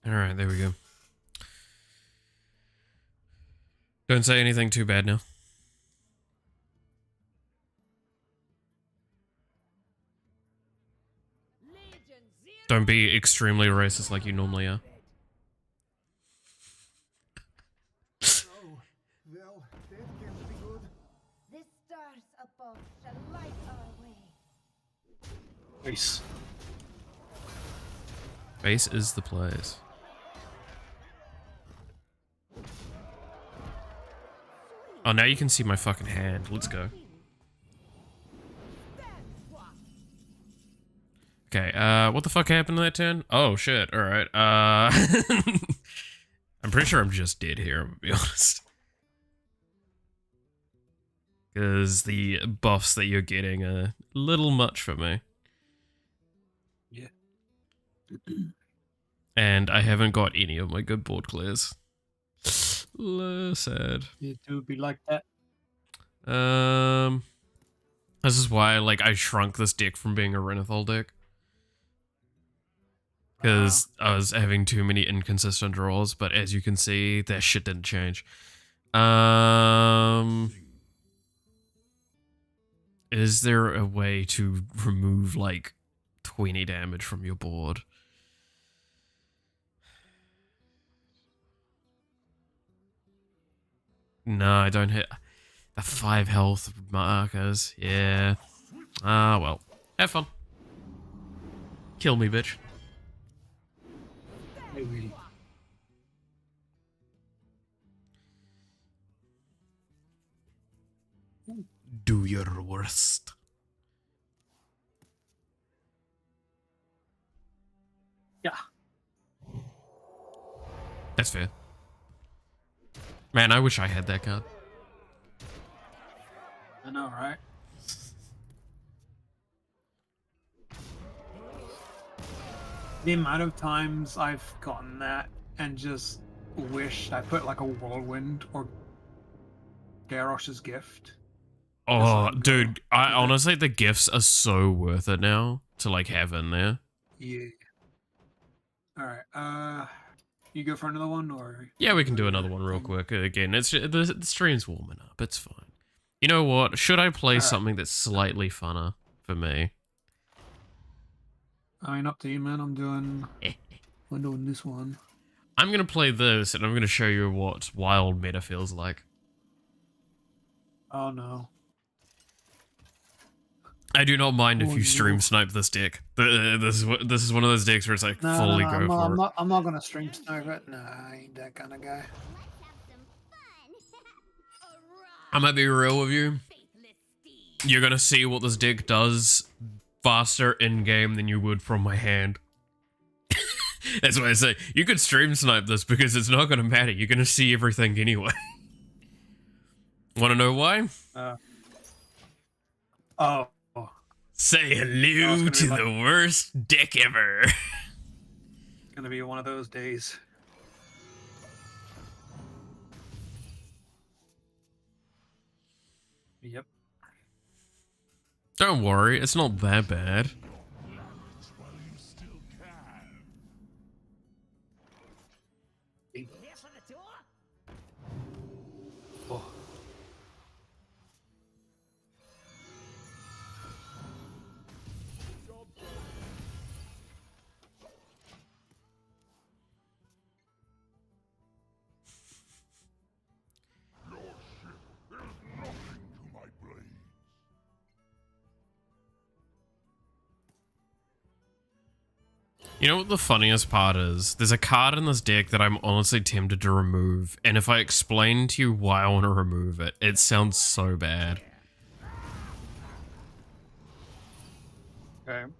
Alright, there we go. Don't say anything too bad now. Don't be extremely racist like you normally are. Oh, well, that can't be good. The stars above shall light our way. Nice. Base is the place. Oh, now you can see my fucking hand. Let's go. Okay, what the fuck happened to that turn? Oh, shit, alright, I'm pretty sure I'm just dead here, I'm gonna be honest. Because the buffs that you're getting are a little much for me. Yeah. And I haven't got any of my good board clears. Sad. It do be like that. This is why, like, I shrunk this deck from being a Renathal deck. Because I was having too many inconsistent draws, but as you can see, that shit didn't change. Is there a way to remove, like, 20 damage from your board? No, I don't hit the 5 health markers. Yeah. Ah, well. Have fun. Kill me, bitch. Maybe. Do your worst. Yeah. That's fair. Man, I wish I had that card. I know, right? The amount of times I've gotten that and just wished I put like a whirlwind or Garrosh's gift. Oh, dude, I honestly, the gifts are so worth it now to, like, have in there. Yeah. Alright, you go for another one, or? Yeah, we can do another one real quick. Again, it's the stream's warming up. It's fine. You know what? Should I play something that's slightly funner for me? I mean, up to you, man. I'm doing this one. I'm gonna play this, and I'm gonna show you what wild meta feels like. Oh no. I do not mind if you stream snipe this deck. This is one of those decks where it's like fully go for it. I'm not gonna stream snipe it. Nah, I ain't that kind of guy. I might be real with you. You're gonna see what this deck does faster in game than you would from my hand. That's why I say you could stream snipe this because it's not gonna matter. You're gonna see everything anyway. Want to know why? Oh. Say hello to the worst deck ever. It's gonna be one of those days. Yep. Don't worry, it's not that bad. Oh. You know what the funniest part is? There's a card in this deck that I'm honestly tempted to remove, and if I explain to you why I want to remove it, it sounds so bad. Okay.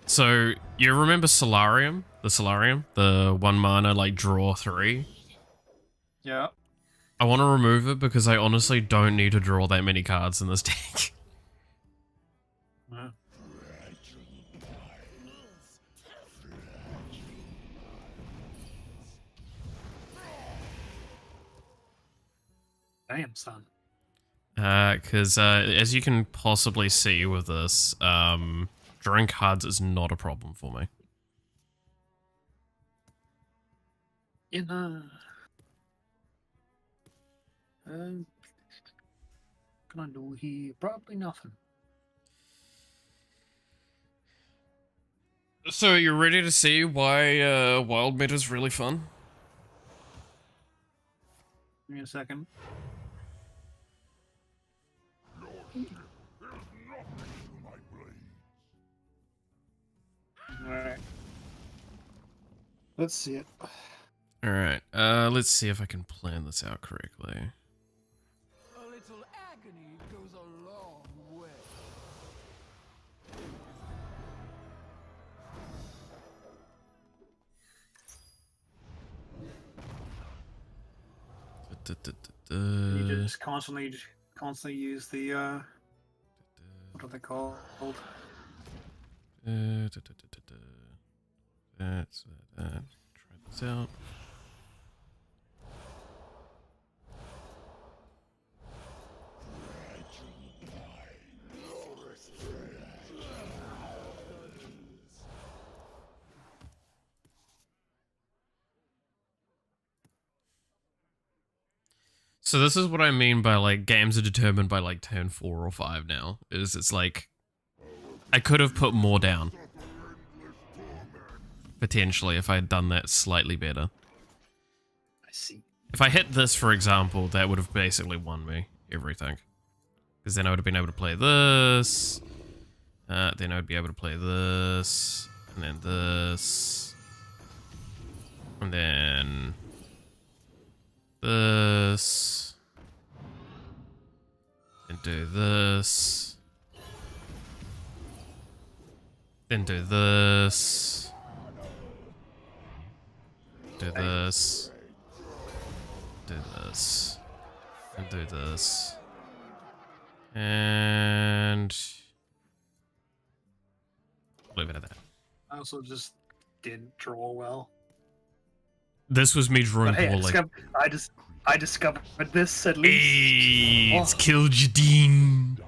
So, you remember Solarium? The Solarium? The 1 mana, like, draw 3? Yeah. I want to remove it because I honestly don't need to draw that many cards in this deck. Damn, son. Because as you can possibly see with this, drawing cards is not a problem for me. In can I do here? Probably nothing. So you're ready to see why wild meta is really fun? Give me a second. Alright. Let's see it. All right. Let's see if I can plan this out correctly. A little agony goes a long way. You just constantly use the what are they called? That's that. Try this out. So this is what I mean by like games are determined by like turn 4 or 5 now. It's like I could have put more down. Potentially if I had done that slightly better. I see. If I hit this, for example, that would have basically won me everything. Because then I would have been able to play this. Then I would be able to play this. And then this. And then this. And do this. Then do this. Do this. Do this. And do this. And leave it at that. I also just didn't draw well. This was me drawing But hey, poorly. I discovered this at least. Hey, it's killed you, Dean.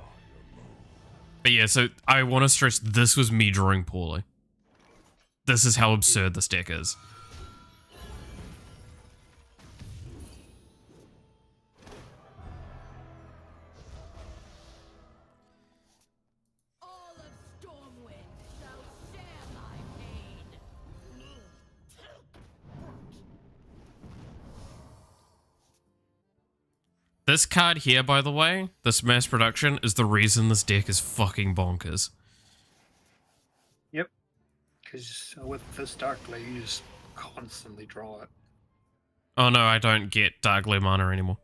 But yeah, so I want to stress this was me drawing poorly. This is how absurd this deck is. All of Stormwind shall share my pain. This card here, by the way, this mass production, is the reason this deck is fucking bonkers. Yep. Because with this Dark Blade, you just constantly draw it. Oh no, I don't get Dark Glare mana anymore.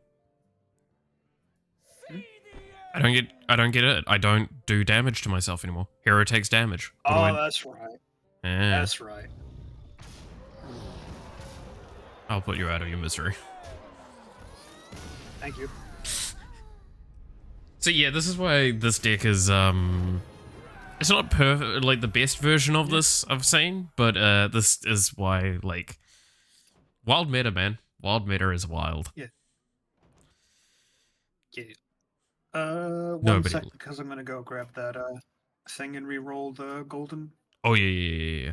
I don't get it. I don't do damage to myself anymore. Hero takes damage. What do Oh, I- that's right. Yeah, That's right. I'll put you out of your misery. Thank you. So yeah, this is why this deck is it's not perfect, like the best version of this I've seen, but this is why, like, wild meta, man. Wild meta is wild. Yeah. One Nobody- sec, because I'm gonna go grab that thing and re-roll the golden. Oh yeah.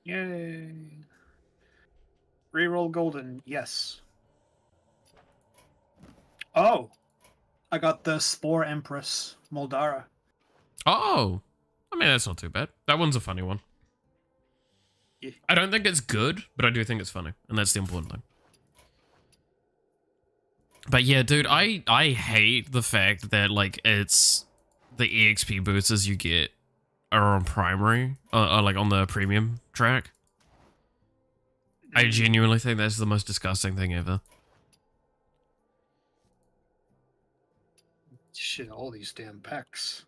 Yay! Reroll golden, yes. Oh! I got the Spore Empress Moldara. Oh, I mean that's not too bad. That one's a funny one. Yeah. I don't think it's good, but I do think it's funny, and that's the important thing. But yeah, dude, I hate the fact that like it's the EXP boosters you get are on primary, like on the premium track. I genuinely think that's the most disgusting thing ever. Shit, all these damn packs.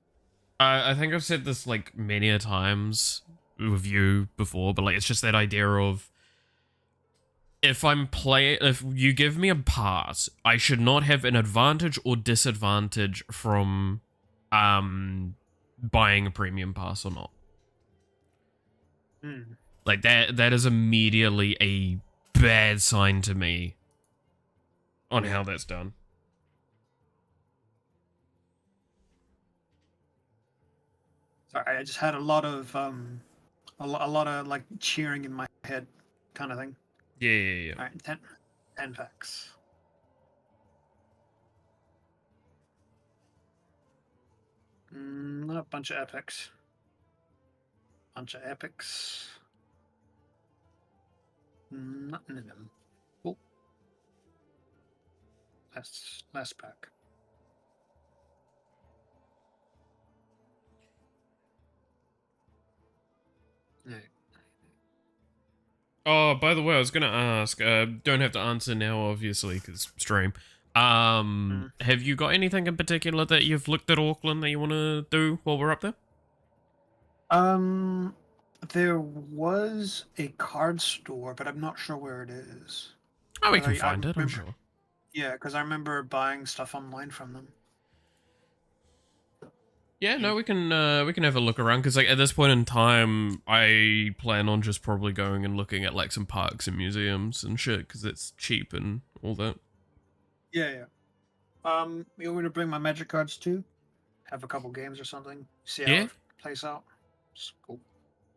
I think I've said this like many a times with you before, but like it's just that idea of if you give me a pass, I should not have an advantage or disadvantage from buying a premium pass or not. Hmm. Like that is immediately a bad sign to me on how that's done. Sorry, I just had a lot of a lot of like cheering in my head, kind of thing. Yeah, yeah, yeah. All right, 10 packs. A bunch of epics. Bunch of epics. Nothing in them. Cool. Last pack. Right. Oh, by the way, I was gonna ask. Don't have to answer now, obviously, because stream. Have you got anything in particular that you've looked at Auckland that you want to do while we're up there? There was a card store, but I'm not sure where it is. Oh, we But can I find it, I'm remember- sure. Yeah, because I remember buying stuff online from them. Yeah, no, we can have a look around because like at this point in time, I plan on just probably going and looking at like some parks and museums and shit because it's cheap and all that. Yeah. You want to bring my magic cards too? Have a couple games or something. See how Yeah. it plays out. It's cool.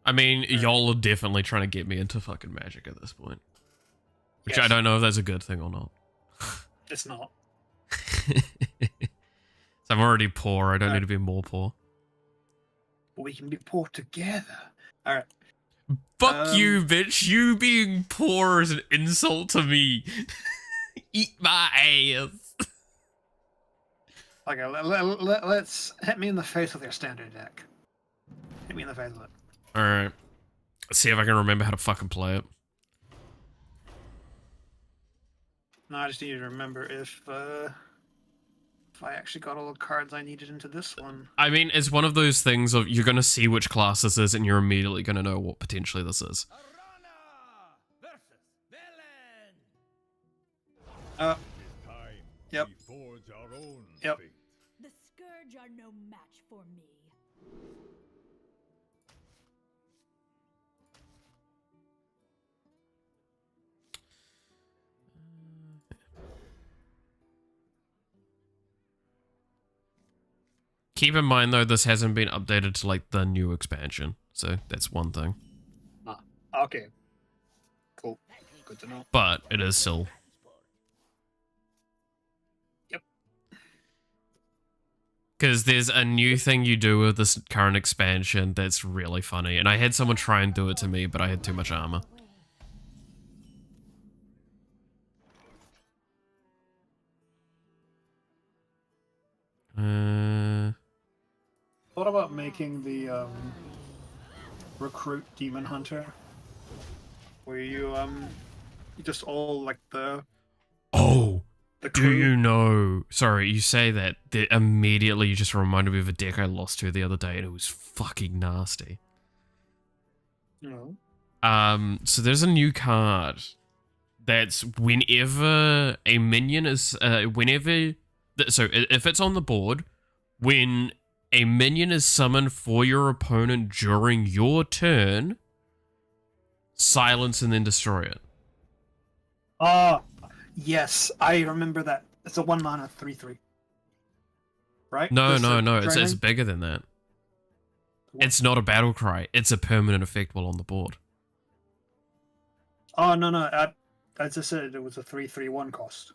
I mean, y'all are definitely trying to get me into fucking Magic at this point, which I Yes. don't know if that's a good thing or not. It's not. So I'm already poor. I don't need to be more poor. But we can be poor together. All right. Fuck you, bitch. You being poor is an insult to me. Eat my ass. Okay, let's hit me in the face with your standard deck. Hit me in the face with it. Alright. Let's see if I can remember how to fucking play it. No, I just need to remember if I actually got all the cards I needed into this one. I mean, it's one of those things of you're gonna see which class this is and you're immediately gonna know what potentially this is. Yep. Yep. The Scourge are no match for me. Keep in mind though, this hasn't been updated to like the new expansion, so that's one thing. Okay. Cool. Good to know. But it is still. Yep. Because there's a new thing you do with this current expansion that's really funny, and I had someone try and do it to me, but I had too much armor. What about making the recruit demon hunter? Where you just all like the Oh, the do crew? you know? Sorry, you say that. Immediately you just reminded me of a deck I lost to the other day, and it was fucking nasty. No. So there's a new card that's whenever a minion is, so if it's on the board, when a minion is summoned for your opponent during your turn, silence and then destroy it. Yes, I remember that. It's a 1-mana 3/3. Right? No, This no, is no, it's draining? bigger than that. What? It's not a battle cry. It's a permanent effect while on the board. Oh no! As I said, it was a 3/3/1 cost.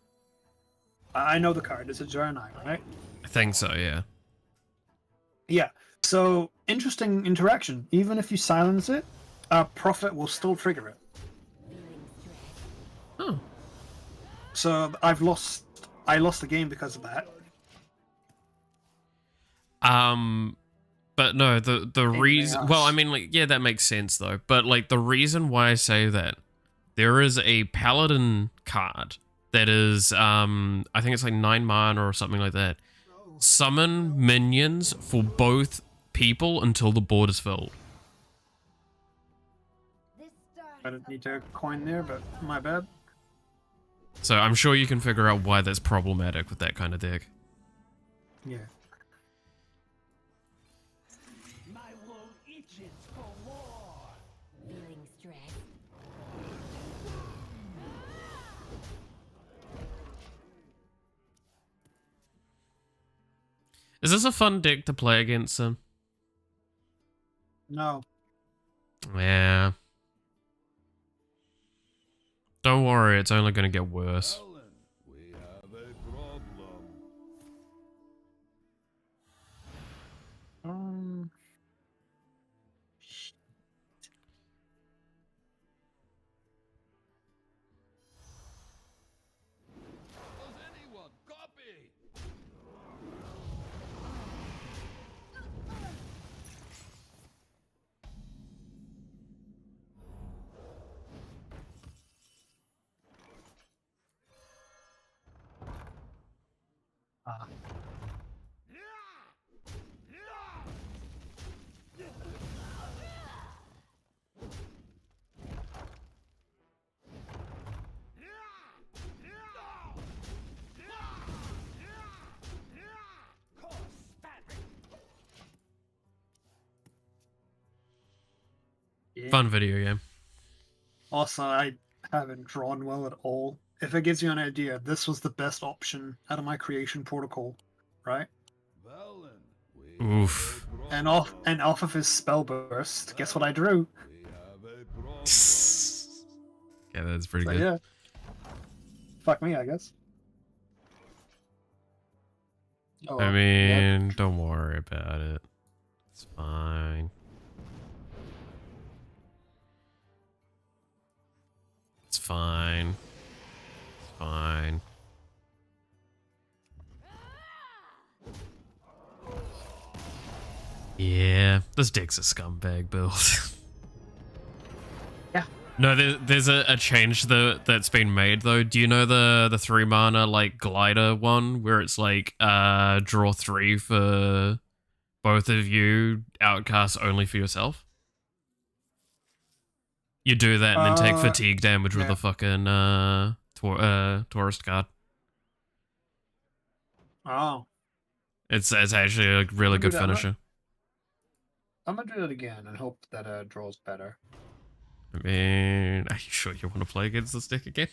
I know the card. It's a Journey, right? I think so, yeah. Yeah. So interesting interaction. Even if you silence it, Prophet will still trigger it. Oh. So I lost the game because of that. But no, the reason, else? well, I mean, like, yeah, that makes sense though. But like the reason why I say that, there is a paladin card that is, I think it's like 9 mana or something like that. Summon minions for both people until the board is filled. This star I didn't need to coin there, but my bad. So I'm sure you can figure out why that's problematic with that kind of deck. Yeah. My wool itches for war. Feeling stressed. Is this a fun deck to play against him? No. Yeah. Don't worry, it's only gonna get worse. Ellen, we have a problem. Um. Does anyone copy? Ah. Yeah. Fun video game. Also, I haven't drawn well at all. If it gives you an idea, this was the best option out of my creation protocol, right? Valen, we Oof. have a problem. And off of his spell burst, guess what I drew? We have a problem. Yeah, that's pretty So good. yeah. Fuck me, I guess. Oh, I well. mean, don't worry about it. It's fine. It's fine. It's fine. Yeah, this deck's a scumbag build. Yeah. No, there's a change that's been made though. Do you know the 3 mana like glider one where it's like draw 3 for both of you, outcast only for yourself? You do that and then take fatigue damage with yeah. a fucking tourist card. Oh. It's actually a really I'll do good that, finisher. I'm gonna do it again and hope that draws better. I mean, are you sure you want to play against this deck again?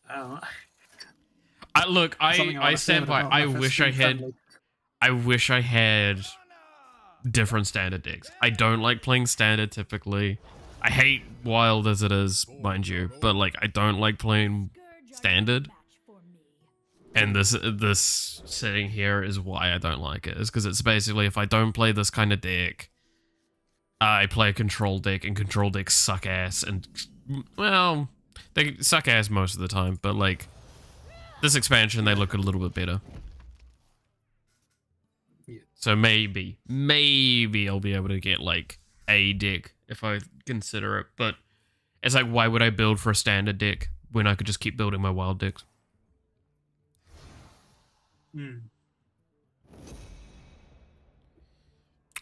I don't know. I stand by. I wish I had different standard decks. I don't like playing standard typically. I hate wild as it is, mind you, but like I don't like playing standard. And this sitting here is why I don't like it. Is because it's basically if I don't play this kind of deck, I play a control deck, and control decks suck ass. And well, they suck ass most of the time, but like this expansion, they look a little bit better. Yeah. So maybe I'll be able to get like a deck if I consider it. But it's like, why would I build for a standard deck when I could just keep building my wild decks? Hmm.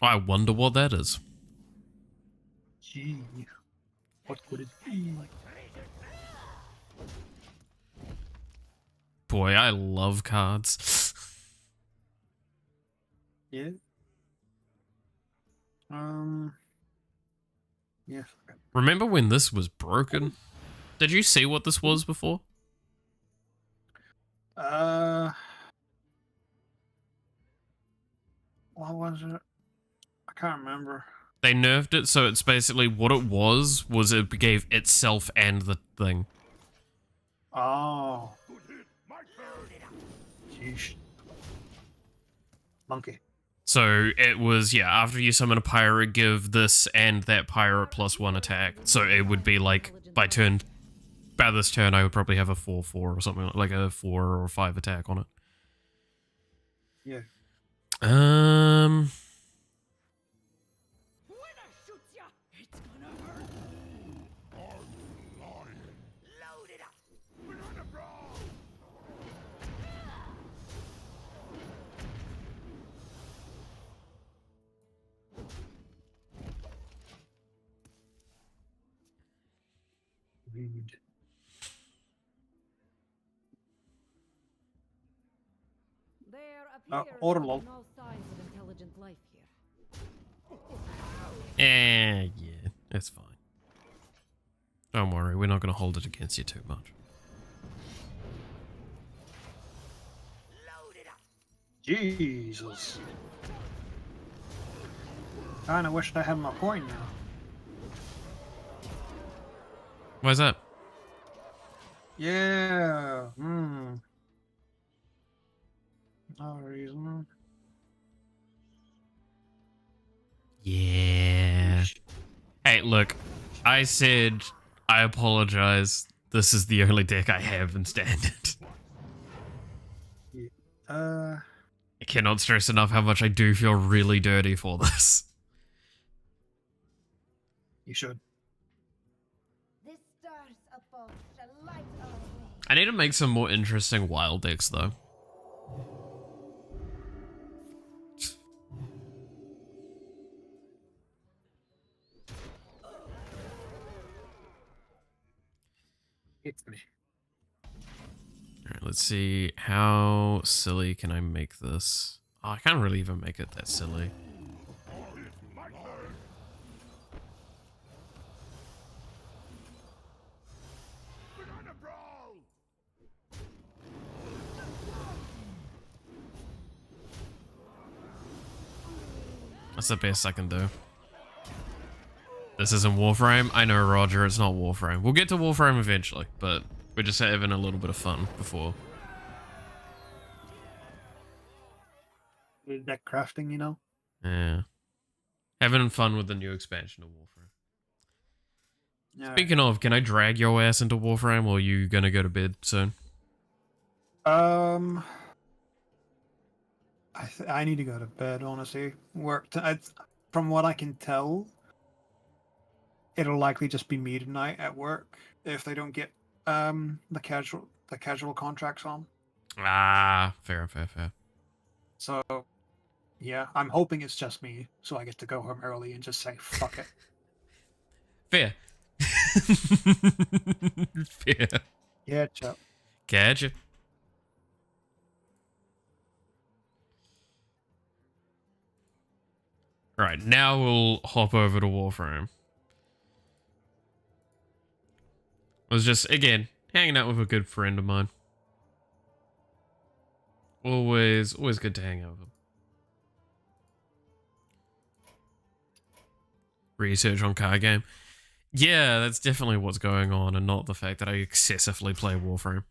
I wonder what that is. Gee. What could it be? Boy, I love cards. Yeah. Yeah. Remember when this was broken? Did you see what this was before? What was it? I can't remember. They nerfed it, so it's basically what it was it gave itself and the thing. Oh. Sheesh. Monkey. So it was, yeah, after you summon a pirate, give this and that pirate +1 attack. So it would be like, by this turn, I would probably have a 4/4 or something, like a 4 or 5 attack on it. Yeah. When I shoot ya, it's gonna hurt. Load it up. Read. There appears Orlov. no signs of intelligent life here. Yeah, it's fine. Don't worry, we're not going to hold it against you too much. Load it up. Jesus. Kinda wish I had my point now. Why's that? Yeah. No reason. Yeah. Hey, look. I said I apologize. This is the only deck I have in standard. Uh, I cannot stress enough how much I do feel really dirty for this. you should. The stars above shall light our way. I need to make some more interesting wild decks, though. It's me. Alright, let's see. How silly can I make this? Oh, I can't really even make it that silly. That's the best I can do. This isn't Warframe. I know, Roger, it's not Warframe. We'll get to Warframe eventually, but we're just having a little bit of fun before. Deck crafting, you know? Yeah. Having fun with the new expansion of Warframe. Alright. Speaking of, can I drag your ass into Warframe, or are you gonna go to bed soon? I need to go to bed, honestly. From what I can tell, it'll likely just be me tonight at work if they don't get the casual contracts on. Ah, fair. So yeah, I'm hoping it's just me, so I get to go home early and just say fuck it. Fair. Fair. Yeah, chap. Gotcha. Right, now we'll hop over to Warframe. I was just, again, hanging out with a good friend of mine. Always good to hang out with him. Research on card game. Yeah, that's definitely what's going on, and not the fact that I excessively play Warframe.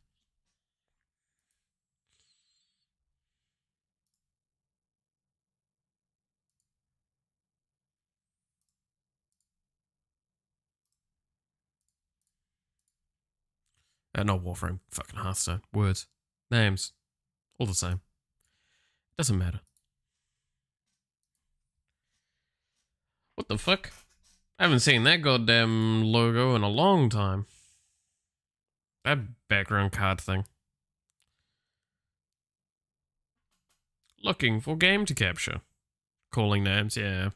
Not Warframe, fucking Hearthstone. Words. Names. All the same. Doesn't matter. What the fuck? I haven't seen that goddamn logo in a long time. That background card thing. Looking for game to capture. Calling names, yeah.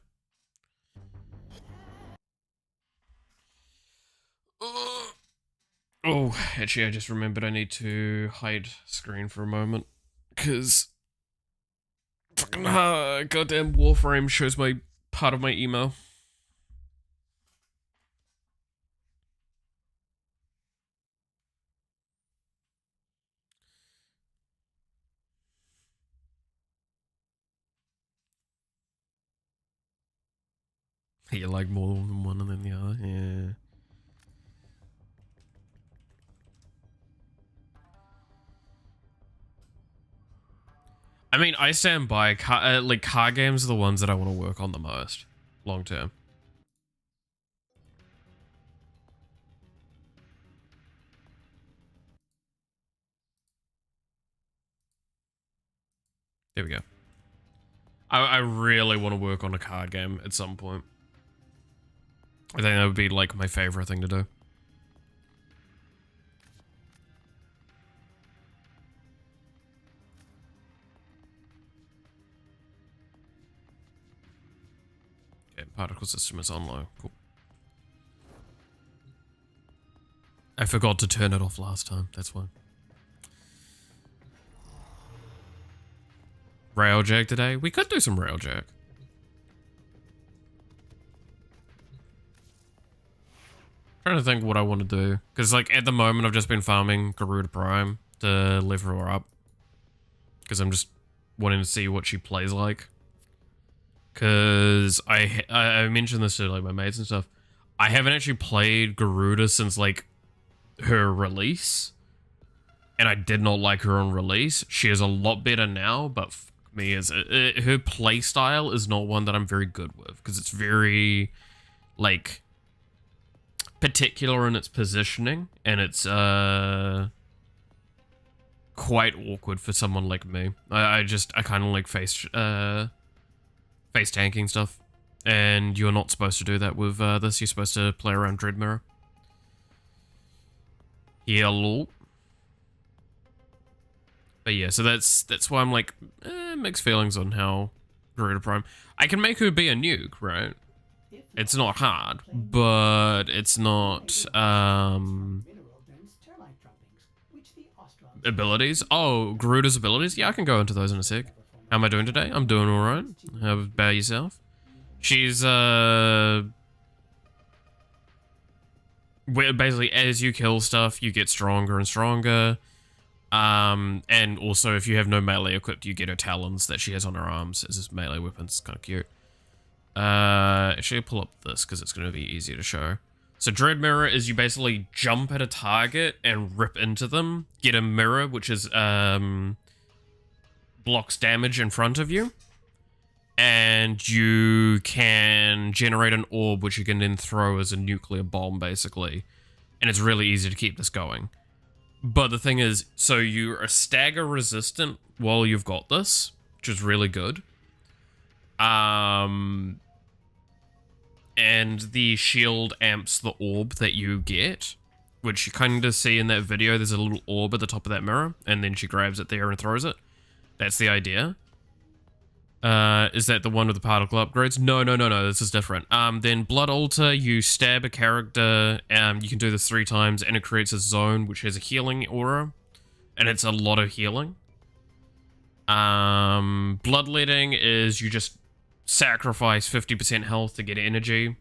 Oh, actually, I just remembered I need to hide screen for a moment. Because fucking goddamn Warframe shows my part of my email. You like more than one than the other? Yeah. I mean, I stand by. Car games are the ones that I want to work on the most, long term. There we go. I really want to work on a card game at some point. I think that would be like my favorite thing to do. Okay, particle system is on low. Cool. I forgot to turn it off last time. That's why. Railjack today? We could do some Railjack. Trying to think what I want to do. Because, like, at the moment, I've just been farming Garuda Prime to level her up. Because I'm just wanting to see what she plays like. Because I mentioned this to like my mates and stuff. I haven't actually played Garuda since like her release. And I did not like her on release. She is a lot better now, but fuck me, her play style is not one that I'm very good with. Because it's very, like, particular in its positioning. And it's, quite awkward for someone like me. I kind of like face tanking stuff. And you're not supposed to do that with this. You're supposed to play around Dread Mirror. Hello. But yeah, so that's why I'm like, mixed feelings on how Garuda Prime. I can make her be a nuke, right? It's not hard, but it's not, abilities. Oh, Garuda's abilities? Yeah, I can go into those in a sec. How am I doing today? I'm doing alright. How about yourself? She's, basically, as you kill stuff, you get stronger and stronger. And also, if you have no melee equipped, you get her talons that she has on her arms as this melee weapon. It's kind of cute. Actually, I'll pull up this, because it's going to be easier to show. So, Dread Mirror is you basically jump at a target and rip into them. Get a mirror, which is, blocks damage in front of you. And you can generate an orb, which you can then throw as a nuclear bomb, basically. And it's really easy to keep this going. But the thing is, so you're stagger resistant while you've got this, which is really good. And the shield amps the orb that you get, which you kind of see in that video. There's a little orb at the top of that mirror, and then she grabs it there and throws it. That's the idea. Is that the one with the particle upgrades? No, this is different. Then Blood Altar, you stab a character, you can do this 3 times, and it creates a zone which has a healing aura, and it's a lot of healing. Bloodletting is you just sacrifice 50% health to get energy.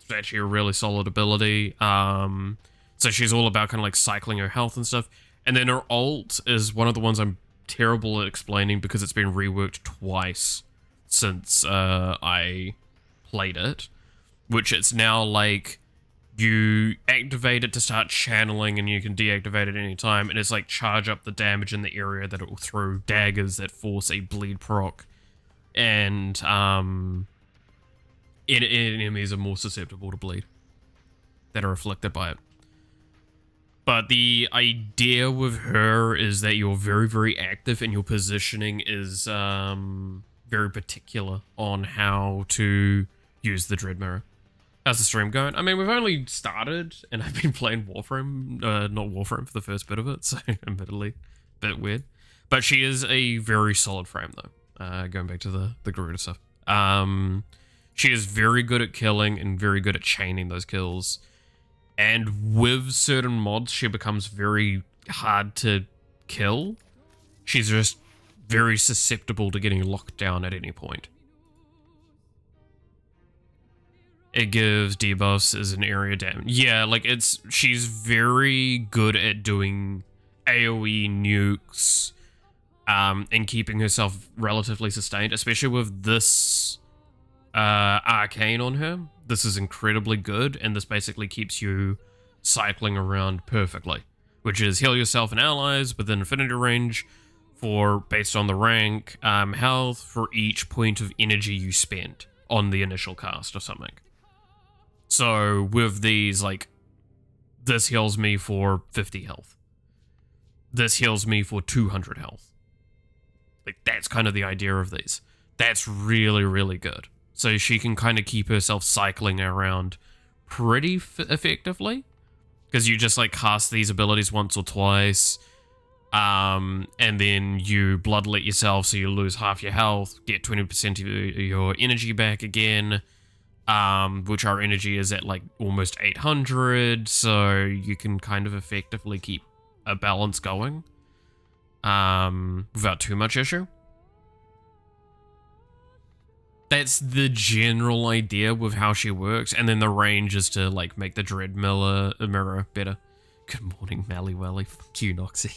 It's actually a really solid ability. So she's all about kind of like cycling her health and stuff. And then her ult is one of the ones I'm terrible at explaining because it's been reworked twice since I played it, which it's now like you activate it to start channeling and you can deactivate it any time, and it's like charge up the damage in the area that it will throw daggers that force a bleed proc, and enemies are more susceptible to bleed that are afflicted by it. But the idea with her is that you're very, very active and your positioning is very particular on how to use the Dread Mirror. How's the stream going? I mean, we've only started and I've been playing Warframe, not Warframe for the first bit of it, so admittedly a bit weird. But she is a very solid frame though, going back to the Garuda stuff. She is very good at killing and very good at chaining those kills. And with certain mods, she becomes very hard to kill. She's just very susceptible to getting locked down at any point. It gives debuffs as an area damage. Yeah, like she's very good at doing AoE nukes and keeping herself relatively sustained, especially with this arcane on her. This is incredibly good, and this basically keeps you cycling around perfectly, which is heal yourself and allies within infinity range for, based on the rank, health for each point of energy you spend on the initial cast or something. So with these, like, this heals me for 50 health. This heals me for 200 health. Like, that's kind of the idea of these. That's really, really good. So she can kind of keep herself cycling around pretty effectively. Because you just like cast these abilities once or twice. And then you bloodlet yourself so you lose half your health. Get 20% of your energy back again. Which our energy is at like almost 800. So you can kind of effectively keep a balance going. Without too much issue. That's the general idea with how she works, and then the range is to like make the Dread Mirror better. Good morning, Mallywelly. Fuck you, Noxy.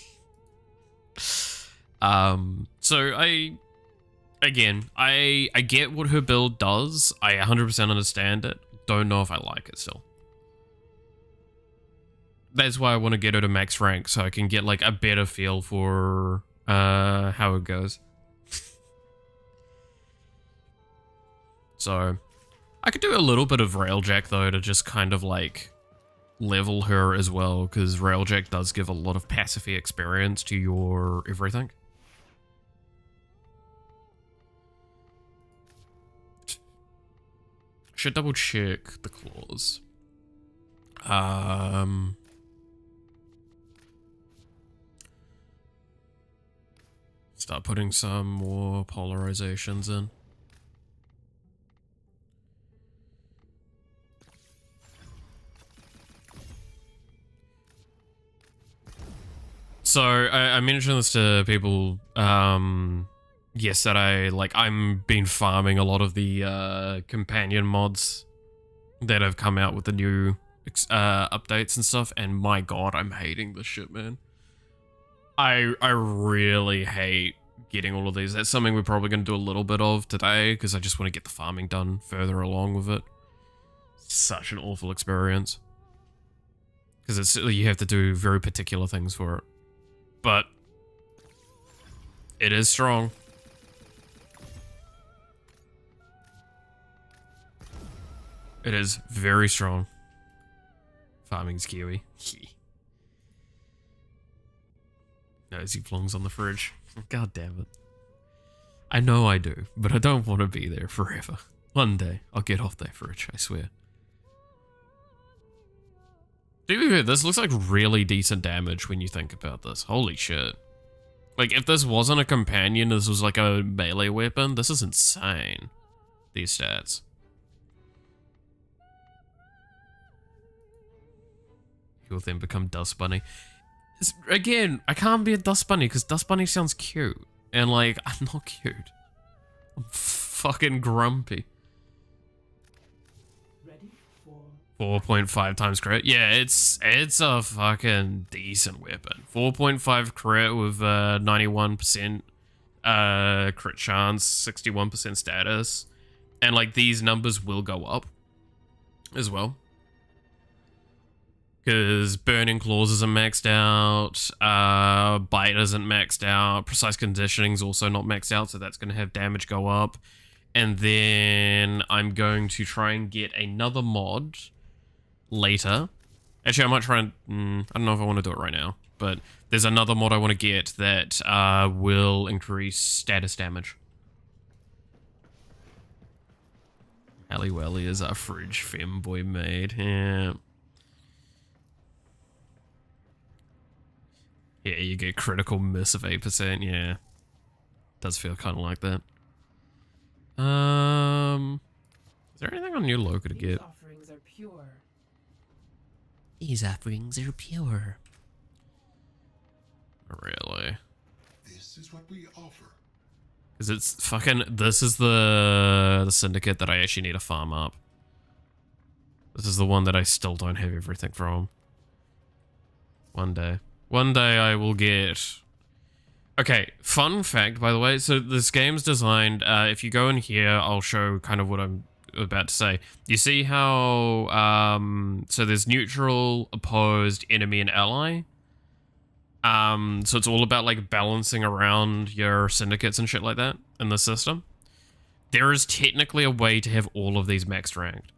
So again, I get what her build does. I 100% understand it. Don't know if I like it still. That's why I want to get her to max rank, so I can get like a better feel for how it goes. So I could do a little bit of Railjack though to just kind of like level her as well, because Railjack does give a lot of passive experience to your everything. Should double check the claws. Start putting some more polarizations in. So I mentioned this to people yesterday. Like, I'm been farming a lot of the companion mods that have come out with the new updates and stuff, and my god, I'm hating this shit, man. I really hate getting all of these. That's something we're probably going to do a little bit of today, because I just want to get the farming done further along with it. Such an awful experience. Because it's you have to do very particular things for it. But it is strong. It is very strong. Farming's Kiwi. Nosy plongs on the fridge. God damn it. I know I do, but I don't want to be there forever. One day, I'll get off that fridge, I swear. Dude, this looks like really decent damage when you think about this. Holy shit. Like, if this wasn't a companion, this was like a melee weapon, this is insane. These stats. You'll then become Dust Bunny. Again, I can't be a Dust Bunny because Dust Bunny sounds cute. And like, I'm not cute. I'm fucking grumpy. 4.5 times crit. Yeah, it's a fucking decent weapon. 4.5 crit with 91% crit chance, 61% status. And like, these numbers will go up as well. Because Burning Claws isn't maxed out, Bite isn't maxed out, Precise Conditioning's also not maxed out, so that's going to have damage go up. And then I'm going to try and get another mod later. Actually, I might try and... I don't know if I want to do it right now, but there's another mod I want to get that will increase status damage. Ally Welly is our fridge femboy maid, yeah. Yeah, you get critical miss of 8%, yeah. Does feel kind of like that. Is there anything on New Loca to get? These offerings are pure. These offerings are pure. Really? This is what we offer. Because it's fucking... This is the syndicate that I actually need to farm up. This is the one that I still don't have everything from. One day. One day I will get... Okay, fun fact, by the way. So this game's designed... if you go in here, I'll show kind of what I'm about to say. You see how... so there's neutral, opposed, enemy, and ally. So it's all about, like, balancing around your syndicates and shit like that in the system. There is technically a way to have all of these maxed ranked.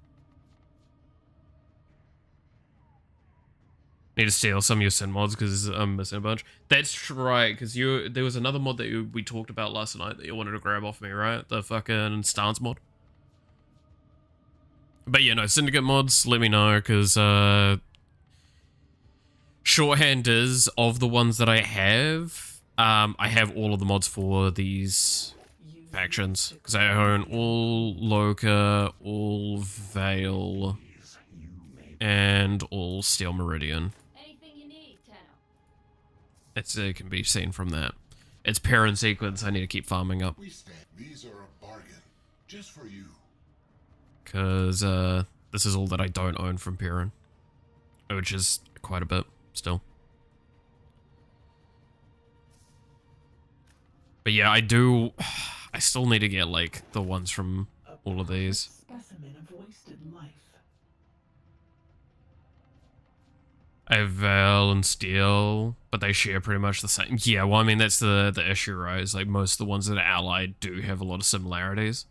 Need to steal some of your sin mods because I'm missing a bunch. That's right, because there was another mod that we talked about last night that you wanted to grab off me, right? The fucking stance mod. But yeah, no, syndicate mods, let me know, because shorthand is, of the ones that I have all of the mods for these factions. Because I own all Loca, all Vale, and all Steel Meridian. It can be seen from that. It's pair and sequence. I need to keep farming up. These are a bargain, just for you. Because this is all that I don't own from Perrin, which is quite a bit still. But yeah, I I still need to get, like, the ones from all of these. Specimen of wasted life. I have Veil and Steel, but they share pretty much the same. Yeah, well, I mean, that's the issue, right? Is like most of the ones that are allied do have a lot of similarities.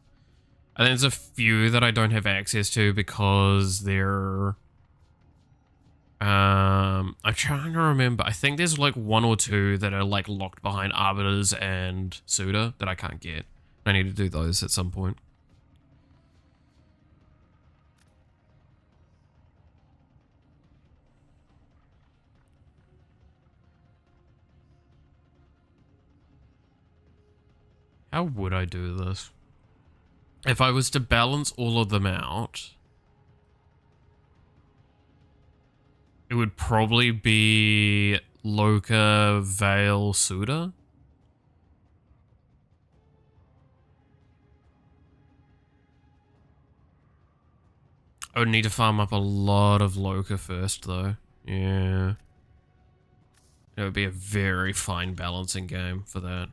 And there's a few that I don't have access to because they're... I'm trying to remember. I think there's like one or two that are like locked behind Arbiters and Suda that I can't get. I need to do those at some point. How would I do this? If I was to balance all of them out, it would probably be Loka, Veil, Suda. I would need to farm up a lot of Loka first, though. Yeah. It would be a very fine balancing game for that.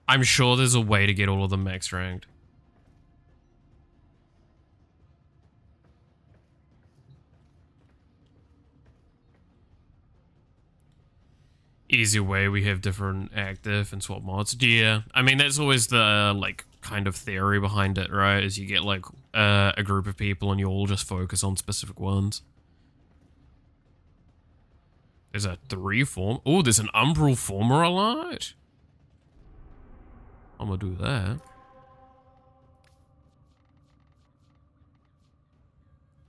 I'm sure there's a way to get all of them max ranked. Easy way, we have different active and swap mods. Yeah, I mean, that's always the, like, kind of theory behind it, right? Is you get, like, a group of people and you all just focus on specific ones. There's a 3 form. Oh, there's an Umbral Former Allied. I'm gonna do that.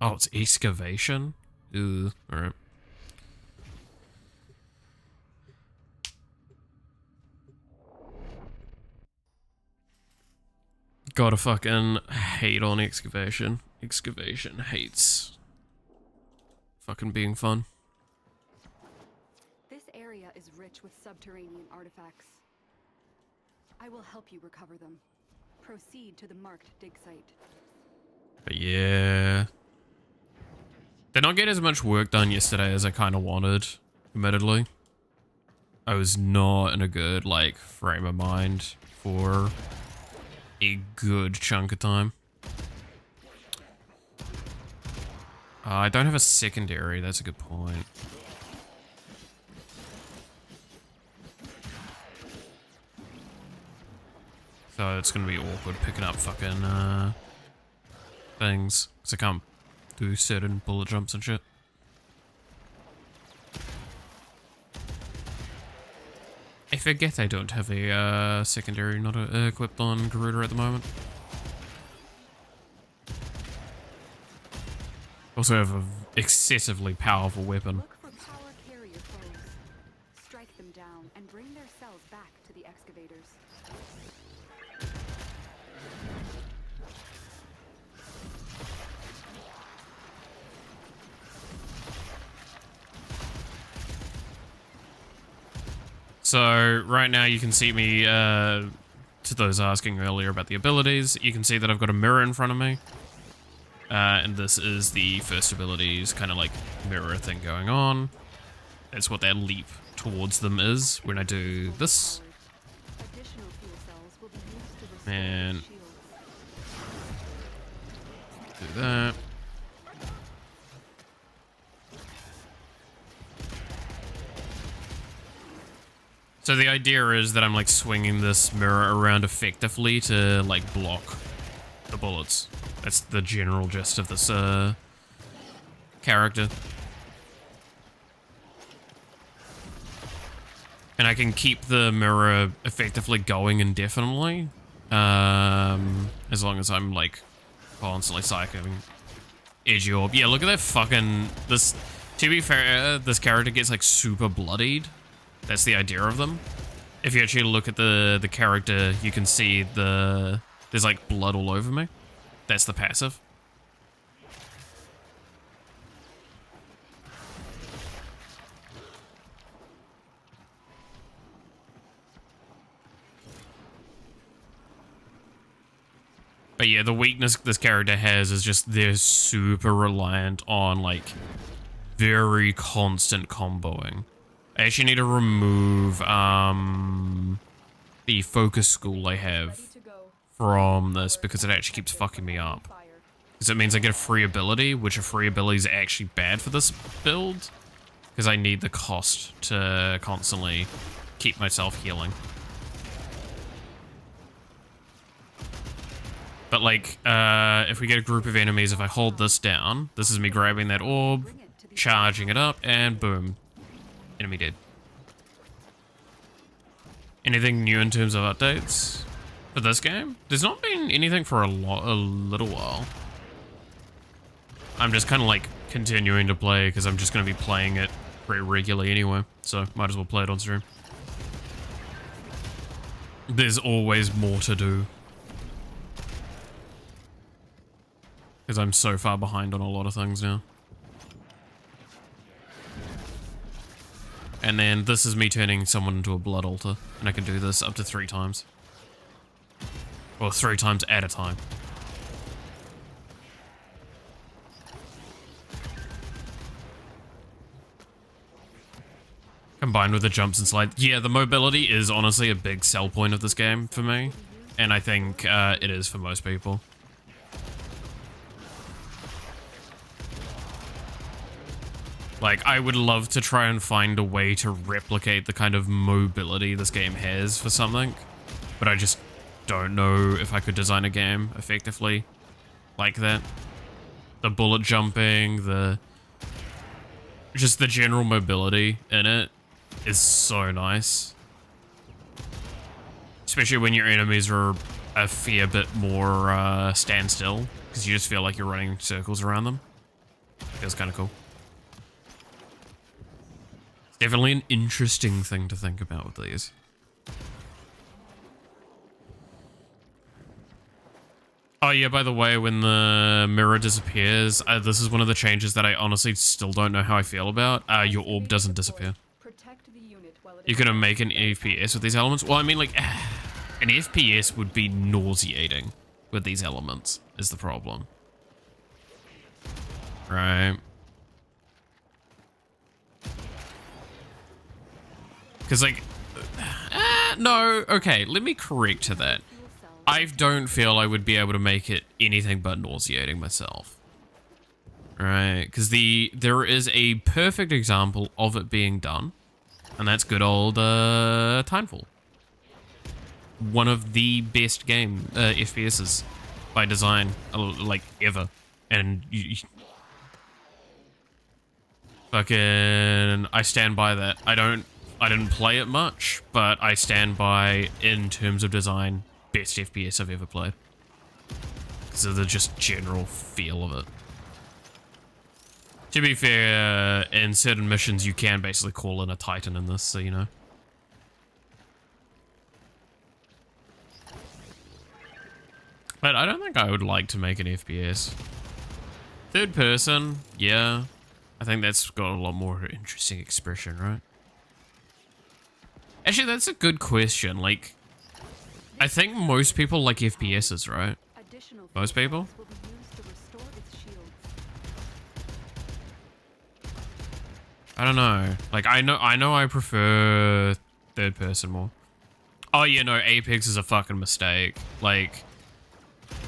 Oh, it's excavation? Ooh, alright. Gotta fucking hate on excavation. Excavation hates fucking being fun. This area is rich with subterranean artifacts. I will help you recover them. Proceed to the marked dig site. But yeah. Did not get as much work done yesterday as I kind of wanted, admittedly. I was not in a good, like, frame of mind for a good chunk of time. I don't have a secondary, that's a good point. So it's gonna be awkward picking up fucking, things. Because I can't do certain bullet jumps and shit. I forget I don't have a, secondary not equipped on Garuda at the moment. Also have an excessively powerful weapon. Look for power carrier foes. Strike them down and bring their cells back to the excavators. So right now you can see me, to those asking earlier about the abilities, you can see that I've got a mirror in front of me. And this is the first ability's kind of like mirror thing going on. That's what that leap towards them is when I do this. Additional fuel cells will be used to restore And shields. do that. So the idea is that I'm like swinging this mirror around effectively to like block the bullets. That's the general gist of this character. And I can keep the mirror effectively going indefinitely. As long as I'm like constantly cycling edgy orb. Yeah, look at that fucking this. To be fair, this character gets like super bloodied. That's the idea of them. If you actually look at the character, you can see there's like blood all over me. That's the passive. But yeah, the weakness this character has is just they're super reliant on like very constant comboing. I actually need to remove the focus school I have Ready to go. from this because it actually keeps fucking me up. Fire. Because it means I get a free ability, which a free ability is actually bad for this build. Because I need the cost to constantly keep myself healing. But like, if we get a group of enemies, if I hold this down, this is me grabbing that orb, charging it up, and boom. Enemy dead. Anything new in terms of updates for this game? There's not been anything for a little while. I'm just kind of like continuing to play because I'm just going to be playing it pretty regularly anyway, so might as well play it on stream. There's always more to do. Because I'm so far behind on a lot of things now. And then this is me turning someone into a blood altar. And I can do this up to 3 times. Or 3 times at a time. Combined with the jumps and slides. Yeah, the mobility is honestly a big sell point of this game for me. And I think it is for most people. Like, I would love to try and find a way to replicate the kind of mobility this game has for something. But I just don't know if I could design a game effectively like that. The bullet jumping, just the general mobility in it is so nice. Especially when your enemies are a fair bit more standstill. Because you just feel like you're running circles around them. Feels kind of cool. Definitely an interesting thing to think about with these. Oh yeah, by the way, when the mirror disappears, this is one of the changes that I honestly still don't know how I feel about. Your orb doesn't disappear. Protect the unit while it You're gonna make an FPS with these elements? Well, I mean, like, an FPS would be nauseating with these elements, is the problem. Right. Because, like, no, okay, let me correct to that. I don't feel I would be able to make it anything but nauseating myself. Right, because there is a perfect example of it being done, and that's good old Timefall. One of the best game FPSs by design, like, ever. And fucking, I stand by that. I didn't play it much, but I stand by, in terms of design, best FPS I've ever played. Because of the just general feel of it. To be fair, in certain missions you can basically call in a Titan in this, so you know. But I don't think I would like to make an FPS. Third person, yeah. I think that's got a lot more interesting expression, right? Actually, that's a good question. Like, I think most people like FPSs, right? Additional Most people? will be used to restore its shields. I don't know. Like, I know I prefer third person more. Oh, yeah, no, Apex is a fucking mistake. Like,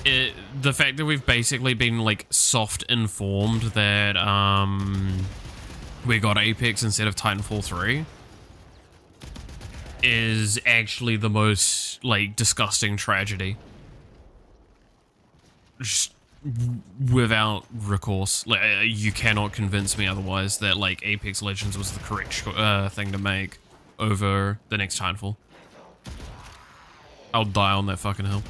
the fact that we've basically been, like, soft informed that, we got Apex instead of Titanfall 3 is actually the most, like, disgusting tragedy. Just without recourse. Like, you cannot convince me otherwise that, like, Apex Legends was the correct thing to make over the next Titanfall. I'll die on that fucking hill.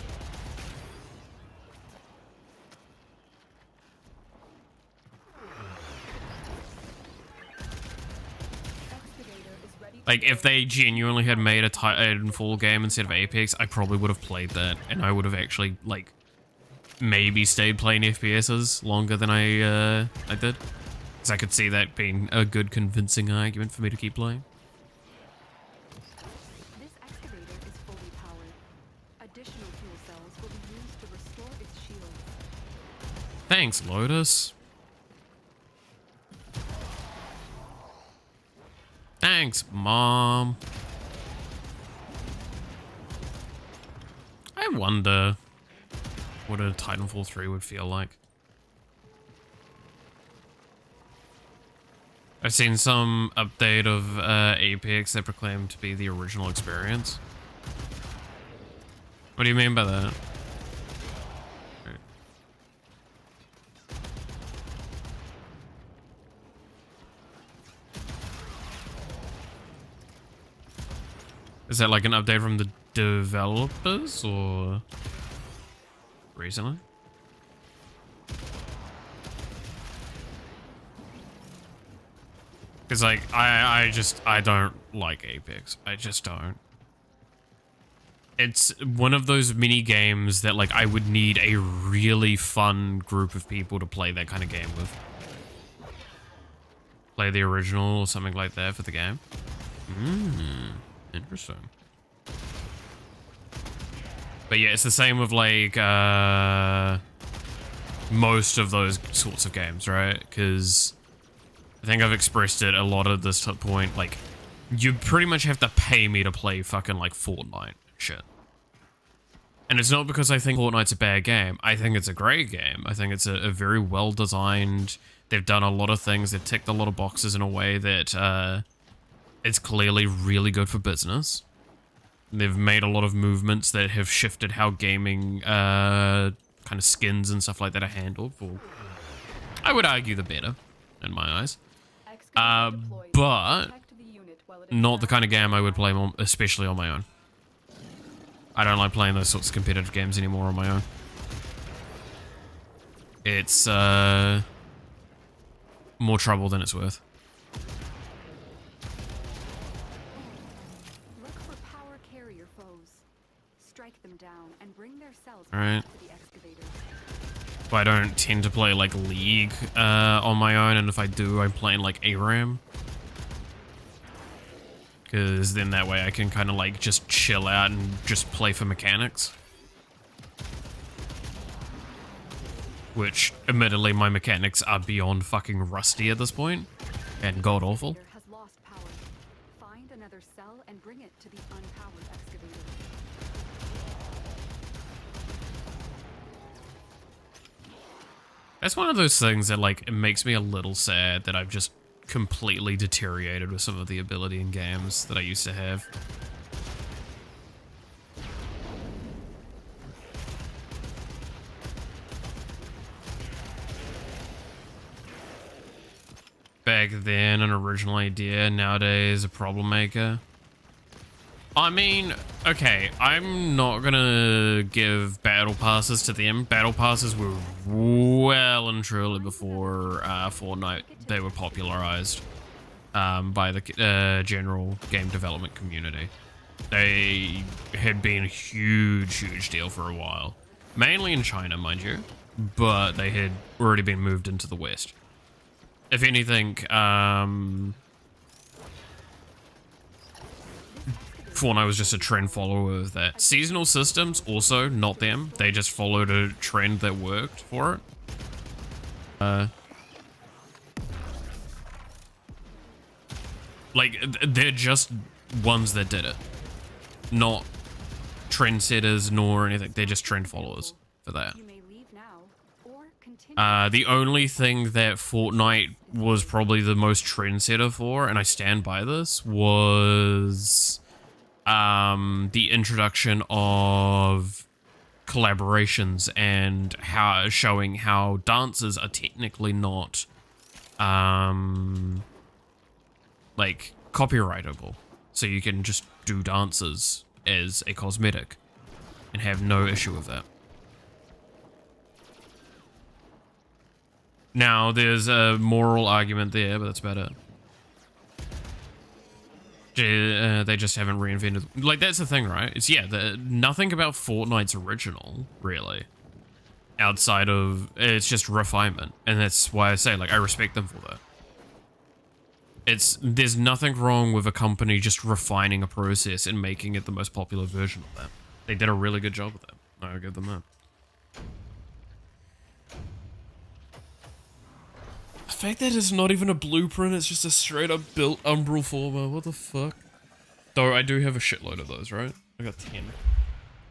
Like, if they genuinely had made a Titanfall game instead of Apex, I probably would have played that, and I would have actually, like, maybe stayed playing FPSs longer than I did. Because I could see that being a good, convincing argument for me to keep playing. This excavator is fully powered. Additional fuel cells will be used to restore its shields. Thanks, Lotus. Thanks, Mom. I wonder what a Titanfall 3 would feel like. I've seen some update of Apex that proclaimed to be the original experience. What do you mean by that? Is that like an update from the developers or recently? Because like I don't like Apex. I just don't. It's one of those mini games that like I would need a really fun group of people to play that kind of game with. Play the original or something like that for the game. Interesting. But yeah, it's the same with like most of those sorts of games, right? Because I think I've expressed it a lot at this point. Like, you pretty much have to pay me to play fucking like Fortnite shit. And it's not because I think Fortnite's a bad game. I think it's a great game. I think it's a very well designed. They've done a lot of things. They've ticked a lot of boxes in a way that it's clearly really good for business. They've made a lot of movements that have shifted how gaming kind of skins and stuff like that are handled. For, I would argue, the better, in my eyes. But not the kind of game I would play, especially on my own. I don't like playing those sorts of competitive games anymore on my own. It's more trouble than it's worth. Look for power carrier foes. Strike them down and bring their cells Alright. to the excavator. I don't tend to play like League on my own, and if I do, I'm playing like ARAM. Because then that way I can kind of like just chill out and just play for mechanics. Which, admittedly, my mechanics are beyond fucking rusty at this point. And god awful. Has lost power. Find another cell and bring it to the unpowered excavator. That's one of those things that like, it makes me a little sad that I've just completely deteriorated with some of the ability in games that I used to have. Back then, an original idea, nowadays a problem maker. I mean, okay, I'm not gonna give battle passes to them. Battle passes were well and truly before Fortnite. They were popularized by the general game development community. They had been a huge deal for a while. Mainly in China, mind you, but they had already been moved into the West. If anything, Fortnite was just a trend follower of that. Seasonal systems, also, not them. They just followed a trend that worked for it. Like, they're just ones that did it. Not trendsetters nor anything. They're just trend followers for that. You may leave now or continue. The only thing that Fortnite was probably the most trendsetter for, and I stand by this, was the introduction of collaborations and how showing how dances are technically not like copyrightable, so you can just do dances as a cosmetic and have no issue with that. Now there's a moral argument there, but that's about it. They just haven't reinvented. Like, that's the thing, right? It's, yeah, nothing about Fortnite's original, really. Outside of, it's just refinement. And that's why I say, like, I respect them for that. There's nothing wrong with a company just refining a process and making it the most popular version of that. They did a really good job with that. I'll give them that. fact that it's not even a blueprint, it's just a straight up built umbral former. What the fuck? Though I do have a shitload of those, right? I got 10.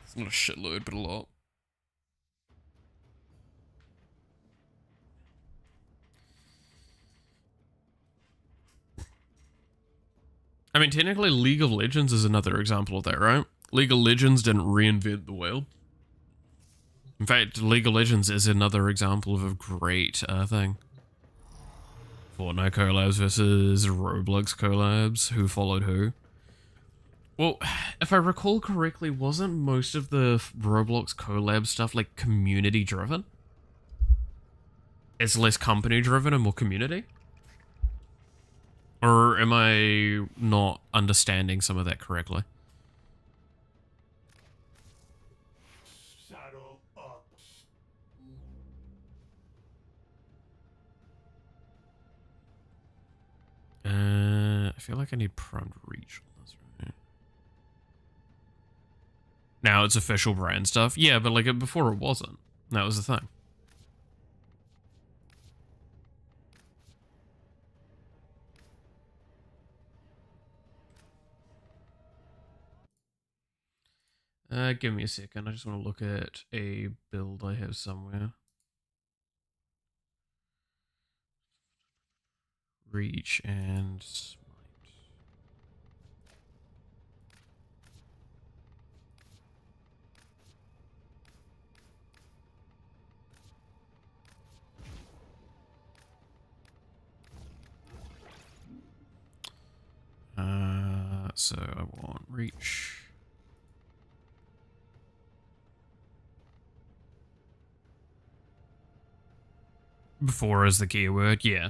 It's not a shitload, but a lot. I mean, technically League of Legends is another example of that, right? League of Legends didn't reinvent the wheel. In fact, League of Legends is another example of a great thing. Fortnite collabs versus Roblox collabs. Who followed who? Well, if I recall correctly, wasn't most of the Roblox collab stuff like community driven? It's less company driven and more community? Or am I not understanding some of that correctly? Saddle up. I feel like I need prompt reach on this, right? Now it's official brand stuff. Yeah, but like before it wasn't. That was the thing. Give me a second. I just want to look at a build I have somewhere. Reach and smite. So I want reach. Before is the keyword, yeah.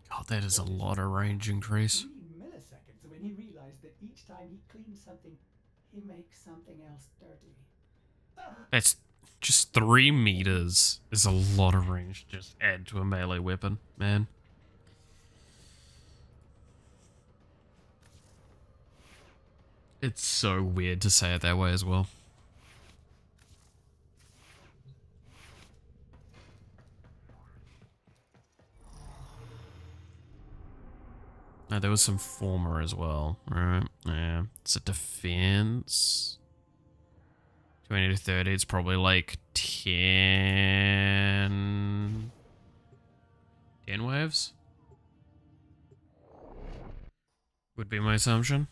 God, that is a lot of range increase. 3 milliseconds when he realized that each time he cleans something, he makes something else dirty. That's just 3 meters is a lot of range to just add to a melee weapon, man. It's so weird to say it that way as well. There was some former as well, right? Yeah, it's a defense. 20 to 30, it's probably like 10 waves? Would be my assumption.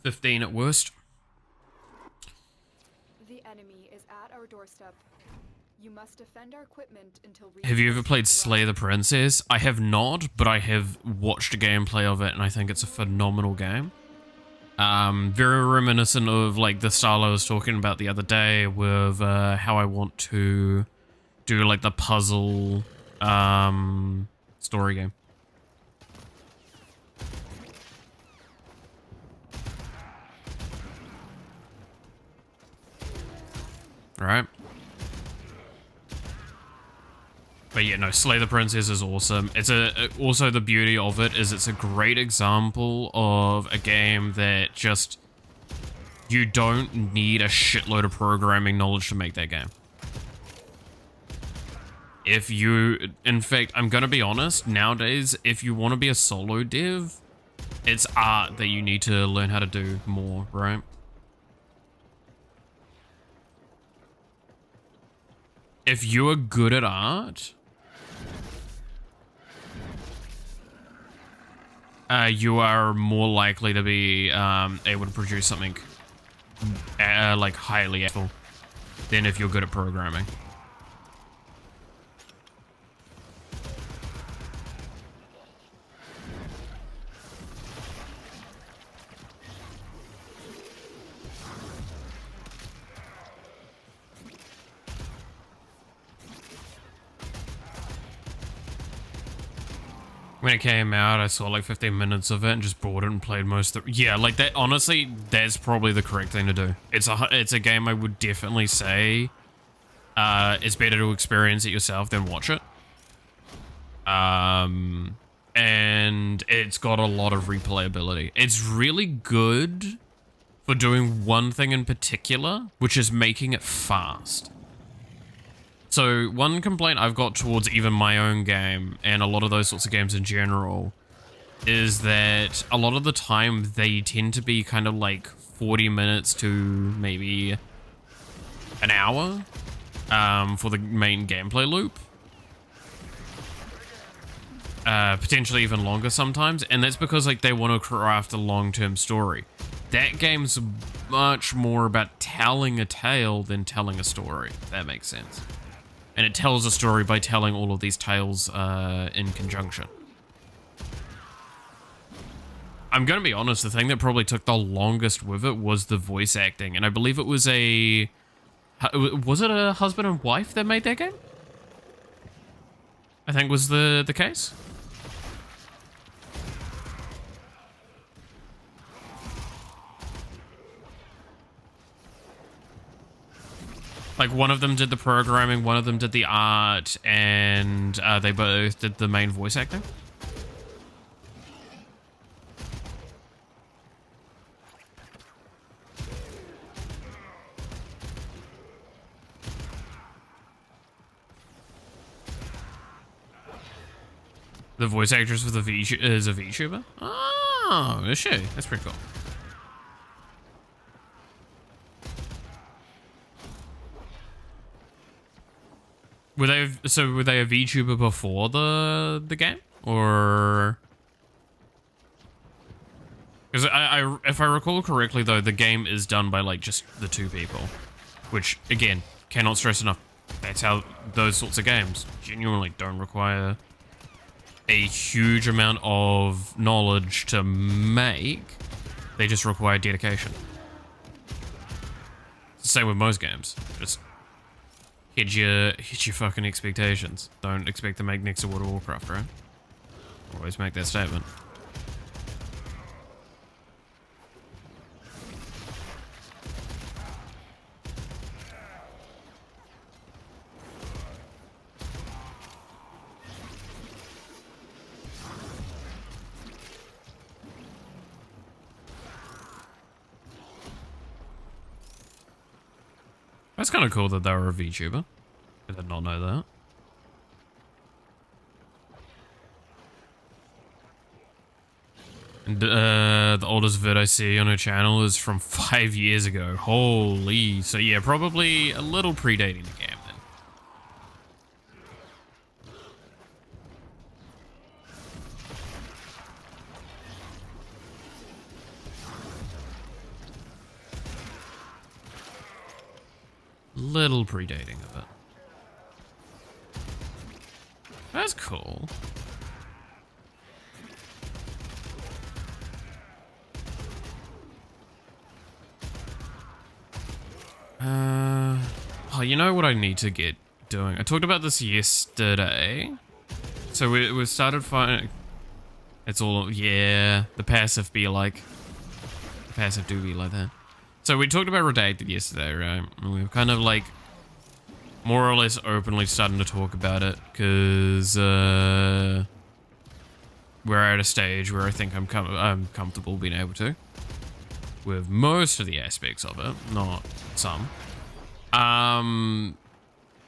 15 at worst. The enemy is at our doorstep. You must defend our equipment until. Have you ever played Slay the Princess? I have not, but I have watched a gameplay of it, and I think it's a phenomenal game. Very reminiscent of like the style I was talking about the other day with how I want to do like the puzzle story game. Alright. But yeah, no, Slay the Princess is awesome. It's also the beauty of it is it's a great example of a game that just, you don't need a shitload of programming knowledge to make that game. If you, in fact, I'm gonna be honest, nowadays, if you want to be a solo dev, it's art that you need to learn how to do more, right? If you are good at art, you are more likely to be able to produce something like highly ethical than if you're good at programming. When it came out, I saw like 15 minutes of it and just bought it and played most of it. Yeah, like that, honestly, that's probably the correct thing to do. It's a game I would definitely say it's better to experience it yourself than watch it. and it's got a lot of replayability. It's really good for doing one thing in particular, which is making it fast. So one complaint I've got towards even my own game, and a lot of those sorts of games in general, is that a lot of the time they tend to be kind of like 40 minutes to maybe an hour for the main gameplay loop. Potentially even longer sometimes, and that's because like they want to craft a long-term story. That game's much more about telling a tale than telling a story, if that makes sense. And it tells a story by telling all of these tales in conjunction. I'm going to be honest, the thing that probably took the longest with it was the voice acting. And I believe it was a... Was it a husband and wife that made that game? I think was the case. Like, one of them did the programming, one of them did the art, and they both did the main voice acting. The voice actress for the is a VTuber? Oh, is she? That's pretty cool. Were they a VTuber before the game, or? Because if I recall correctly, though, the game is done by like just the two people, which again cannot stress enough. That's how those sorts of games genuinely don't require a huge amount of knowledge to make. They just require dedication. It's the same with most games. Just hit your fucking expectations. Don't expect to make next to World of Warcraft, right? Always make that statement. That's kind of cool that they were a VTuber. I did not know that. And the oldest vid I see on her channel is from 5 years ago. Holy. So yeah, probably a little predating the game then. Little predating of it. That's cool. Oh, you know what I need to get doing? I talked about this yesterday. So we started finding... It's all... Yeah, the passive be like... The passive do be like that. So we talked about Redacted yesterday, right? And we were kind of like... more or less openly starting to talk about it. Because... we're at a stage where I think I'm comfortable being able to. With most of the aspects of it, not some.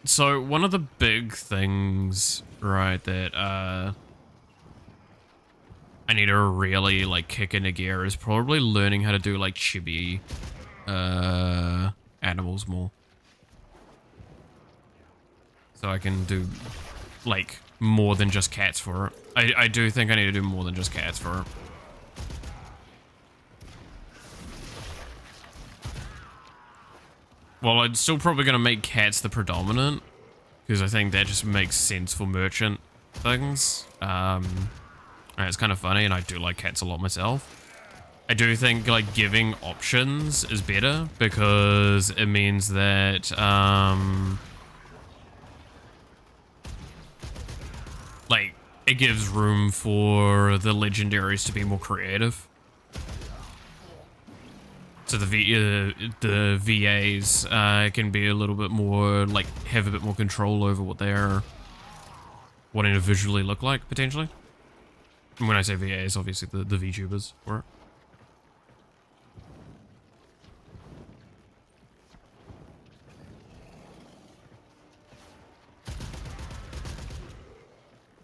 So one of the big things, right, that I need to really like kick into gear is probably learning how to do like chibi animals more. So I can do like more than just cats for it. I do think I need to do more than just cats for it. Well, I'm still probably going to make cats the predominant, because I think that just makes sense for merchant things. And it's kind of funny, and I do like cats a lot myself. I do think, like, giving options is better, because it means that, like, it gives room for the legendaries to be more creative. So the VAs can be a little bit more, like, have a bit more control over what they're wanting to visually look like, potentially. And when I say VAs, obviously the VTubers for it.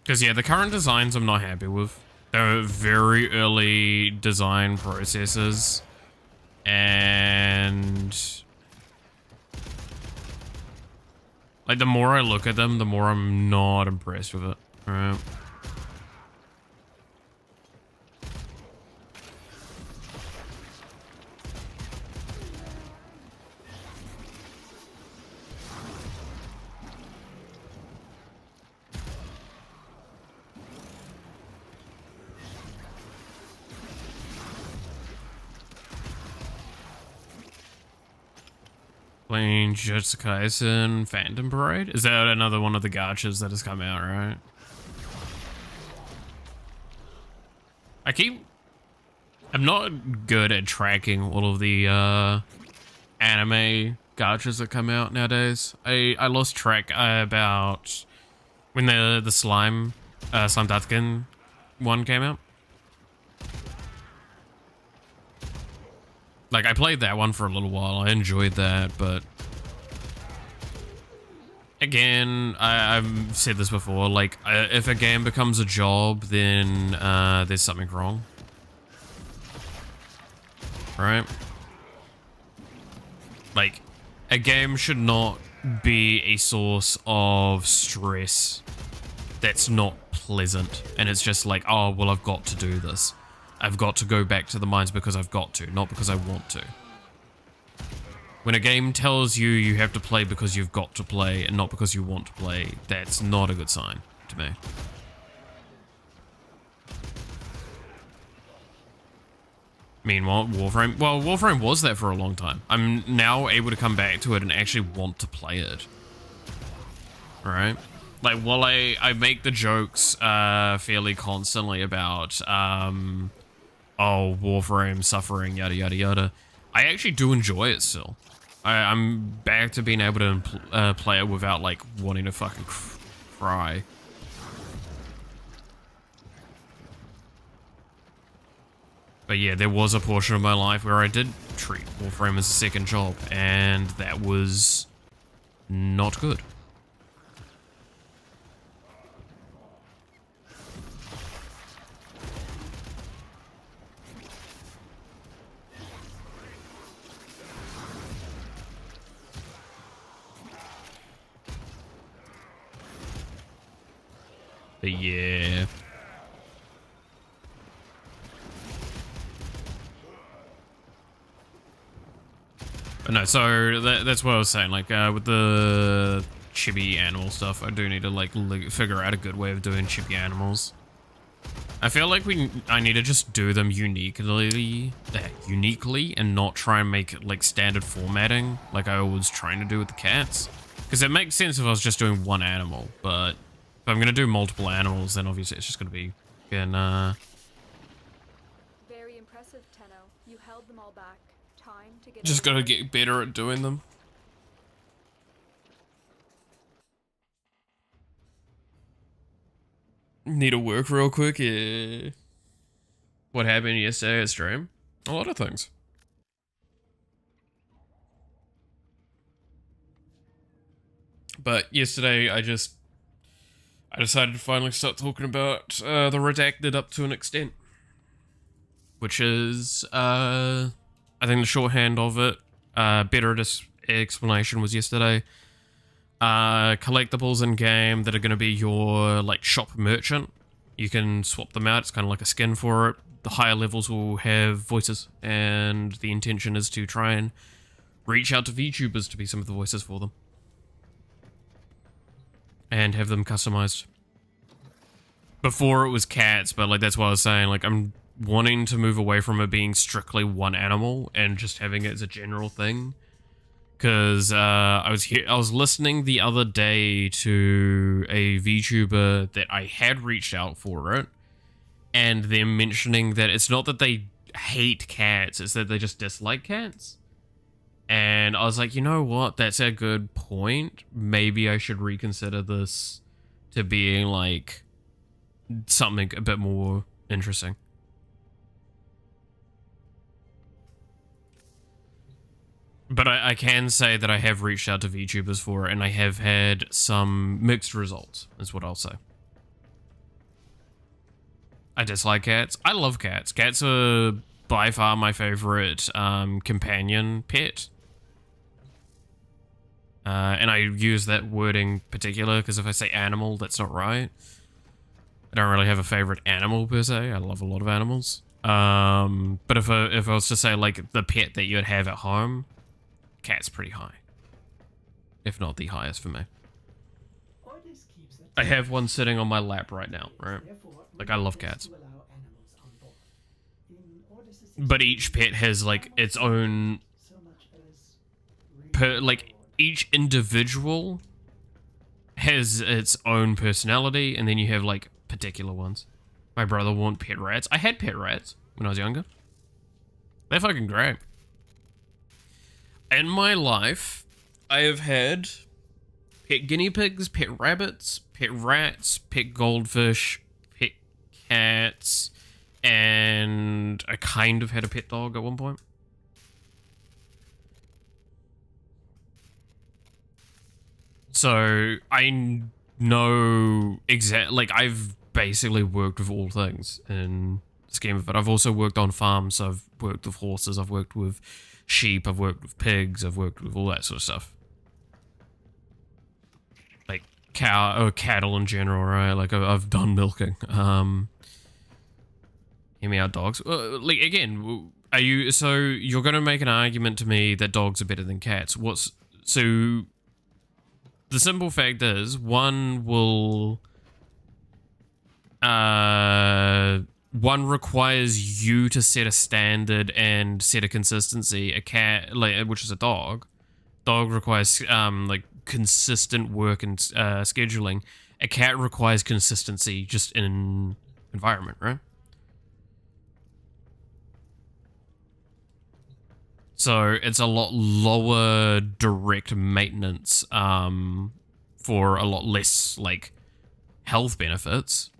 Because, yeah, the current designs I'm not happy with. They're very early design processes. And... like, the more I look at them, the more I'm not impressed with it. Alright. Playing Jujutsu Kaisen Phantom Parade? Is that another one of the gachas that has come out, right? I'm not good at tracking all of the anime gachas that come out nowadays. I lost track about when the slime Datkin one came out. Like, I played that one for a little while. I enjoyed that, but... again, I've said this before, like, if a game becomes a job, then there's something wrong. Right? Like, a game should not be a source of stress that's not pleasant. And it's just like, oh, well, I've got to do this. I've got to go back to the mines because I've got to, not because I want to. When a game tells you you have to play because you've got to play and not because you want to play, that's not a good sign to me. Meanwhile, Warframe... well, Warframe was that for a long time. I'm now able to come back to it and actually want to play it. Right? Like, while I make the jokes fairly constantly about... oh, Warframe, suffering, yada yada yada. I actually do enjoy it still. I'm back to being able to play it without, like, wanting to fucking cry. But yeah, there was a portion of my life where I did treat Warframe as a second job, and that was not good. But yeah. But no, so that's what I was saying. Like, with the chibi animal stuff, I do need to, like, figure out a good way of doing chibi animals. I feel like I need to just do them uniquely and not try and make it, like, standard formatting like I was trying to do with the cats. Because it makes sense if I was just doing one animal, but if I'm going to do multiple animals, then obviously it's just going to be again, Very impressive, Tenno. You held them all back. Time to get just got to get better at doing them. Need to work real quick. Yeah. What happened yesterday at stream? A lot of things. But yesterday, I decided to finally start talking about the redacted up to an extent. Which is, I think the shorthand of it, better explanation was yesterday. Collectibles in game that are going to be your, like, shop merchant. You can swap them out. It's kind of like a skin for it. The higher levels will have voices, and the intention is to try and reach out to VTubers to be some of the voices for them. And have them customized. Before it was cats, but, like, that's what I was saying. Like, I'm wanting to move away from it being strictly one animal and just having it as a general thing. Because I was listening the other day to a VTuber that I had reached out for it, and them mentioning that it's not that they hate cats, it's that they just dislike cats. And I was like, you know what, that's a good point. Maybe I should reconsider this to being, like, something a bit more interesting. But I can say that I have reached out to VTubers for it, and I have had some mixed results, is what I'll say. I dislike cats. I love cats. Cats are by far my favorite companion pet. And I use that wording particular because if I say animal, that's not right. I don't really have a favorite animal per se. I love a lot of animals. But if I was to say like the pet that you'd have at home, cat's pretty high. If not the highest for me. Orders keeps the I have one sitting on my lap right now, right? Therefore, Like, I love orders cats. to allow animals on board. In orders to But each pet has like its own so much as like each individual has its own personality, and then you have like particular ones. My brother wanted pet rats. I had pet rats when I was younger. They're fucking great. In my life, I have had pet guinea pigs, pet rabbits, pet rats, pet goldfish, pet cats, and I kind of had a pet dog at one point. So I know like I've basically worked with all things in the scheme of it. I've also worked on farms. I've worked with horses. I've worked with sheep. I've worked with pigs. I've worked with all that sort of stuff. Like cattle in general, right? Like I've done milking. Hear me out, dogs. Like again, are you? So you're gonna make an argument to me that dogs are better than cats? So? The simple fact is, one requires you to set a standard and set a consistency. A cat, which is a dog requires like consistent work and scheduling. A cat requires consistency just in environment, right? So it's a lot lower direct maintenance for a lot less like health benefits,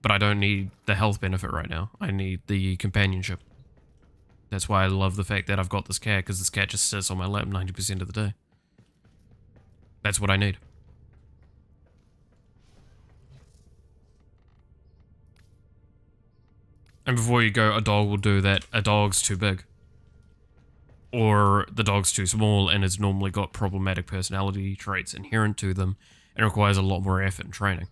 but I don't need the health benefit right now. I need the companionship. That's why I love the fact that I've got this cat, because this cat just sits on my lap 90% of the day. That's what I need. And before you go, a dog will do that. A dog's too big. Or the dog's too small and has normally got problematic personality traits inherent to them and requires a lot more effort and training.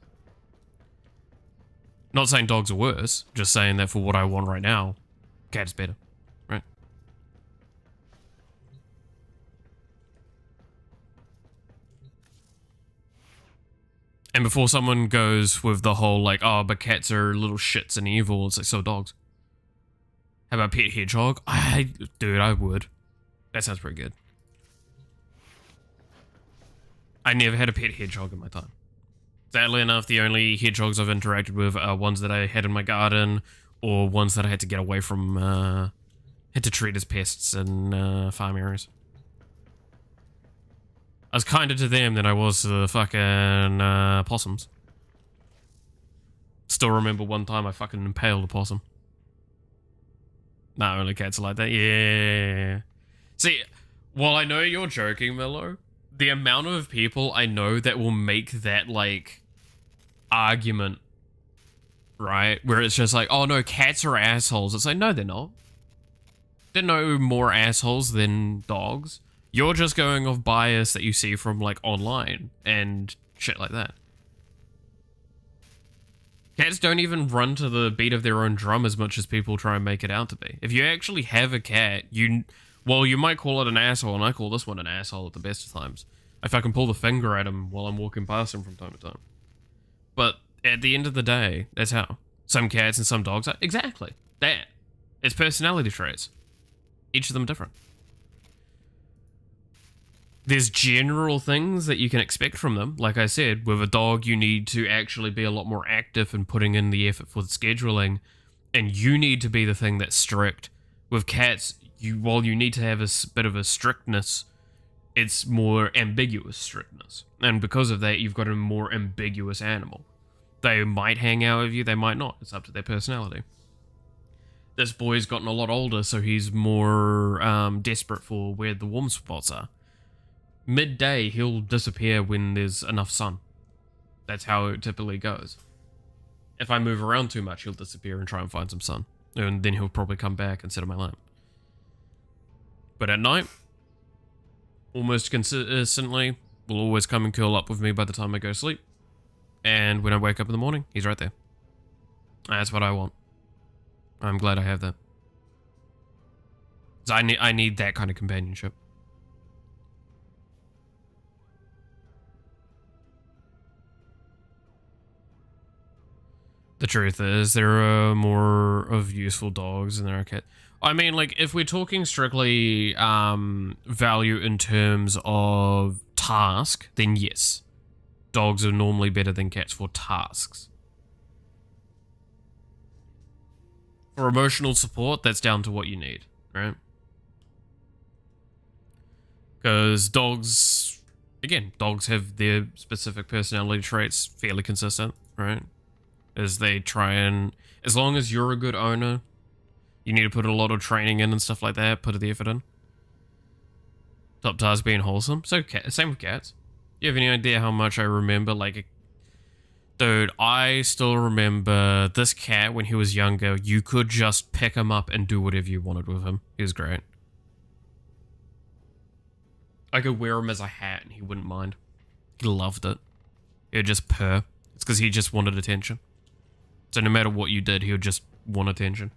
Not saying dogs are worse, just saying that for what I want right now, cat is better, right? And before someone goes with the whole like, oh, but cats are little shits and evil, it's like, so dogs. How about pet hedgehog? Dude, I would. That sounds pretty good. I never had a pet hedgehog in my time. Sadly enough, the only hedgehogs I've interacted with are ones that I had in my garden, or ones that I had to get away from, had to treat as pests in farm areas. I was kinder to them than I was to the fucking possums. Still remember one time I fucking impaled a possum. Nah, only cats are like that. Yeah. See, while I know you're joking, Milo, the amount of people I know that will make that, like, argument, right? Where it's just like, oh no, cats are assholes. It's like, no, they're not. They're no more assholes than dogs. You're just going off bias that you see from, like, online and shit like that. Cats don't even run to the beat of their own drum as much as people try and make it out to be. If you actually have a cat, well, you might call it an asshole, and I call this one an asshole at the best of times. If I can pull the finger at him while I'm walking past him from time to time. But at the end of the day, that's how. Some cats and some dogs are. Exactly. That. It's personality traits. Each of them are different. There's general things that you can expect from them. Like I said, with a dog, you need to actually be a lot more active in putting in the effort for the scheduling, and you need to be the thing that's strict. With cats, while you need to have a bit of a strictness, it's more ambiguous strictness. And because of that, you've got a more ambiguous animal. They might hang out with you, they might not. It's up to their personality. this boy's gotten a lot older, so he's more desperate for where the warm spots are. Midday, he'll disappear when there's enough sun. That's how it typically goes. If I move around too much, he'll disappear and try and find some sun. And then he'll probably come back and sit on my lap. But at night, almost consistently, will always come and curl up with me by the time I go to sleep. And when I wake up in the morning, he's right there. That's what I want. I'm glad I have that. 'Cause I need that kind of companionship. The truth is, there are more of useful dogs than there are cats. I mean, like, if we're talking strictly value in terms of task, then yes. Dogs are normally better than cats for tasks. For emotional support, that's down to what you need, right? Because dogs, again, dogs have their specific personality traits fairly consistent, right? As they try and, as long as you're a good owner, you need to put a lot of training in and stuff like that, put the effort in. Top task being wholesome. So, same with cats. You have any idea how much I remember, like, dude, I still remember this cat when he was younger. You could just pick him up and do whatever you wanted with him. He was great. I could wear him as a hat and he wouldn't mind. He loved it. He would just purr. It's because he just wanted attention. So no matter what you did, he would just want attention.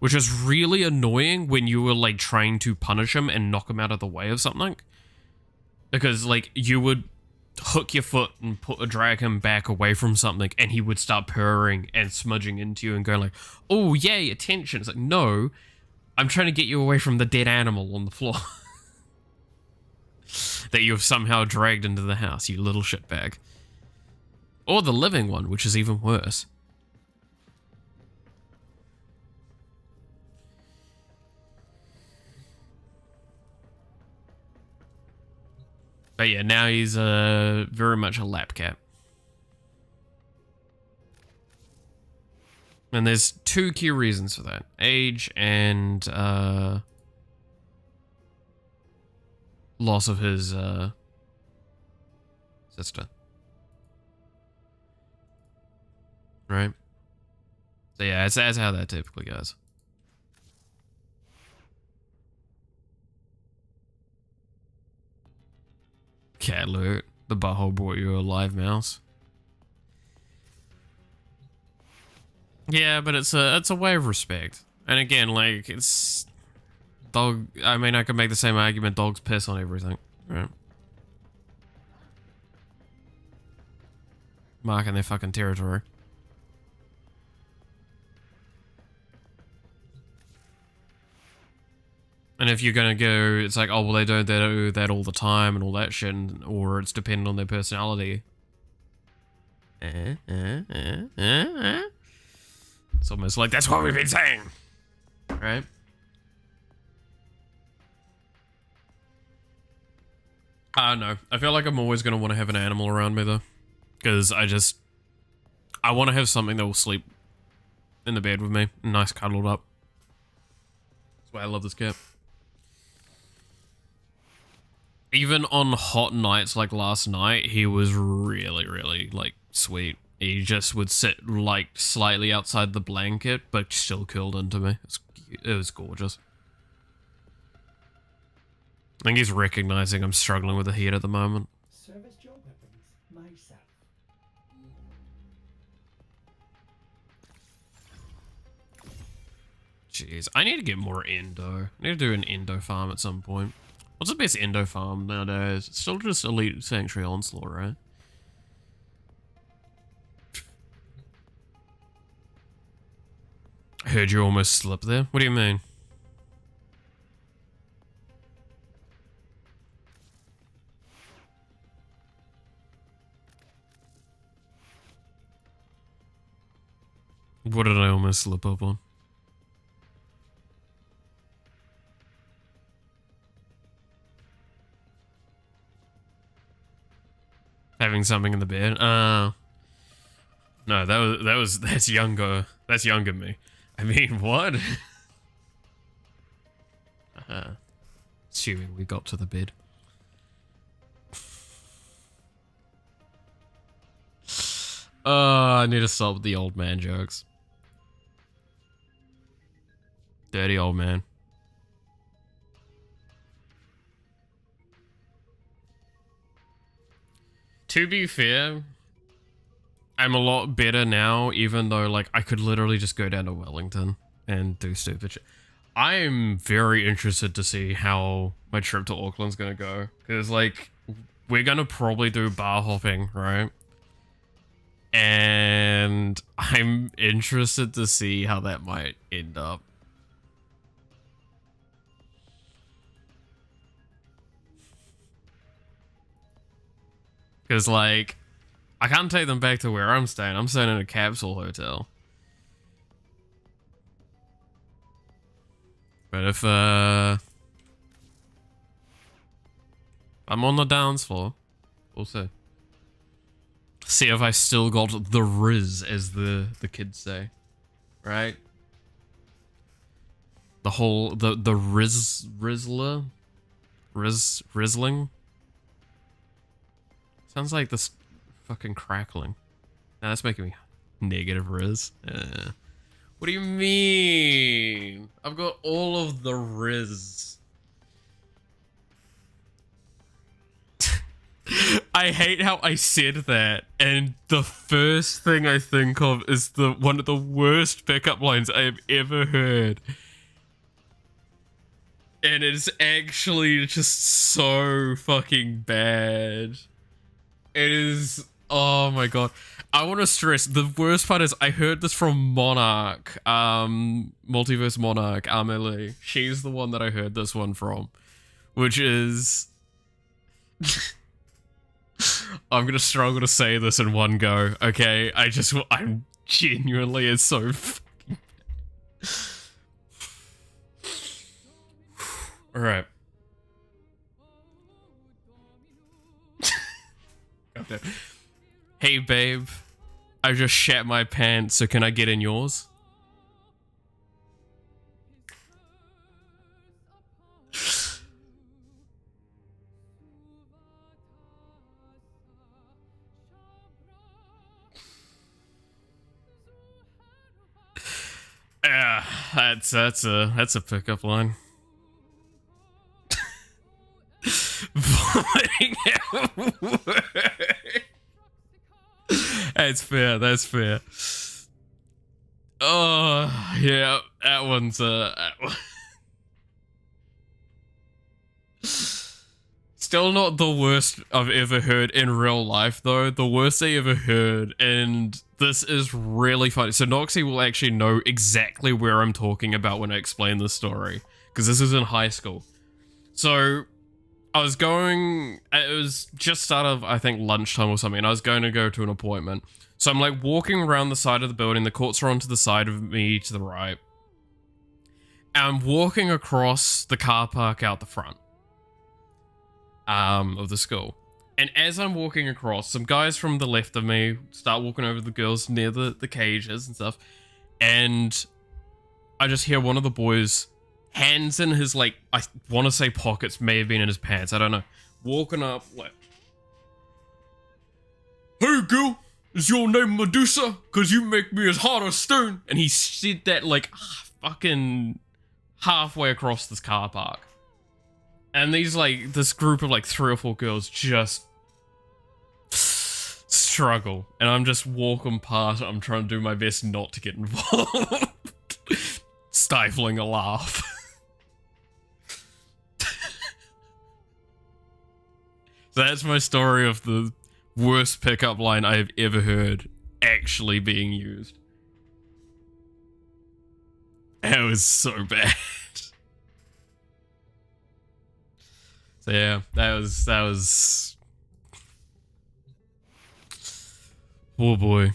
Which is really annoying when you were, like, trying to punish him and knock him out of the way of something. Because, like, you would hook your foot and drag him back away from something, and he would start purring and smudging into you and going like, oh, yay, attention. It's like, no, I'm trying to get you away from the dead animal on the floor. That you've somehow dragged into the house, you little shitbag. Or the living one, which is even worse. But yeah, now he's very much a lap cat. And there's two key reasons for that. Age and loss of his sister. Right? So yeah, that's how that typically goes. Cat alert. The butthole brought you a live mouse. Yeah, but it's a way of respect. And again, like, it's dog. I mean, I could make the same argument. Dogs piss on everything, right? Marking their fucking territory. And if you're gonna go, it's like, oh, well, they don't do that all the time and all that shit, or it's dependent on their personality. It's almost like that's what we've been saying, right? I don't know. I feel like I'm always gonna want to have an animal around me though, because I want to have something that will sleep in the bed with me, nice cuddled up. That's why I love this cat. Even on hot nights like last night, he was really, really, like, sweet. He just would sit, like, slightly outside the blanket, but still curled into me. It was gorgeous. I think he's recognizing I'm struggling with the heat at the moment. Service your weapons myself. Jeez, I need to get more endo. I need to do an endo farm at some point. What's the best endo farm nowadays? It's still just Elite Sanctuary Onslaught, right? I heard you almost slip there. What do you mean? What did I almost slip up on? Having something in the bed? No, that's younger. That's younger me. I mean, what? Assuming we got to the bed. I need to stop with the old man jokes. Dirty old man. To be fair, I'm a lot better now, even though, like, I could literally just go down to Wellington and do stupid shit. I'm very interested to see how my trip to Auckland's gonna go. Because, like, we're gonna probably do bar hopping, right? And I'm interested to see how that might end up. Because, like, I can't take them back to where I'm staying. I'm staying in a capsule hotel. But if, I'm on the dance floor, we'll see. See if I still got the riz, as the kids say. Right? The whole, the rizzling? Sounds like this fucking crackling. Now that's making me negative riz. What do you mean? I've got all of the riz. I hate how I said that, and the first thing I think of is one of the worst pickup lines I have ever heard. And it's actually just so fucking bad. It is, oh my god. I want to stress, the worst part is I heard this from Monarch, Multiverse Monarch, Amelie. She's the one that I heard this one from, which is... I'm gonna struggle to say this in one go, okay? I'm genuinely, it's so fucking Alright. Hey babe, I just shat my pants, so can I get in yours? Yeah, that's a pickup line. Vomiting at work. That's fair, that's fair. Oh, yeah, that one's, Still not the worst I've ever heard in real life, though. The worst I ever heard, and this is really funny. So Noxie will actually know exactly where I'm talking about when I explain this story, because this is in high school. So I was going, it was just start of, I think, lunchtime or something, and I was going to go to an appointment. So I'm like walking around the side of the building, the courts are on to the side of me to the right. And I'm walking across the car park out the front of the school. And as I'm walking across, some guys from the left of me start walking over the girls near the cages and stuff. And I just hear one of the boys, hands in his, like, I want to say pockets, may have been in his pants, I don't know, walking up like, "Hey girl, is your name Medusa? Cause you make me as hard as stone." And he said that like fucking halfway across this car park. And this group of like 3 or 4 girls just struggle. And I'm just walking past, I'm trying to do my best not to get involved. Stifling a laugh. So that's my story of the worst pickup line I have ever heard actually being used. It was so bad. So yeah, that was oh boy.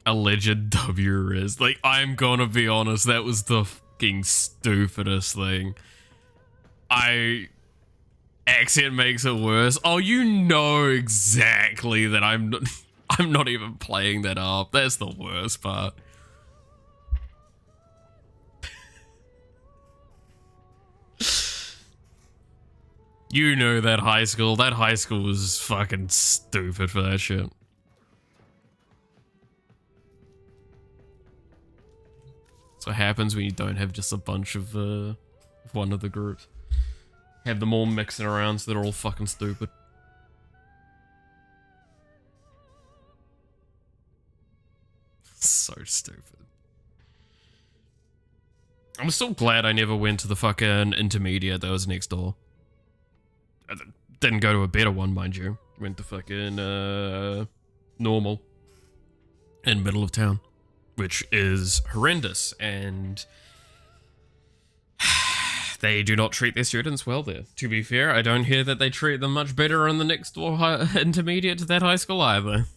Alleged W-Riz. Like, I'm gonna be honest, that was the fucking stupidest thing. Accent makes it worse. Oh, you know exactly that I'm not... I'm not even playing that up. That's the worst part. You know that high school. That high school was fucking stupid for that shit. That's what happens when you don't have just a bunch of one of the groups. Have them all mixing around so they're all fucking stupid. So stupid. I'm still glad I never went to the fucking intermediate that was next door. I didn't go to a better one, mind you. Went to fucking normal in middle of town, which is horrendous, and they do not treat their students well there. To be fair, I don't hear that they treat them much better in the next door intermediate to that high school either.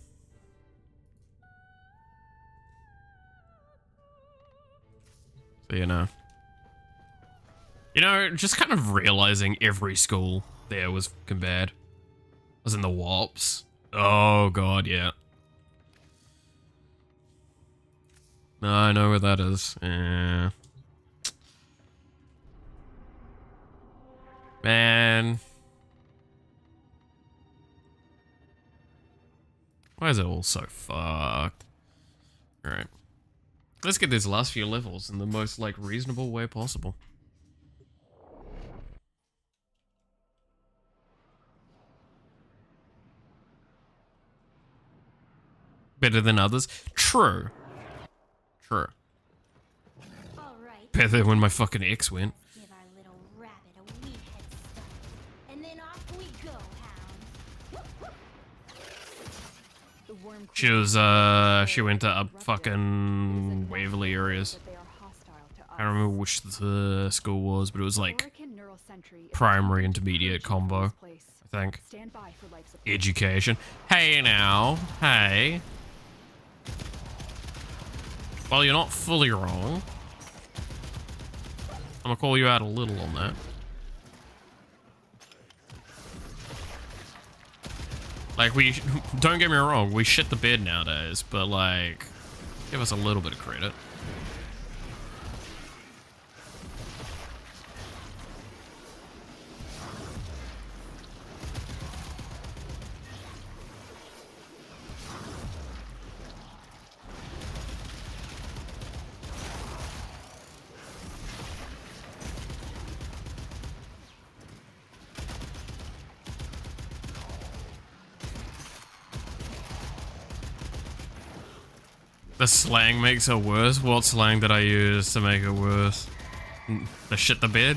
So, you know, just kind of realizing every school there was fucking bad. Was in the Warps. Oh god, yeah. No, I know where that is. Yeah. Man. Why is it all so fucked? Alright. Let's get these last few levels in the most, like, reasonable way possible. Better than others? True. True. All right. Better than when my fucking ex went. Give our little rabbit a wee head start, and then off we go, hound. The worm She was, she went to up fucking Waverly areas. that they are hostile to I don't remember which the school was, but it was like Orican Neural Sentry is primary, attempting to intermediate approach you from combo, this place. I think. Stand by for life support. Education. Hey now. Hey. Well, you're not fully wrong. I'm gonna call you out a little on that. Like, don't get me wrong, we shit the bed nowadays, but like, give us a little bit of credit. The slang makes it worse? What slang did I use to make it worse? The shit the bed?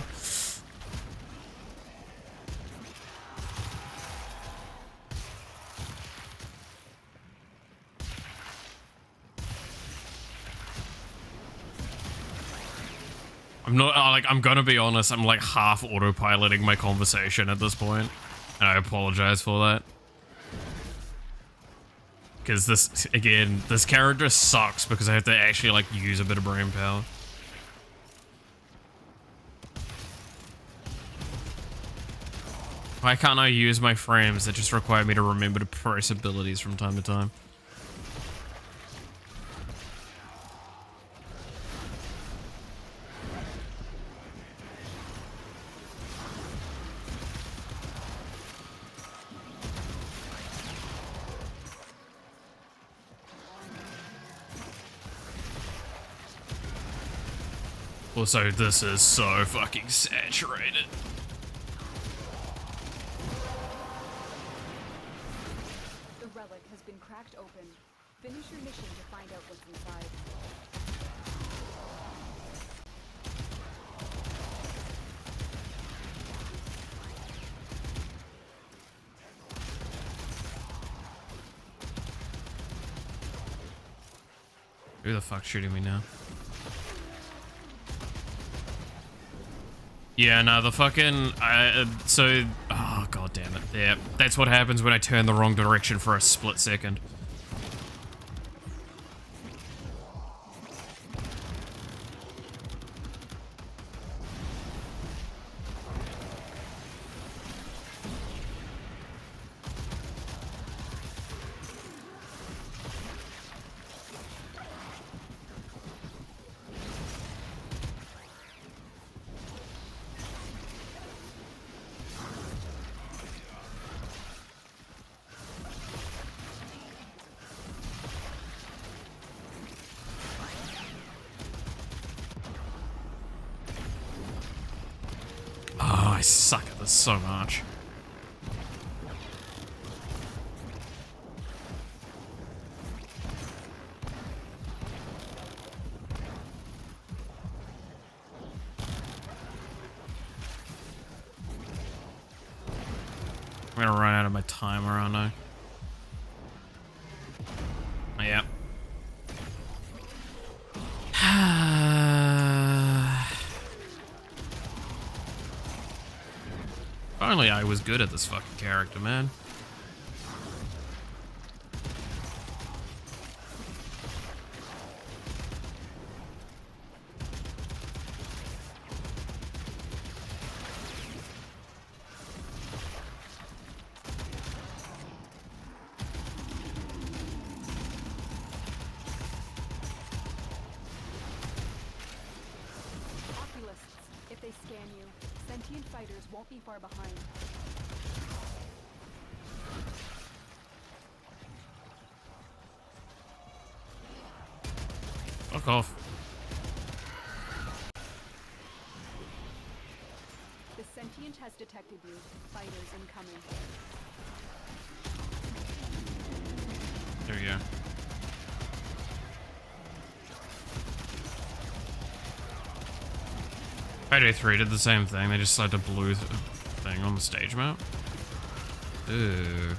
I'm not, like, I'm gonna be honest, I'm like half autopiloting my conversation at this point, and I apologize for that. Because this, again, this character sucks because I have to actually, like, use a bit of brain power. Why can't I use my frames that just require me to remember to press abilities from time to time? Also, this is so fucking saturated. The relic has been cracked open. Finish your mission to find out what's inside. Who the fuck's shooting me now? Yeah, no, the fucking, oh god damn it. Yeah, that's what happens when I turn the wrong direction for a split second. I suck at this so much. I'm gonna run out of my timer, aren't I? Yeah. Finally, I was good at this fucking character, man. Oculists, if they scan you, sentient fighters won't be far behind. Fuck off. The sentient has detected you. Fighters incoming. There you go. Payday 3 did the same thing. They just slapped a blue thing on the stage map. Ooh.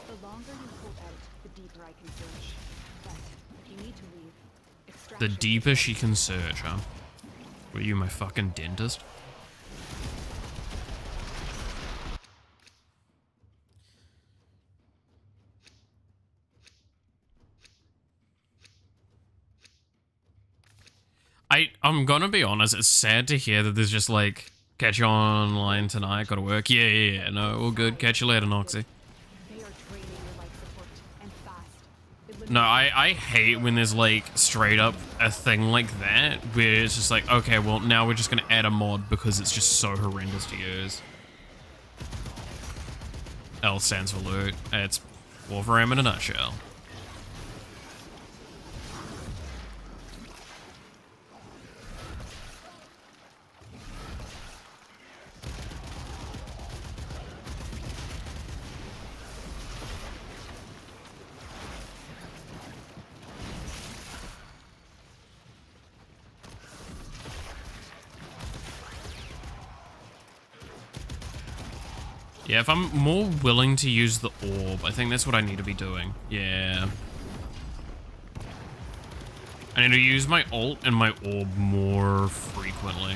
The longer you hold out, the deeper I can search. But if you need to leave, The extraction deeper she can search, huh? Were you my fucking dentist? I'm gonna be honest, it's sad to hear that there's just like, catch you online tonight, gotta work. Yeah, no, all good, catch you later, Noxie. they are draining your life support, and fast. It No, limits I hate when there's like straight up a thing like that where it's just like, okay, well now we're just gonna add a mod because it's just so horrendous to use. L stands for loot. It's Warframe in a nutshell. Yeah, if I'm more willing to use the orb, I think that's what I need to be doing. Yeah. I need to use my ult and my orb more frequently.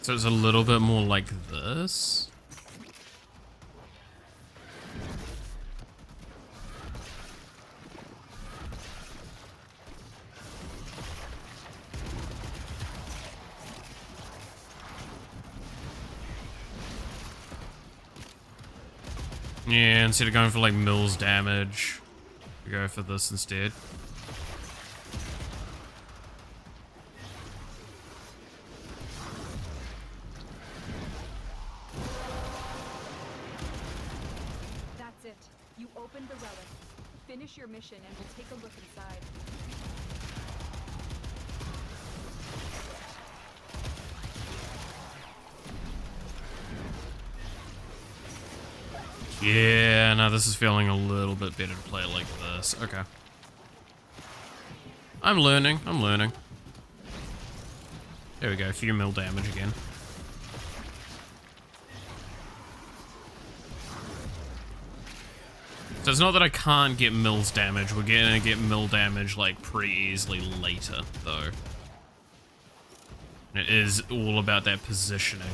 So it's a little bit more like this. Yeah, instead of going for like Mills damage, we go for this instead. That's it. You opened the relic. Finish your mission and we'll take a look inside. Yeah, no, this is feeling a little bit better to play it like this. Okay. I'm learning, I'm learning. There we go, a few mil damage again. So it's not that I can't get mills damage, we're gonna get mill damage like pretty easily later, though. And it is all about that positioning.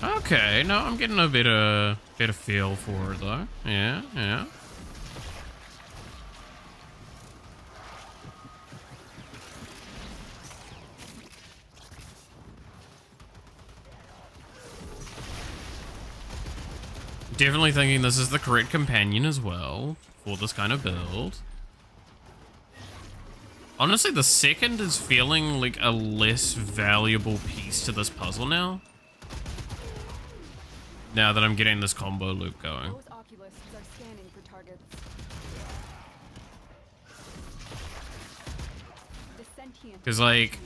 Okay, no, I'm getting a bit of feel for it though. Yeah, yeah. Definitely thinking this is the correct companion as well for this kind of build. Honestly, the second is feeling like a less valuable piece to this puzzle now. Now that I'm getting this combo loop going. Those oculists are scanning for targets. The sentient. Because, like,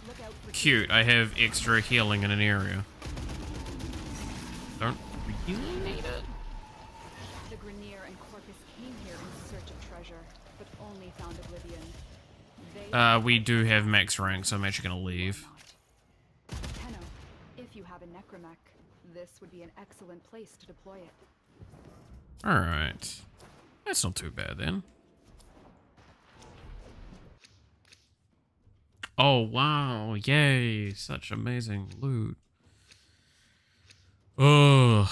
Look out for cute, I have extra healing in an area. Don't really need it. The Grenier and Corpus came here in search of treasure, but only found oblivion. We do have max rank, so I'm actually gonna leave. Tenno, if you have a necromech, this would be an excellent place to deploy it. Alright. That's not too bad then. Oh, wow. Yay. Such amazing loot. Oh.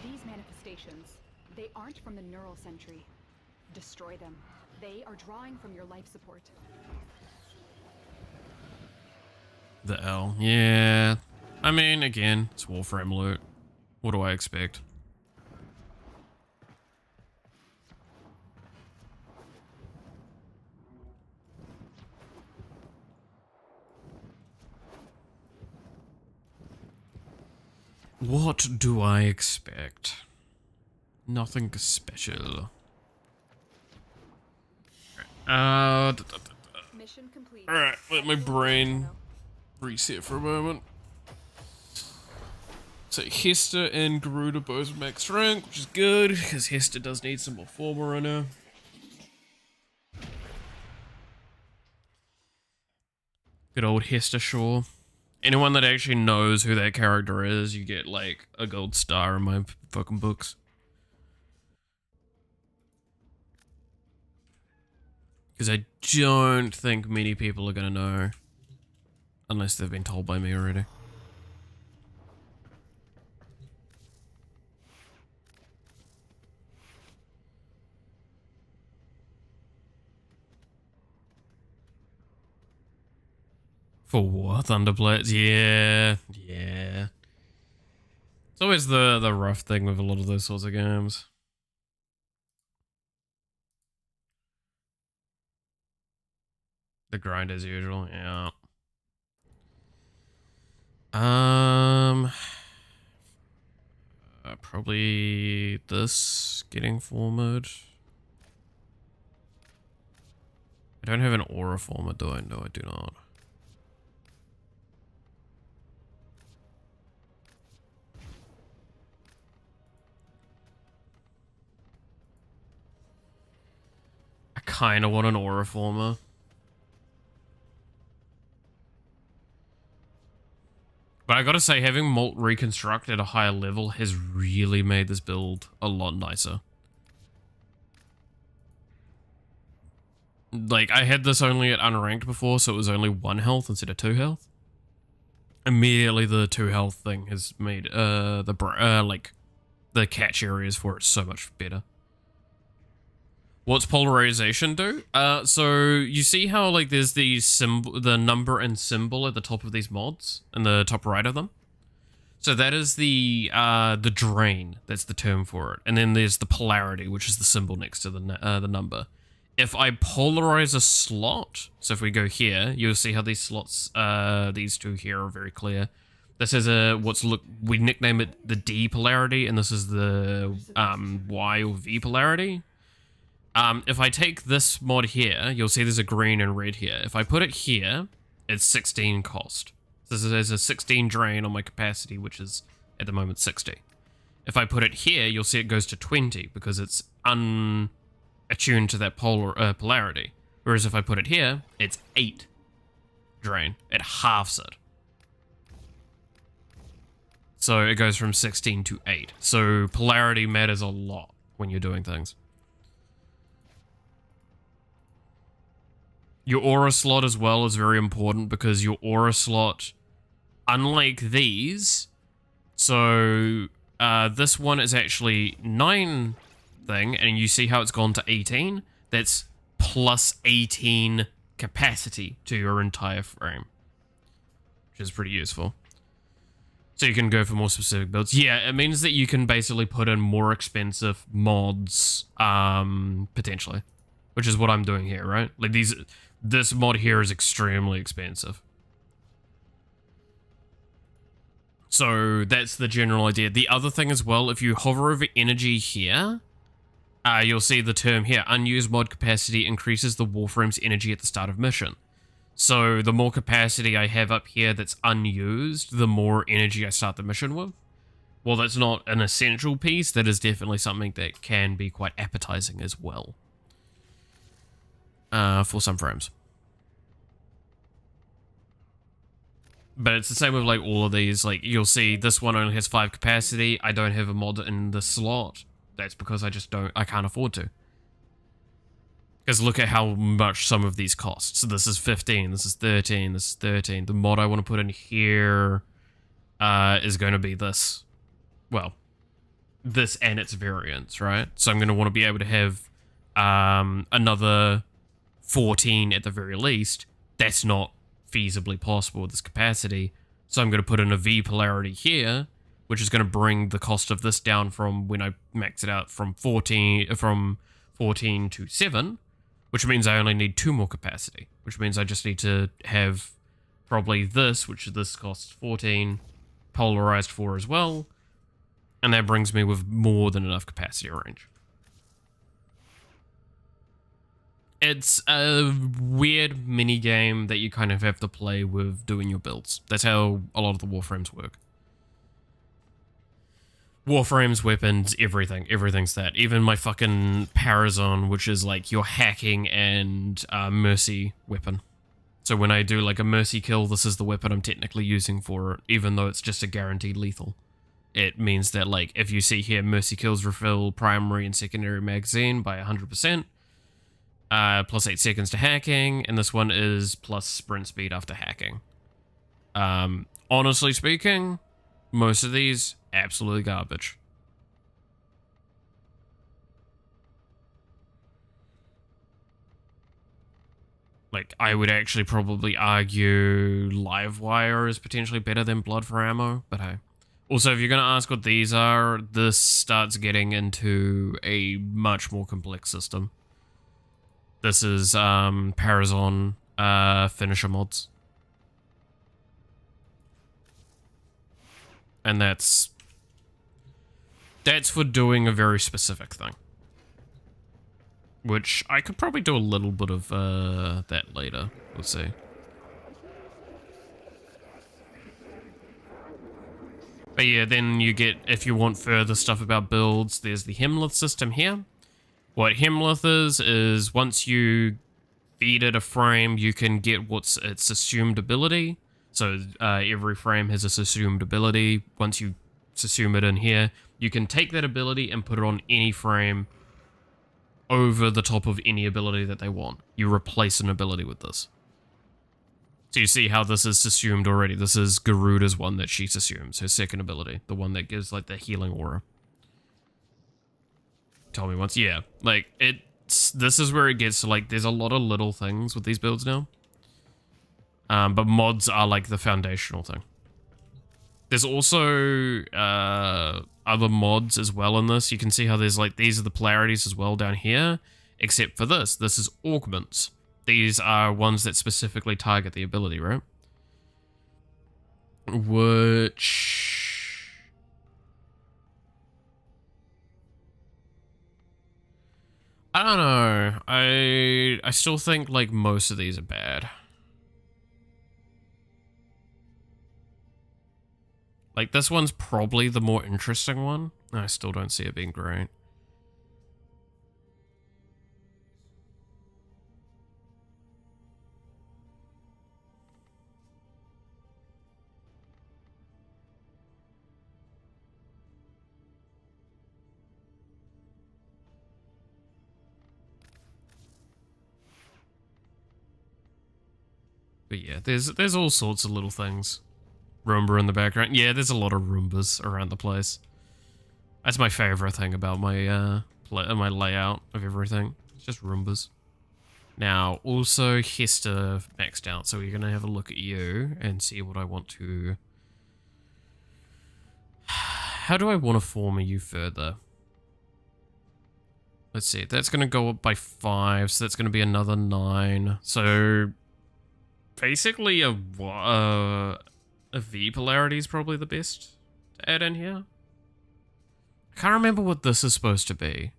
These manifestations, they aren't from the neural sentry. Destroy them. They are drawing from your life support. The L. Yeah. I mean, again, it's Warframe loot. What do I expect? What do I expect? Nothing special. Mission complete. Alright, let my brain reset for a moment. So Hester and Garud are both max rank, which is good, because Hester does need some more former in her. Good old Hester Shaw. Anyone that actually knows who that character is, you get like a gold star in my fucking books. Because I don't think many people are gonna know. Unless they've been told by me already. For what? Thunderblades? Yeah. Yeah. It's always the rough thing with a lot of those sorts of games. The grind as usual, yeah. Probably this getting formed. I don't have an aura former, do I? No, I do not. I kind of want an aura former. But I gotta say, having Molt Reconstruct at a higher level has really made this build a lot nicer. Like, I had this only at unranked before, so it was only 1 health instead of 2 health. Immediately, the 2 health thing has made the catch areas for it so much better. What's polarization do? So you see how like there's the number and symbol at the top of these mods, in the top right of them. So that is the drain. That's the term for it. And then there's the polarity, which is the symbol next to the number. If I polarize a slot, so if we go here, you'll see how these slots, these two here are very clear. This is we nickname it the D polarity, and this is the Y or V polarity. If I take this mod here, you'll see there's a green and red here. If I put it here, it's 16 cost. So there's a 16 drain on my capacity, which is at the moment 60. If I put it here, you'll see it goes to 20 because it's attuned to that polarity. Whereas if I put it here, it's 8 drain. It halves it. So it goes from 16 to 8. So polarity matters a lot when you're doing things. Your aura slot as well is very important because your aura slot, unlike these, so this one is actually 9 thing, and you see how it's gone to 18? That's plus 18 capacity to your entire frame, which is pretty useful. So you can go for more specific builds. Yeah, it means that you can basically put in more expensive mods, potentially, which is what I'm doing here, right? Like this mod here is extremely expensive. So that's the general idea. The other thing as well, if you hover over energy here, you'll see the term here, unused mod capacity increases the Warframe's energy at the start of mission. So the more capacity I have up here that's unused, the more energy I start the mission with. Well, that's not an essential piece, that is definitely something that can be quite appetizing as well. For some frames. But it's the same with like all of these. Like you'll see this one only has 5 capacity. I don't have a mod in the slot. That's because I can't afford to. Because look at how much some of these cost. So this is 15, this is 13, this is 13. The mod I want to put in here is going to be this. Well, this and its variants, right? So I'm going to want to be able to have another 14 at the very least. That's not feasibly possible with this capacity. So I'm going to put in a V polarity here, which is going to bring the cost of this down from when I max it out from 14 to 7, which means I only need 2 more capacity, which means I just need to have probably this, which this costs 14, polarized 4 as well, and that brings me with more than enough capacity range. It's a weird mini game that you kind of have to play with doing your builds. That's how a lot of the Warframes work. Warframes, weapons, everything's that. Even my fucking Parazon, which is like your hacking and mercy weapon. So when I do like a mercy kill, this is the weapon I'm technically using for it, even though it's just a guaranteed lethal. It means that like if you see here, mercy kills refill primary and secondary magazine by 100%, plus 8 seconds to hacking, and this one is plus sprint speed after hacking. Honestly speaking, most of these, absolutely garbage. Like, I would actually probably argue Livewire is potentially better than Blood for Ammo, but hey. Also, if you're going to ask what these are, this starts getting into a much more complex system. This is Parazon finisher mods. And that's for doing a very specific thing. Which I could probably do a little bit of that later. Let's see. But yeah, then you get, if you want further stuff about builds, there's the Hemlith system here. What Hemlith is once you feed it a frame, you can get what's its assumed ability. So every frame has this assumed ability. Once you assume it in here, you can take that ability and put it on any frame over the top of any ability that they want. You replace an ability with this. So you see how this is assumed already. This is Garuda's one that she assumes, her second ability. The one that gives, like, the healing aura. Tell me once. Yeah, like, this is where it gets to, like, there's a lot of little things with these builds now. But mods are, like, the foundational thing. There's also other mods as well in this. You can see how there's, like, these are the polarities as well down here. Except for this. This is augments. These are ones that specifically target the ability, right? Which... I don't know. I still think, like, most of these are bad. Like, this one's probably the more interesting one. I still don't see it being great. But yeah, there's all sorts of little things. Roomba in the background. Yeah, there's a lot of Roombas around the place. That's my favorite thing about my my layout of everything. It's just Roombas. Now, also Hester maxed out, so we're gonna have a look at you and see what I want to... How do I want to form you further? Let's see, that's gonna go up by 5, so that's gonna be another 9. So basically a V polarity is probably the best to add in here. I can't remember what this is supposed to be.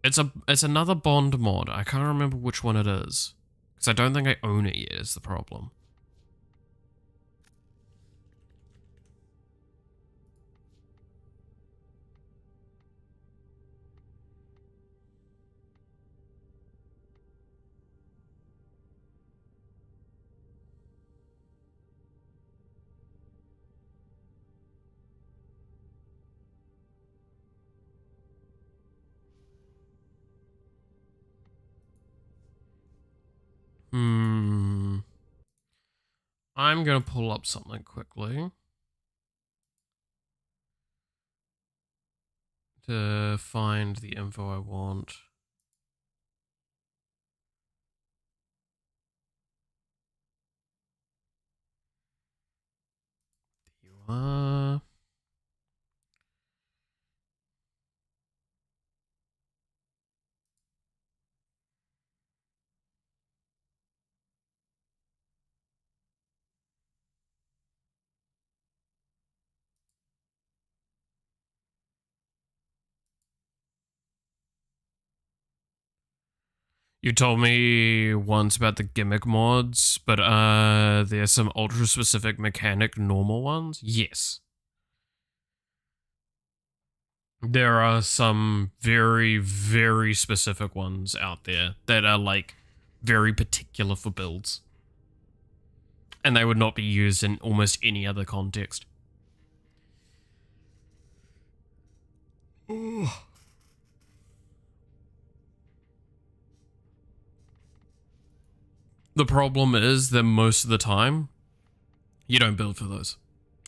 It's another Bond mod. I can't remember which one it is. Because I don't think I own it yet is the problem. I'm gonna pull up something quickly to find the info I want. There you are. You told me once about the gimmick mods, but there's some ultra-specific mechanic normal ones? Yes. There are some very, very specific ones out there that are, like, very particular for builds. And they would not be used in almost any other context. Ooh. The problem is that most of the time, you don't build for those.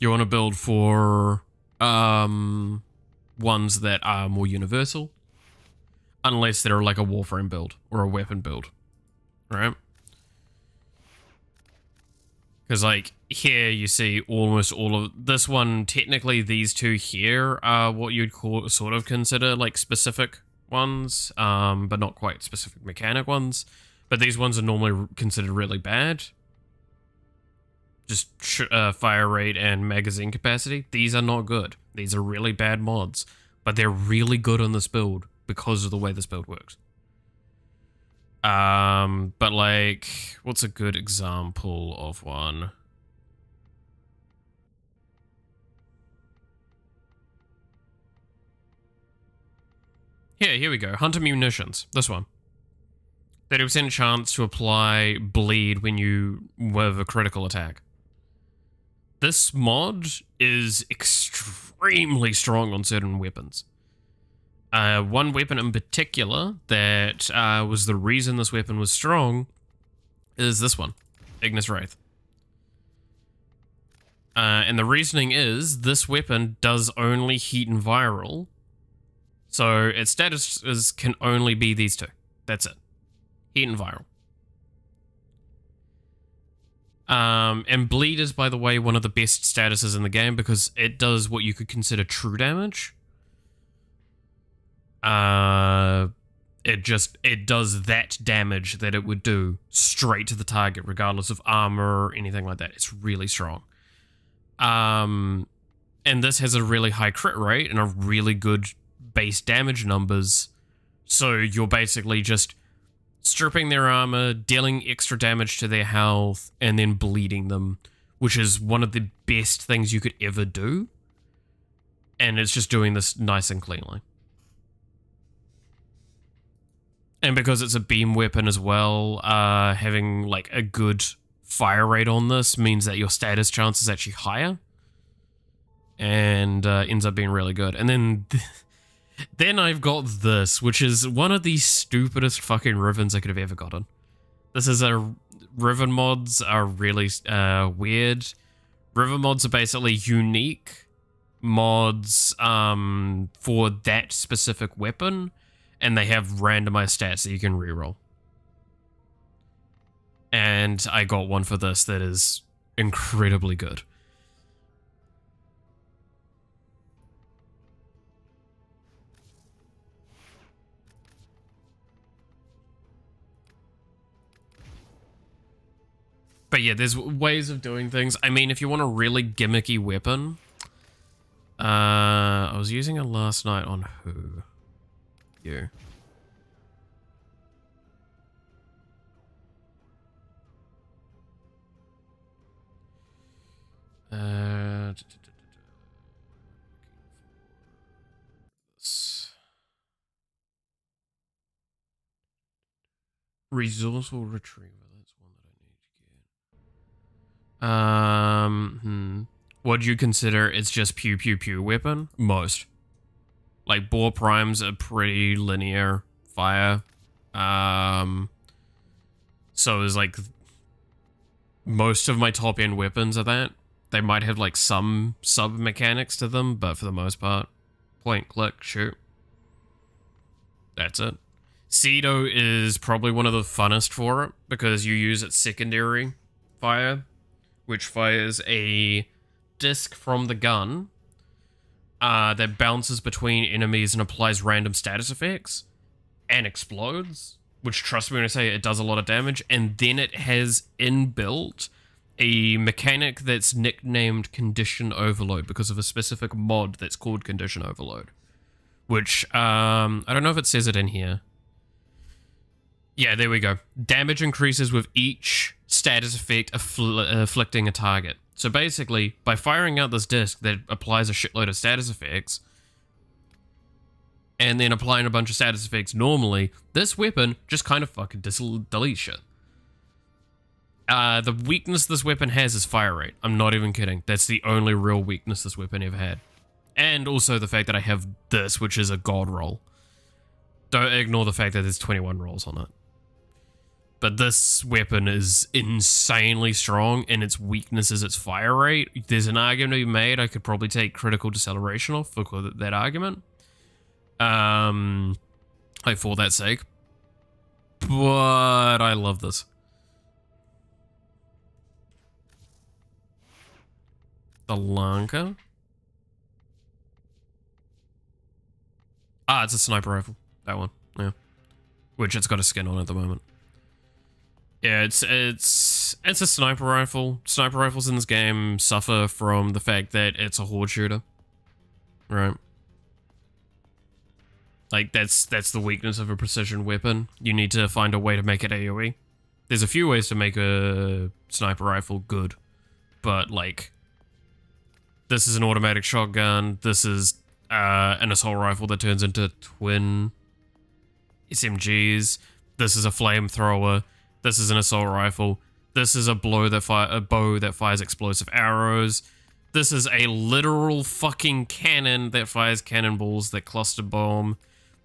You want to build for ones that are more universal. Unless they're like a Warframe build or a weapon build. Right? Because, like, here you see almost all of... This one, technically, these two here are what you'd sort of consider, like, specific ones. But not quite specific mechanic ones. But these ones are normally considered really bad. Just fire rate and magazine capacity. These are not good. These are really bad mods. But they're really good on this build because of the way this build works. But, like, what's a good example of one? Here we go. Hunter Munitions. This one. 30% chance to apply bleed when you with a critical attack. This mod is extremely strong on certain weapons. One weapon in particular that was the reason this weapon was strong is this one, Ignis Wraith. And the reasoning is this weapon does only heat and viral, so its status can only be these two. That's it. Heat and viral. And bleed is, by the way, one of the best statuses in the game because it does what you could consider true damage. It does that damage that it would do straight to the target, regardless of armor or anything like that. It's really strong. And this has a really high crit rate and a really good base damage numbers. So you're basically just stripping their armor, dealing extra damage to their health, and then bleeding them, which is one of the best things you could ever do. And it's just doing this nice and cleanly. And because it's a beam weapon as well, having like a good fire rate on this means that your status chance is actually higher. And ends up being really good. And then I've got this, which is one of the stupidest fucking Rivens I could have ever gotten. This is Riven mods are really weird. Riven mods are basically unique mods for that specific weapon, and they have randomized stats that you can reroll. And I got one for this that is incredibly good. But yeah, there's ways of doing things. I mean, if you want a really gimmicky weapon, I was using it last night on who? You. Resourceful retriever. That's one that I need to get. What do you consider? It's just pew pew pew weapon? Most. Like Boar Primes are pretty linear fire. So is like most of my top end weapons are that. They might have like some sub mechanics to them, but for the most part, point, click, shoot. That's it. Cedo is probably one of the funnest for it because you use its secondary fire, which fires a disc from the gun that bounces between enemies and applies random status effects and explodes, which, trust me when I say it does a lot of damage. And then it has inbuilt a mechanic that's nicknamed Condition Overload because of a specific mod that's called Condition Overload, which I don't know if it says it in here. Yeah, there we go. Damage increases with each status effect afflicting a target. So basically, by firing out this disc that applies a shitload of status effects, and then applying a bunch of status effects normally, this weapon just kind of fucking deletes shit. The weakness this weapon has is fire rate. I'm not even kidding. That's the only real weakness this weapon ever had. And also the fact that I have this, which is a god roll. Don't ignore the fact that there's 21 rolls on it. But this weapon is insanely strong, and its weakness is its fire rate. There's an argument to be made. I could probably take critical deceleration off for that argument. Like for that sake. But I love this. The Lanka? Ah, it's a sniper rifle. That one, yeah. Which it's got a skin on at the moment. Yeah, it's a sniper rifle. Sniper rifles in this game suffer from the fact that it's a horde shooter. Right. Like, that's the weakness of a precision weapon. You need to find a way to make it AoE. There's a few ways to make a sniper rifle good. But, like, this is an automatic shotgun. This is an assault rifle that turns into twin SMGs. This is a flamethrower. This is an assault rifle. This is a bow that fires explosive arrows. This is a literal fucking cannon that fires cannonballs that cluster bomb.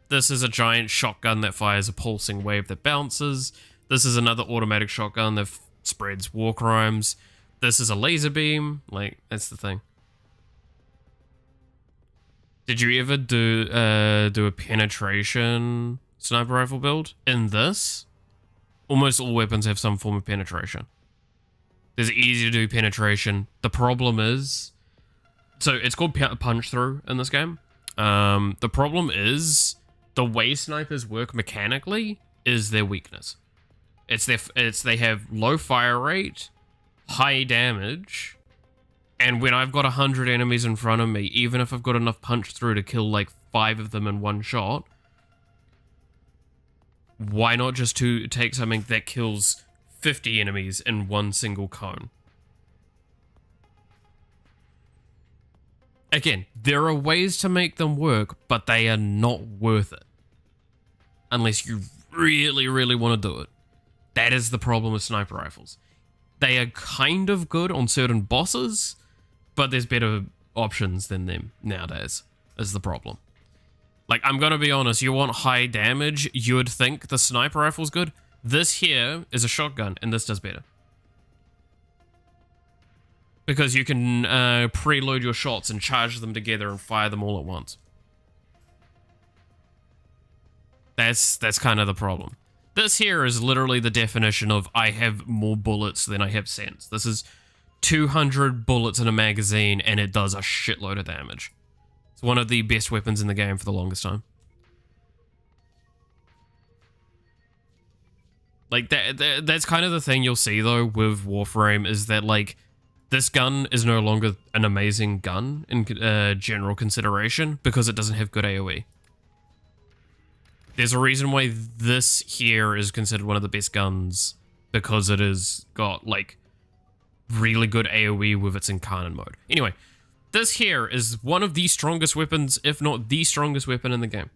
This is a giant shotgun that fires a pulsing wave that bounces. This is another automatic shotgun that spreads war crimes. This is a laser beam. Like, that's the thing. Did you ever do a penetration sniper rifle build? In this, almost all weapons have some form of penetration. It's easy to do penetration. The problem is, so it's called punch through in this game. The problem is the way snipers work mechanically is their weakness. They have low fire rate, high damage. And when I've got 100 enemies in front of me, even if I've got enough punch through to kill like 5 of them in one shot, why not just take something that kills 50 enemies in one single cone? Again, there are ways to make them work, but they are not worth it. Unless you really, really want to do it. That is the problem with sniper rifles. They are kind of good on certain bosses, but there's better options than them nowadays, is the problem. Like, I'm gonna be honest, you want high damage, you would think the sniper rifle's good. This here is a shotgun, and this does better. Because you can preload your shots and charge them together and fire them all at once. That's kind of the problem. This here is literally the definition of I have more bullets than I have sense. This is 200 bullets in a magazine, and it does a shitload of damage. It's one of the best weapons in the game for the longest time. Like, that's kind of the thing you'll see, though, with Warframe, is that, like, this gun is no longer an amazing gun in general consideration, because it doesn't have good AoE. There's a reason why this here is considered one of the best guns, because it has got, like, really good AoE with its Incarnate mode. Anyway, this here is one of the strongest weapons, if not the strongest weapon in the game.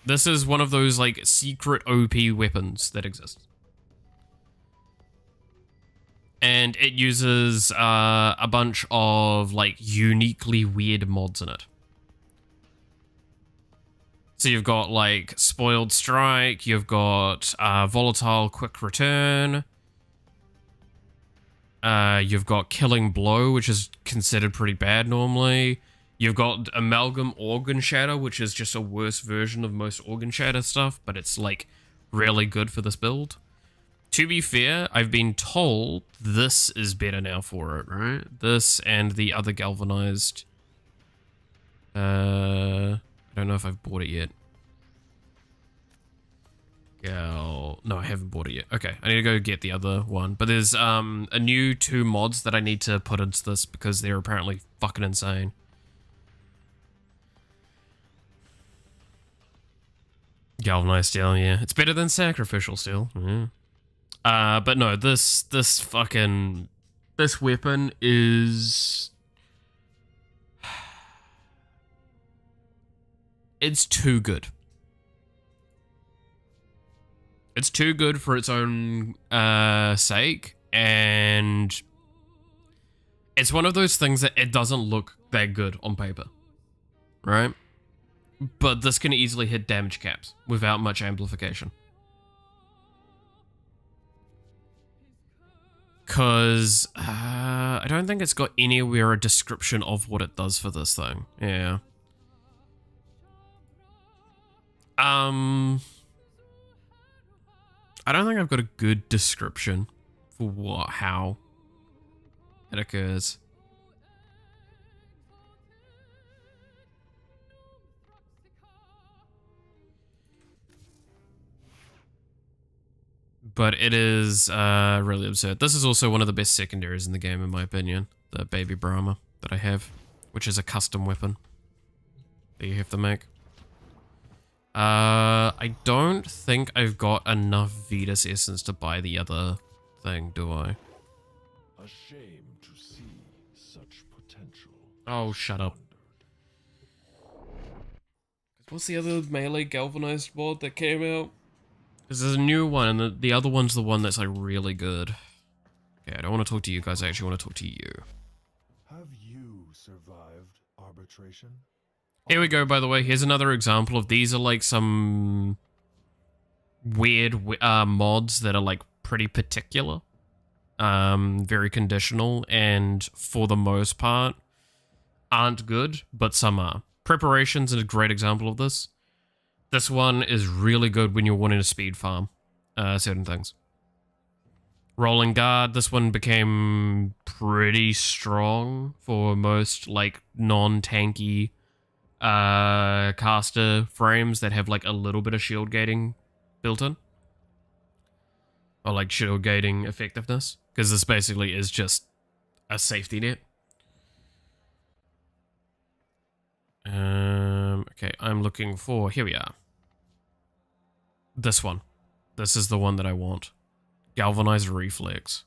This is one of those, like, secret OP weapons that exist. And it uses a bunch of, like, uniquely weird mods in it. So you've got, like, Spoiled Strike, you've got Volatile Quick Return, you've got Killing Blow, which is considered pretty bad normally. You've got Amalgam Organ Shatter, which is just a worse version of most Organ Shatter stuff, but it's, like, really good for this build. To be fair, I've been told this is better now for it, right? This and the other galvanized. I don't know if I've bought it yet. No, I haven't bought it yet. Okay, I need to go get the other one. But there's a new 2 mods that I need to put into this because they're apparently fucking insane. Galvanized steel, yeah. It's better than sacrificial steel. Yeah. But no, this weapon is... It's too good. It's too good for its own sake, and it's one of those things that it doesn't look that good on paper, right? But this can easily hit damage caps without much amplification. Because I don't think it's got anywhere a description of what it does for this thing. Yeah. I don't think I've got a good description for how it occurs. But it is really absurd. This is also one of the best secondaries in the game, in my opinion. The Baby Brahma that I have, which is a custom weapon that you have to make. I don't think I've got enough Vetus Essence to buy the other thing, do I? A shame to see such potential. Oh, shut up. What's the other melee galvanized mod that came out? Because there's a new one, and the other one's the one that's like really good. Okay, I don't want to talk to you guys, I actually want to talk to you. Have you survived arbitration? Here we go, by the way. Here's another example of these are like some weird mods that are like pretty particular. Very conditional, and for the most part aren't good, but some are. Preparation's a great example of this. This one is really good when you're wanting to speed farm certain things. Rolling guard, this one became pretty strong for most like non-tanky caster frames that have like a little bit of shield gating built in. Or like shield gating effectiveness. Because this basically is just a safety net. Okay, I'm looking for, here we are. This one. This is the one that I want. Galvanized reflex.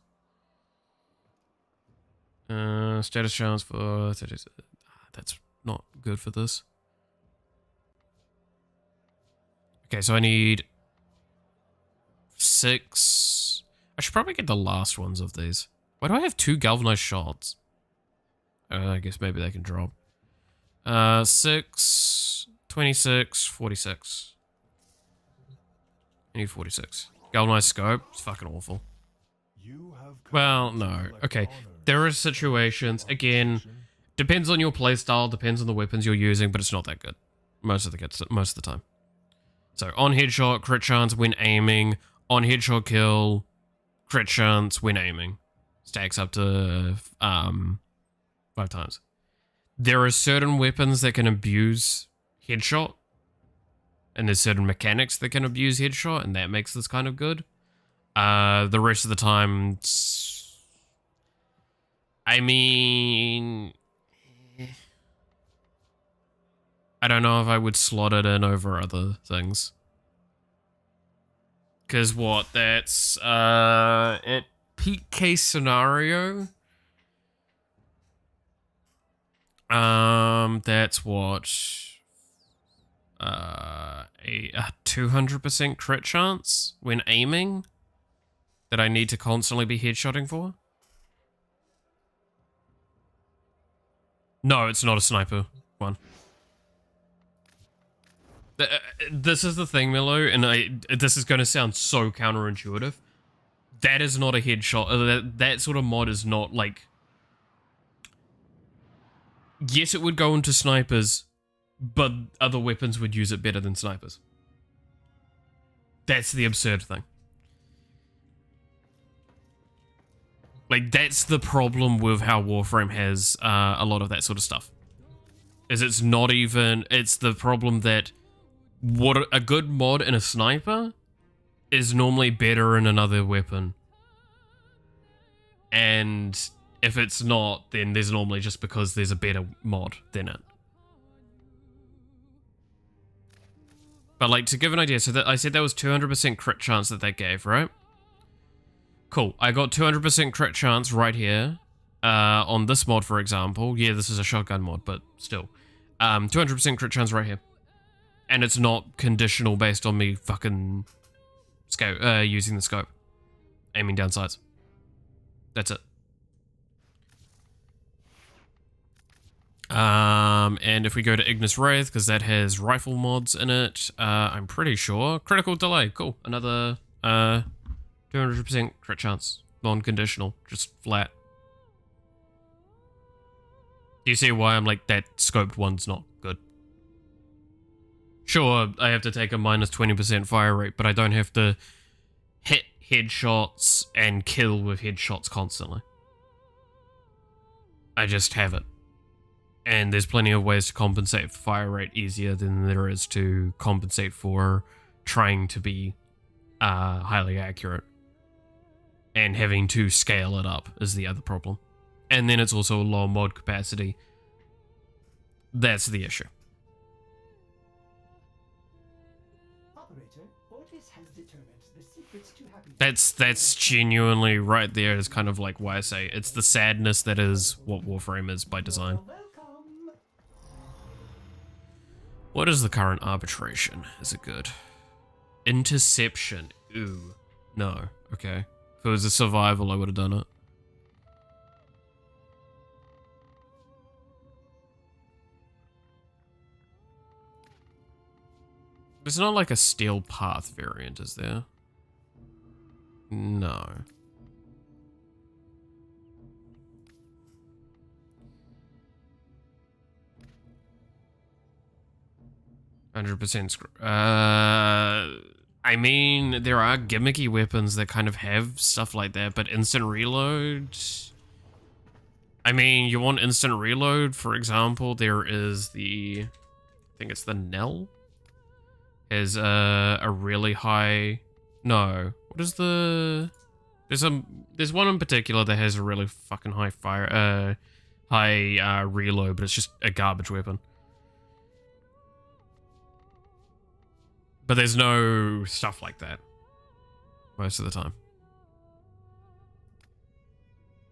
Status chance for, that's not good for this. Okay, so I need 6. I should probably get the last ones of these. Why do I have 2 galvanized shards? I guess maybe they can drop. 6, 26, 46. I need 46. Galvanized scope. It's fucking awful. You have Well, come to no. collect Okay. honors. There are situations, again, depends on your playstyle, depends on the weapons you're using, but it's not that good. Most of the time. So, on headshot, crit chance when aiming. On headshot kill, crit chance when aiming. Stacks up to 5 times. There are certain weapons that can abuse headshot. And there's certain mechanics that can abuse headshot, and that makes this kind of good. The rest of the time, I mean, I don't know if I would slot it in over other things. Because what, that's, at peak case scenario, that's what, a 200% crit chance when aiming that I need to constantly be headshotting for? No, it's not a sniper one. This is the thing, Milo, and this is going to sound so counterintuitive. That is not a headshot. That sort of mod is not like... Yes, it would go into snipers, but other weapons would use it better than snipers. That's the absurd thing. Like, that's the problem with how Warframe has a lot of that sort of stuff. Is it's not even... It's the problem that what a good mod in a sniper is normally better in another weapon. And if it's not, then there's normally just because there's a better mod than it. But like, to give an idea, so that I said that was 200% crit chance that gave, right? Cool. I got 200% crit chance right here. On this mod, for example. Yeah, this is a shotgun mod, but still. 200% crit chance right here. And it's not conditional based on me fucking using the scope. Aiming down sights. That's it. And if we go to Ignis Wraith, because that has rifle mods in it, I'm pretty sure. Critical delay. Cool. Another 200% crit chance. Non-conditional. Just flat. Do you see why I'm like, that scoped one's not good? Sure, I have to take a minus 20% fire rate, but I don't have to hit headshots and kill with headshots constantly. I just have it. And there's plenty of ways to compensate for fire rate easier than there is to compensate for trying to be highly accurate. And having to scale it up is the other problem. And then it's also a low mod capacity. That's the issue. Operator, Otis has determined the secrets to happiness. That's genuinely right there is kind of like why I say it's the sadness that is what Warframe is by design. Welcome. What is the current arbitration? Is it good? Interception. Ooh. No. Okay. If it was a survival, I would have done it. There's not like a steel path variant, is there? No. I mean, there are gimmicky weapons that kind of have stuff like that, but instant reload. I mean, you want instant reload, for example, there is the, I think it's the Nell. Has a really high, no, what is the, there's one in particular that has a really fucking high reload, but it's just a garbage weapon. But there's no stuff like that most of the time.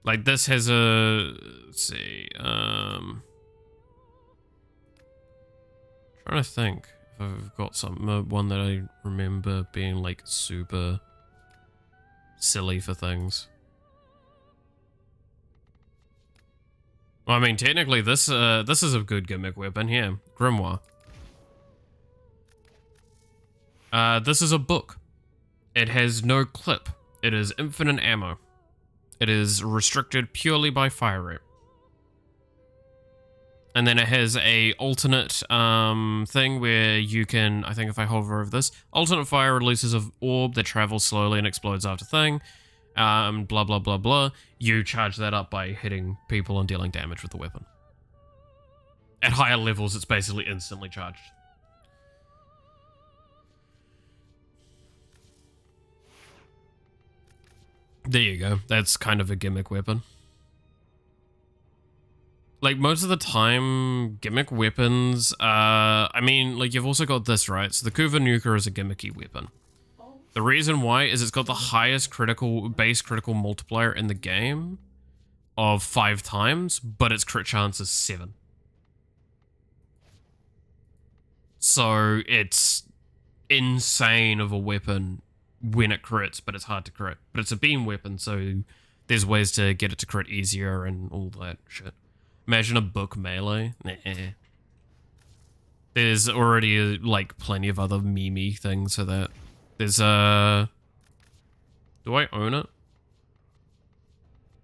Like this has a, let's see, trying to think if I've got some, one that I remember being like super silly for things. Well, I mean, technically this is a good gimmick weapon here, Grimoire. This is a book. It has no clip. It is infinite ammo. It is restricted purely by fire rate. And then it has a alternate thing where you can, I think if I hover over this, alternate fire releases an orb that travels slowly and explodes after thing. Blah, blah, blah, blah. You charge that up by hitting people and dealing damage with the weapon. At higher levels, it's basically instantly charged. There you go. That's kind of a gimmick weapon. Like, most of the time, gimmick weapons, I mean, like, you've also got this, right? So the Kuva Nuka is a gimmicky weapon. The reason why is it's got the highest base critical multiplier in the game of 5 times, but its crit chance is 7. So it's insane of a weapon when it crits, but it's hard to crit. But it's a beam weapon, so there's ways to get it to crit easier and all that shit. Imagine a book melee. Nah. There's already like plenty of other meme things for that. There's do I own it?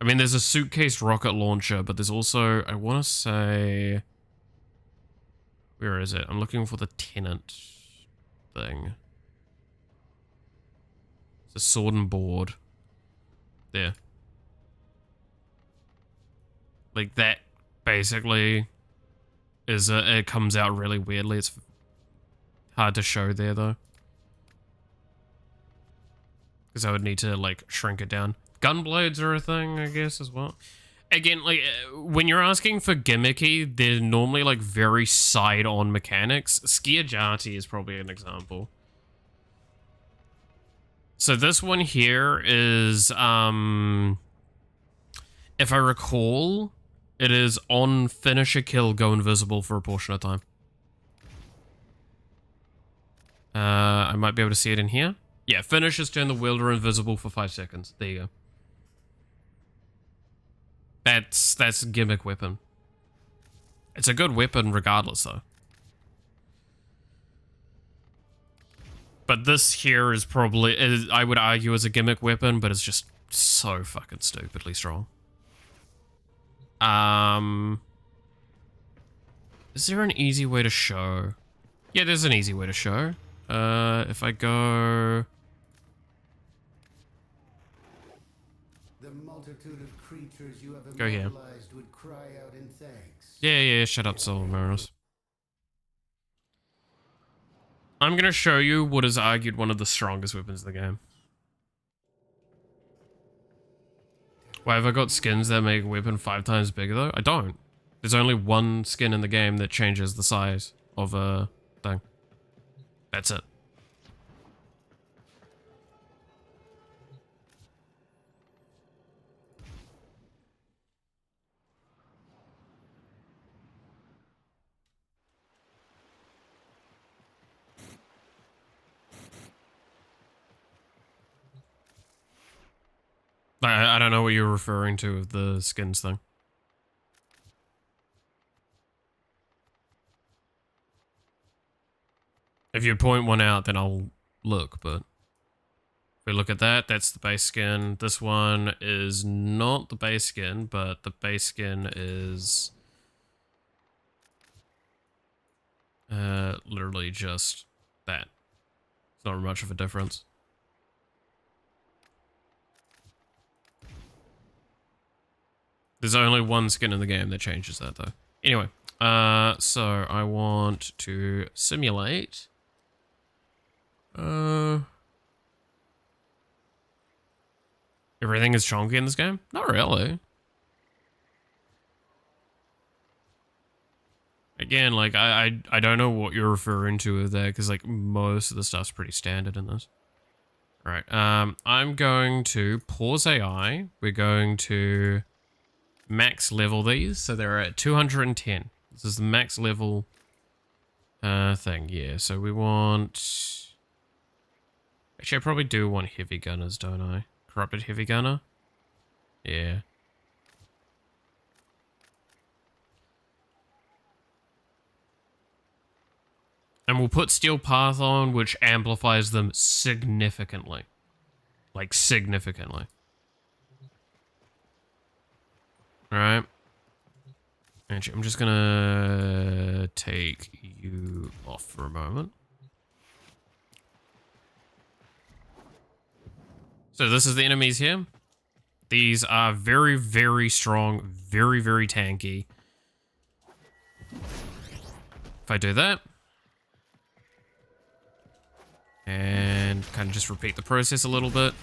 I mean, there's a suitcase rocket launcher, but there's also, I want to say, where is it? I'm looking for the tenant thing. It's a sword and board. There. Like that basically is it comes out really weirdly. It's hard to show there though, because I would need to like shrink it down. Gunblades are a thing, I guess, as well. Again, like when you're asking for gimmicky, they're normally like very side-on mechanics. Skiajati is probably an example. So this one here is, if I recall, it is on finish a kill, go invisible for a portion of time. I might be able to see it in here. Yeah, finishes turn the wielder invisible for 5 seconds. There you go. That's a gimmick weapon. It's a good weapon regardless, though. But this here is probably, I would argue, is a gimmick weapon, but it's just so fucking stupidly strong. Is there an easy way to show? Yeah, there's an easy way to show. If I go... The multitude of creatures you have Go here. immobilized would cry out in thanks. Yeah, shut up, Soul Mariners. I'm gonna show you what is argued one of the strongest weapons in the game. Why have I got skins that make a weapon 5 times bigger though? I don't. There's only one skin in the game that changes the size of a thing. That's it. I don't know what you're referring to with the skins thing. If you point one out, then I'll look, but if we look at that, that's the base skin. This one is not the base skin, but the base skin is literally just that. It's not much of a difference. There's only one skin in the game that changes that, though. Anyway, so I want to simulate. Everything is chunky in this game? Not really. Again, like, I don't know what you're referring to with that, because, like, most of the stuff's pretty standard in this. Alright, I'm going to pause AI. We're going to max level these, so they're at 210. This is the max level thing, yeah. So we want... Actually, I probably do want heavy gunners, don't I? Corrupted heavy gunner? Yeah. And we'll put Steel Path on, which amplifies them significantly. Like, significantly. Alright. Actually, I'm just gonna take you off for a moment. So this is the enemies here. These are very, very strong, very, very tanky. If I do that, and kind of just repeat the process a little bit.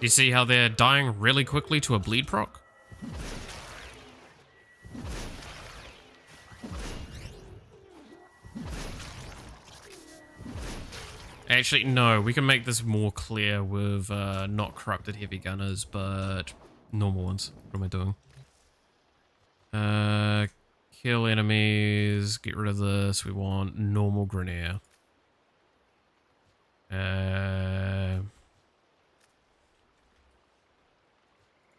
You see how they're dying really quickly to a bleed proc? Actually, no, we can make this more clear with not corrupted heavy gunners, but normal ones. What am I doing? Kill enemies, get rid of this. We want normal Grenier.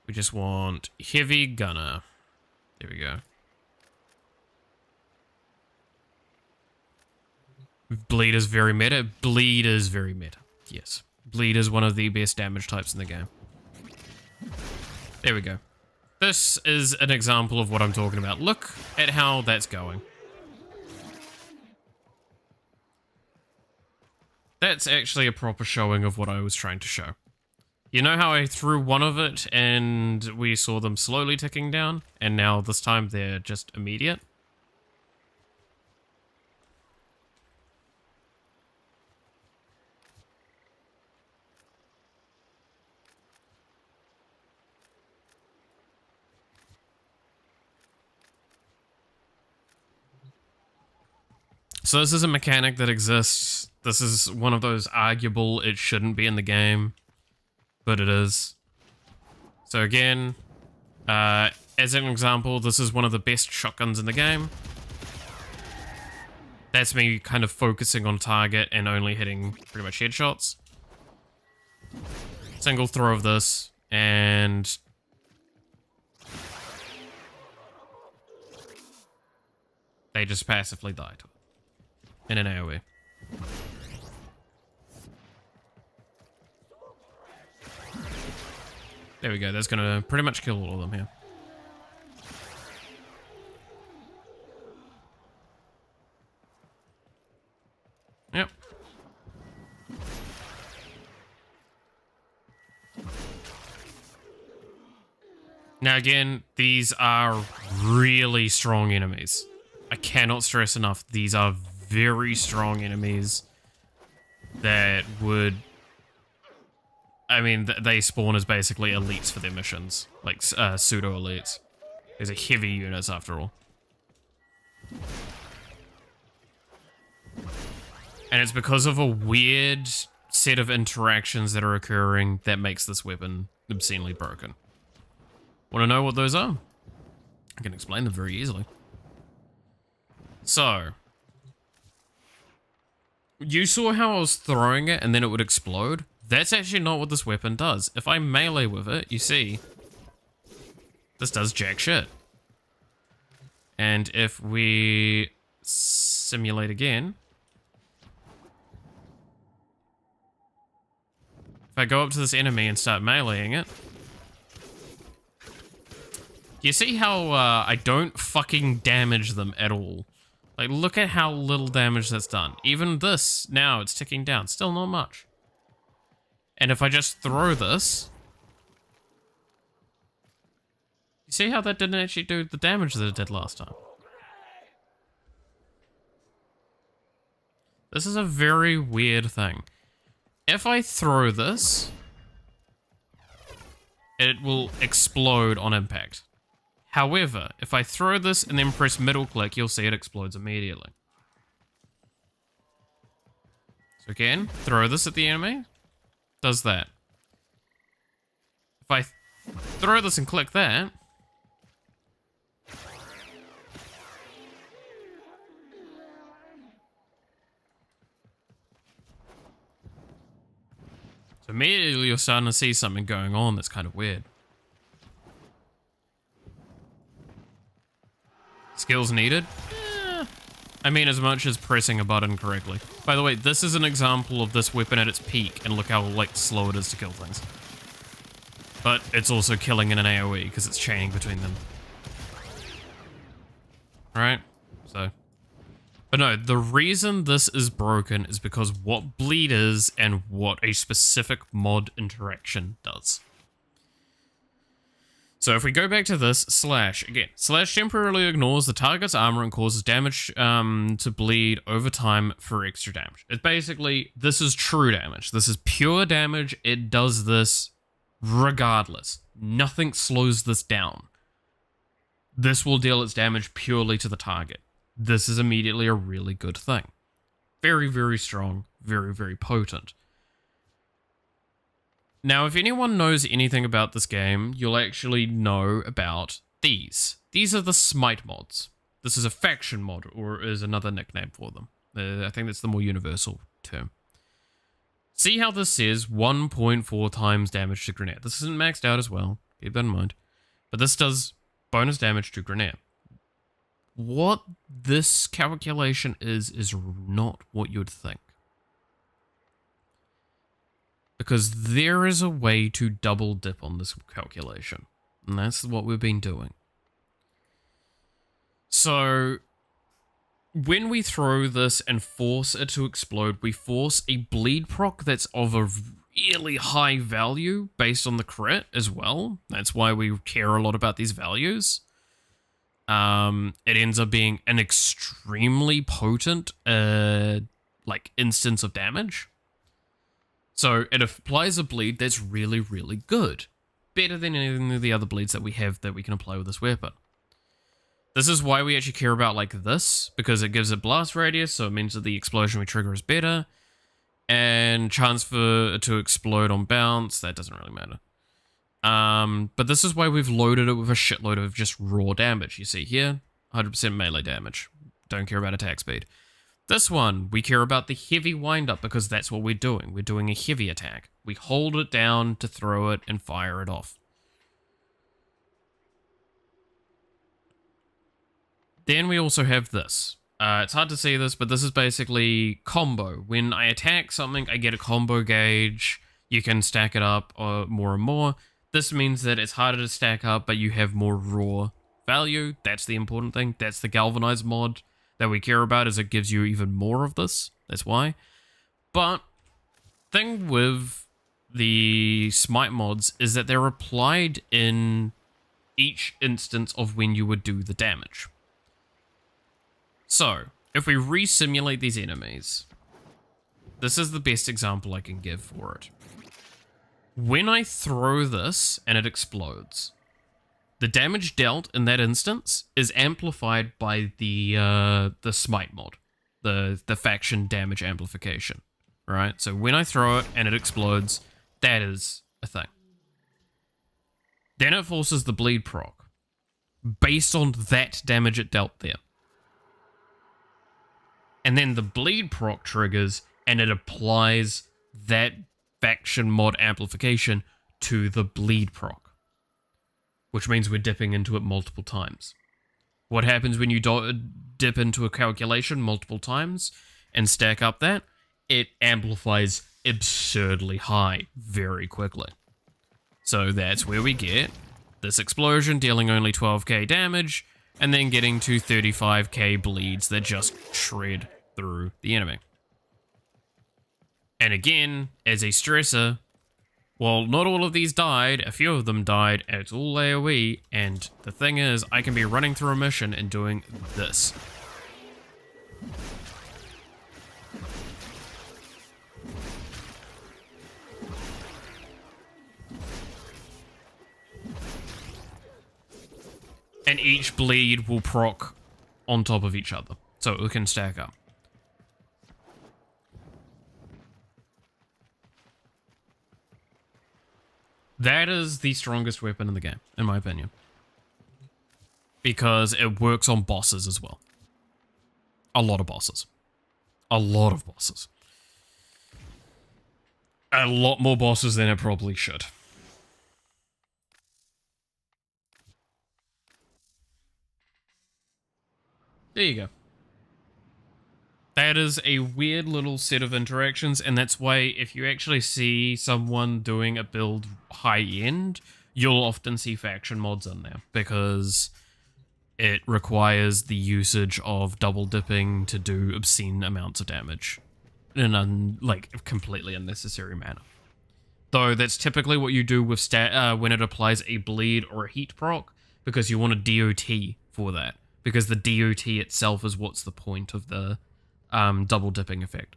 We just want heavy gunner. There we go. Bleed is very meta. Bleed is very meta. Yes. Bleed is one of the best damage types in the game. There we go. This is an example of what I'm talking about. Look at how that's going. That's actually a proper showing of what I was trying to show. You know how I threw one of it and we saw them slowly ticking down? And now this time they're just immediate? So this is a mechanic that exists. This is one of those arguable it shouldn't be in the game, but it is. So again, as an example, this is one of the best shotguns in the game. That's me kind of focusing on target and only hitting pretty much headshots. Single throw of this, and they just passively die to it. In an AoE. There we go, that's gonna pretty much kill all of them here. Yep. Now again, these are really strong enemies. I cannot stress enough, these are very strong enemies that would... I mean, they spawn as basically elites for their missions. Like, pseudo-elites. These are heavy units, after all. And it's because of a weird set of interactions that are occurring that makes this weapon obscenely broken. Want to know what those are? I can explain them very easily. So, You saw how I was throwing it and then it would explode? That's actually not what this weapon does. If I melee with it, you see, this does jack shit. And if we simulate again, if I go up to this enemy and start meleeing it, you see how I don't fucking damage them at all? Like, look at how little damage that's done. Even this, now it's ticking down. Still not much. And if I just throw this, you see how that didn't actually do the damage that it did last time? This is a very weird thing. If I throw this, it will explode on impact. However, if I throw this and then press middle click, you'll see it explodes immediately. So again, throw this at the enemy, does that. If I throw this and click that, so immediately you're starting to see something going on that's kind of weird. Skills needed? I mean, as much as pressing a button correctly. By the way, this is an example of this weapon at its peak, and look how, like, slow it is to kill things. But it's also killing in an AoE, because it's chaining between them. Alright? So. But no, the reason this is broken is because what bleed is, and what a specific mod interaction does. So if we go back to this, slash, again, slash temporarily ignores the target's armor and causes damage to bleed over time for extra damage. It's basically, this is true damage. This is pure damage. It does this regardless. Nothing slows this down. This will deal its damage purely to the target. This is immediately a really good thing. Very, very strong. Very, very potent. Now, if anyone knows anything about this game, you'll actually know about these. These are the Smite mods. This is a faction mod, or is another nickname for them. I think that's the more universal term. See how this says 1.4 times damage to grenade. This isn't maxed out as well, keep that in mind. But this does bonus damage to grenade. What this calculation is not what you'd think. Because there is a way to double dip on this calculation. And that's what we've been doing. So, when we throw this and force it to explode, we force a bleed proc that's of a really high value based on the crit as well. That's why we care a lot about these values. It ends up being an extremely potent, instance of damage. So it applies a bleed that's really, really good. Better than any of the other bleeds that we have that we can apply with this weapon. This is why we actually care about like this, because it gives it blast radius, so it means that the explosion we trigger is better. And chance for it to explode on bounce, that doesn't really matter. But this is why we've loaded it with a shitload of just raw damage. You see here, 100% melee damage. Don't care about attack speed. This one, we care about the heavy wind-up because that's what we're doing. We're doing a heavy attack. We hold it down to throw it and fire it off. Then we also have this. It's hard to see this, but this is basically combo. When I attack something, I get a combo gauge. You can stack it up more and more. This means that it's harder to stack up, but you have more raw value. That's the important thing. That's the galvanized mod that we care about, is it gives you even more of this. That's why. But thing with the Smite mods is that they're applied in each instance of when you would do the damage. So, if we re-simulate these enemies, this is the best example I can give for it. When I throw this and it explodes, the damage dealt in that instance is amplified by the Smite mod, the faction damage amplification, right? So when I throw it and it explodes, that is a thing. Then it forces the bleed proc based on that damage it dealt there. And then the bleed proc triggers and it applies that faction mod amplification to the bleed proc, which means we're dipping into it multiple times. What happens when you dip into a calculation multiple times and stack up that? It amplifies absurdly high very quickly. So that's where we get this explosion dealing only 12k damage, and then getting to 35k bleeds that just shred through the enemy. And again, as a stressor, well, not all of these died, a few of them died, and it's all AoE, and the thing is, I can be running through a mission and doing this. And each bleed will proc on top of each other, so it can stack up. That is the strongest weapon in the game, in my opinion. Because it works on bosses as well. A lot of bosses. A lot of bosses. A lot more bosses than it probably should. There you go. That is a weird little set of interactions, and that's why if you actually see someone doing a build high-end, you'll often see faction mods in there, because it requires the usage of double dipping to do obscene amounts of damage in a completely unnecessary manner. Though that's typically what you do with when it applies a bleed or a heat proc, because you want a DOT for that. Because the DOT itself is what's the point of the double dipping effect.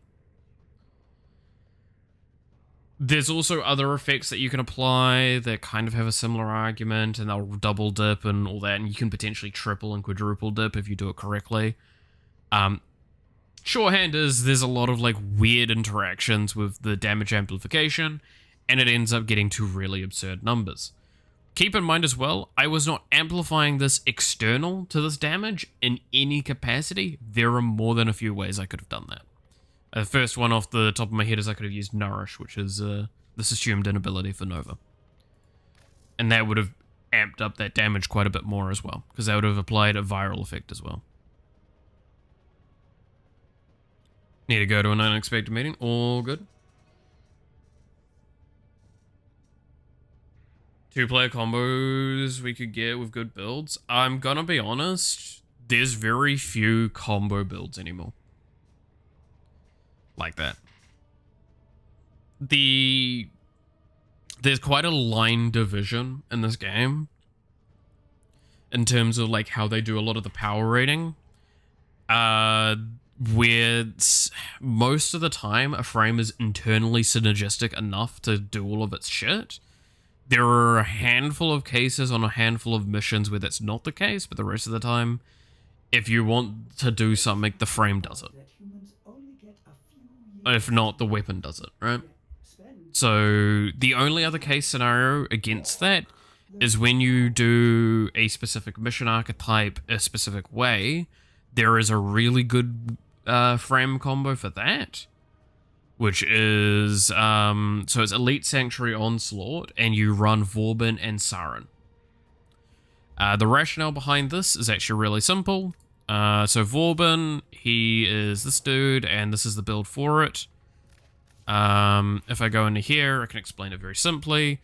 There's also other effects that you can apply that kind of have a similar argument, and they'll double dip and all that, and you can potentially triple and quadruple dip if you do it correctly. Shorthand is there's a lot of weird interactions with the damage amplification, and it ends up getting to really absurd numbers. Keep in mind as well, I was not amplifying this external to this damage in any capacity. There are more than a few ways I could have done that. The first one off the top of my head is I could have used Nourish, which is this assumed inability for Nova. And that would have amped up that damage quite a bit more as well, because that would have applied a viral effect as well. Need to go to an unexpected meeting. All good. 2-player combos we could get with good builds. I'm gonna be honest, there's very few combo builds anymore. Like that. There's quite a line division in this game in terms of how they do a lot of the power rating. Where most of the time a frame is internally synergistic enough to do all of its shit. There are a handful of cases on a handful of missions where that's not the case, but the rest of the time, if you want to do something, the frame does it. If not, the weapon does it, right? So the only other case scenario against that is when you do a specific mission archetype a specific way, there is a really good frame combo for that. Which is, so it's Elite Sanctuary Onslaught, and you run Vauban and Sarin. The rationale behind this is actually really simple. So Vauban, he is this dude, and this is the build for it. If I go into here, I can explain it very simply.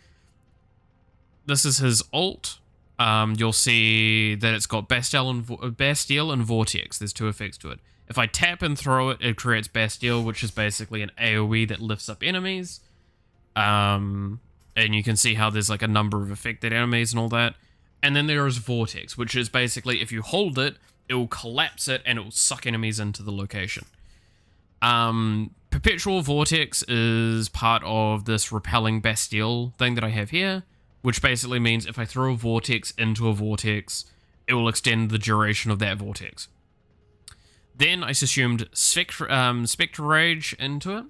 This is his ult. You'll see that it's got Bastille and Vortex. There's two effects to it. If I tap and throw it, it creates Bastille, which is basically an AoE that lifts up enemies. And you can see how there's a number of affected enemies and all that. And then there is Vortex, which is basically if you hold it, it will collapse it and it will suck enemies into the location. Perpetual Vortex is part of this repelling Bastille thing that I have here, which basically means if I throw a Vortex into a Vortex, it will extend the duration of that Vortex. Then I assumed Spectre Rage into it,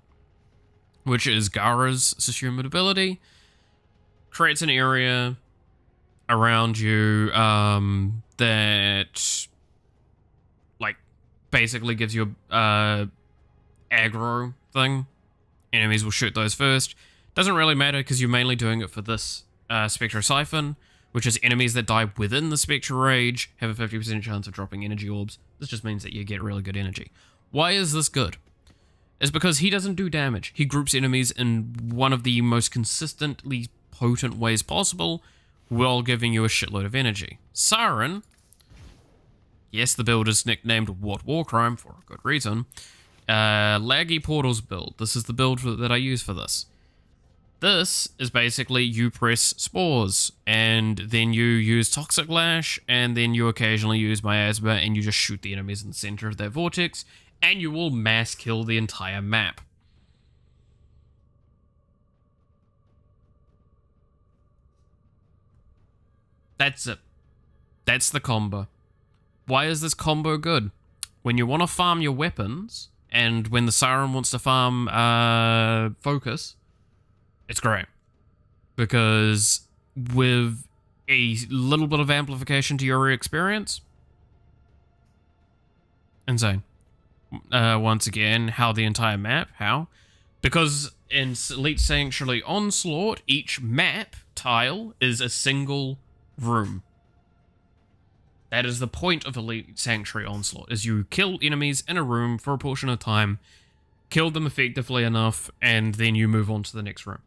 which is Gara's assumed ability. Creates an area around you that basically gives you aggro thing. Enemies will shoot those first. Doesn't really matter because you're mainly doing it for this Spectro Siphon, which is enemies that die within the Spectral Rage have a 50% chance of dropping energy orbs. This just means that you get really good energy. Why is this good? It's because he doesn't do damage. He groups enemies in one of the most consistently potent ways possible while giving you a shitload of energy. Siren, yes, the build is nicknamed Warframe for a good reason. Laggy Portals build. This is the build that I use for this. This is basically you press spores, and then you use Toxic Lash, and then you occasionally use Miasma, and you just shoot the enemies in the center of that vortex, and you will mass kill the entire map. That's it. That's the combo. Why is this combo good? When you want to farm your weapons, and when the Siren wants to farm Focus, it's great. Because with a little bit of amplification to your experience, insane. Once again, how the entire map? How? Because in Elite Sanctuary Onslaught, each map tile is a single room. That is the point of Elite Sanctuary Onslaught, is you kill enemies in a room for a portion of time, kill them effectively enough, and then you move on to the next room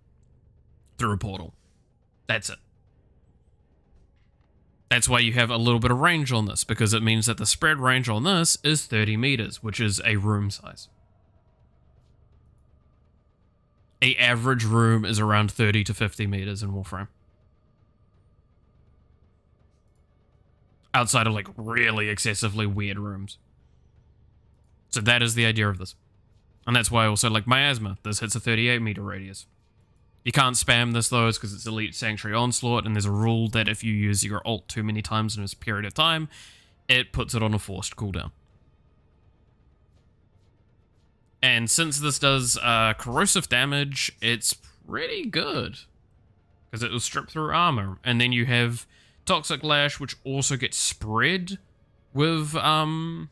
through a portal. That's it. That's why you have a little bit of range on this, because it means that the spread range on this is 30 meters, which is a room size. A average room is around 30 to 50 meters in Warframe. Outside of like really excessively weird rooms. So that is the idea of this. And that's why I also like Miasma. This hits a 38 meter radius. You can't spam this though, because it's Elite Sanctuary Onslaught, and there's a rule that if you use your ult too many times in a period of time, it puts it on a forced cooldown. And since this does corrosive damage, it's pretty good, because it will strip through armor. And then you have Toxic Lash, which also gets spread with the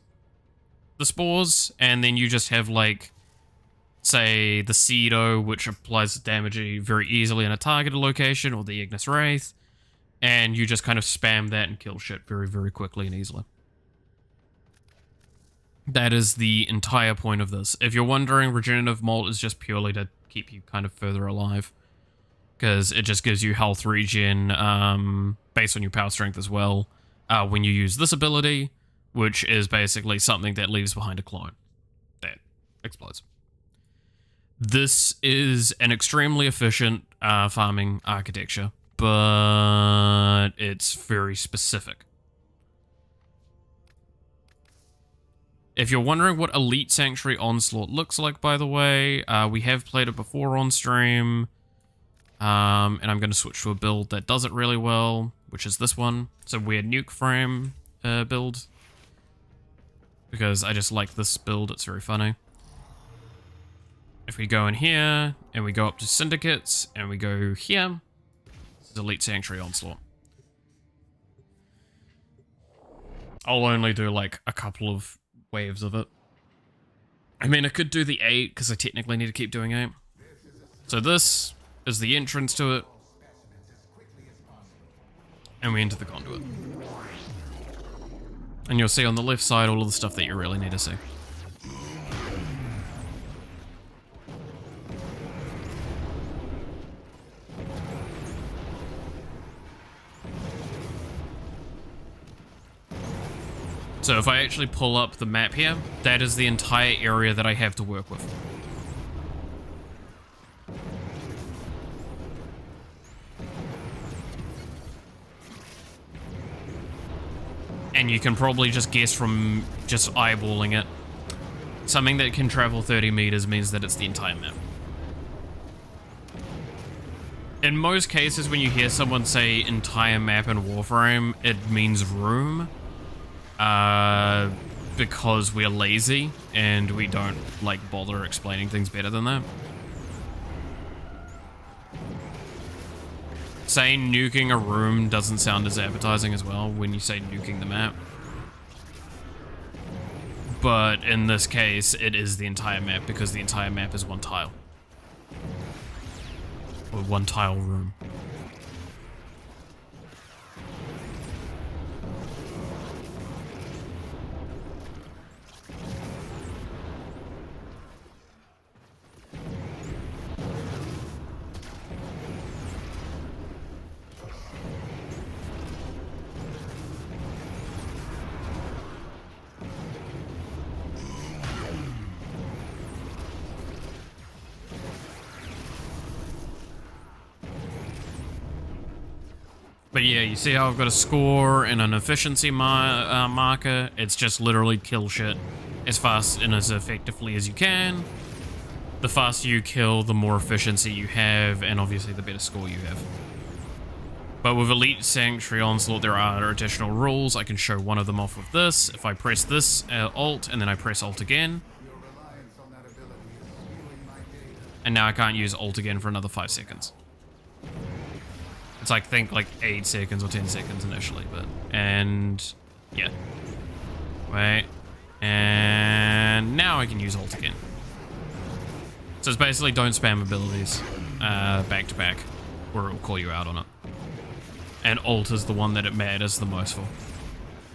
spores, and then you just have like, say, the Cedo, which applies damage very easily in a targeted location, or the Ignis Wraith, and you just kind of spam that and kill shit very, very quickly and easily. That is the entire point of this. If you're wondering, Regenerative Malt is just purely to keep you kind of further alive, because it just gives you health regen based on your power strength as well when you use this ability, which is basically something that leaves behind a clone that explodes. This is an extremely efficient farming architecture, but it's very specific. If you're wondering what Elite Sanctuary Onslaught looks like, by the way, we have played it before on stream, and I'm going to switch to a build that does it really well, which is this one. It's a weird nuke frame build, because I just like this build, it's very funny. If we go in here, and we go up to Syndicates, and we go here, this is Elite Sanctuary Onslaught. I'll only do like a couple of waves of it. I mean, I could do the 8, because I technically need to keep doing 8. So this is the entrance to it. And we enter the conduit. And you'll see on the left side all of the stuff that you really need to see. So if I actually pull up the map here, that is the entire area that I have to work with. And you can probably just guess from just eyeballing it. Something that can travel 30 meters means that it's the entire map. In most cases, when you hear someone say entire map in Warframe, it means room. Because we're lazy and we don't like bother explaining things better than that. Saying nuking a room doesn't sound as appetizing as well when you say nuking the map. but in this case, it is the entire map because the entire map is one tile. Or one tile room. But yeah, you see how I've got a score and an efficiency marker? It's just literally kill shit as fast and as effectively as you can. The faster you kill, the more efficiency you have, and obviously the better score you have. But with Elite Sanctuary Onslaught, there are additional rules. I can show one of them off with this. If I press this, Alt, and then I press Alt again. And now I can't use Alt again for another 5 seconds. It's like, think like 8 seconds or 10 seconds initially, but, and yeah. Wait, and now I can use Alt again. So it's basically don't spam abilities back to back, or it will call you out on it. And Alt is the one that it matters the most for.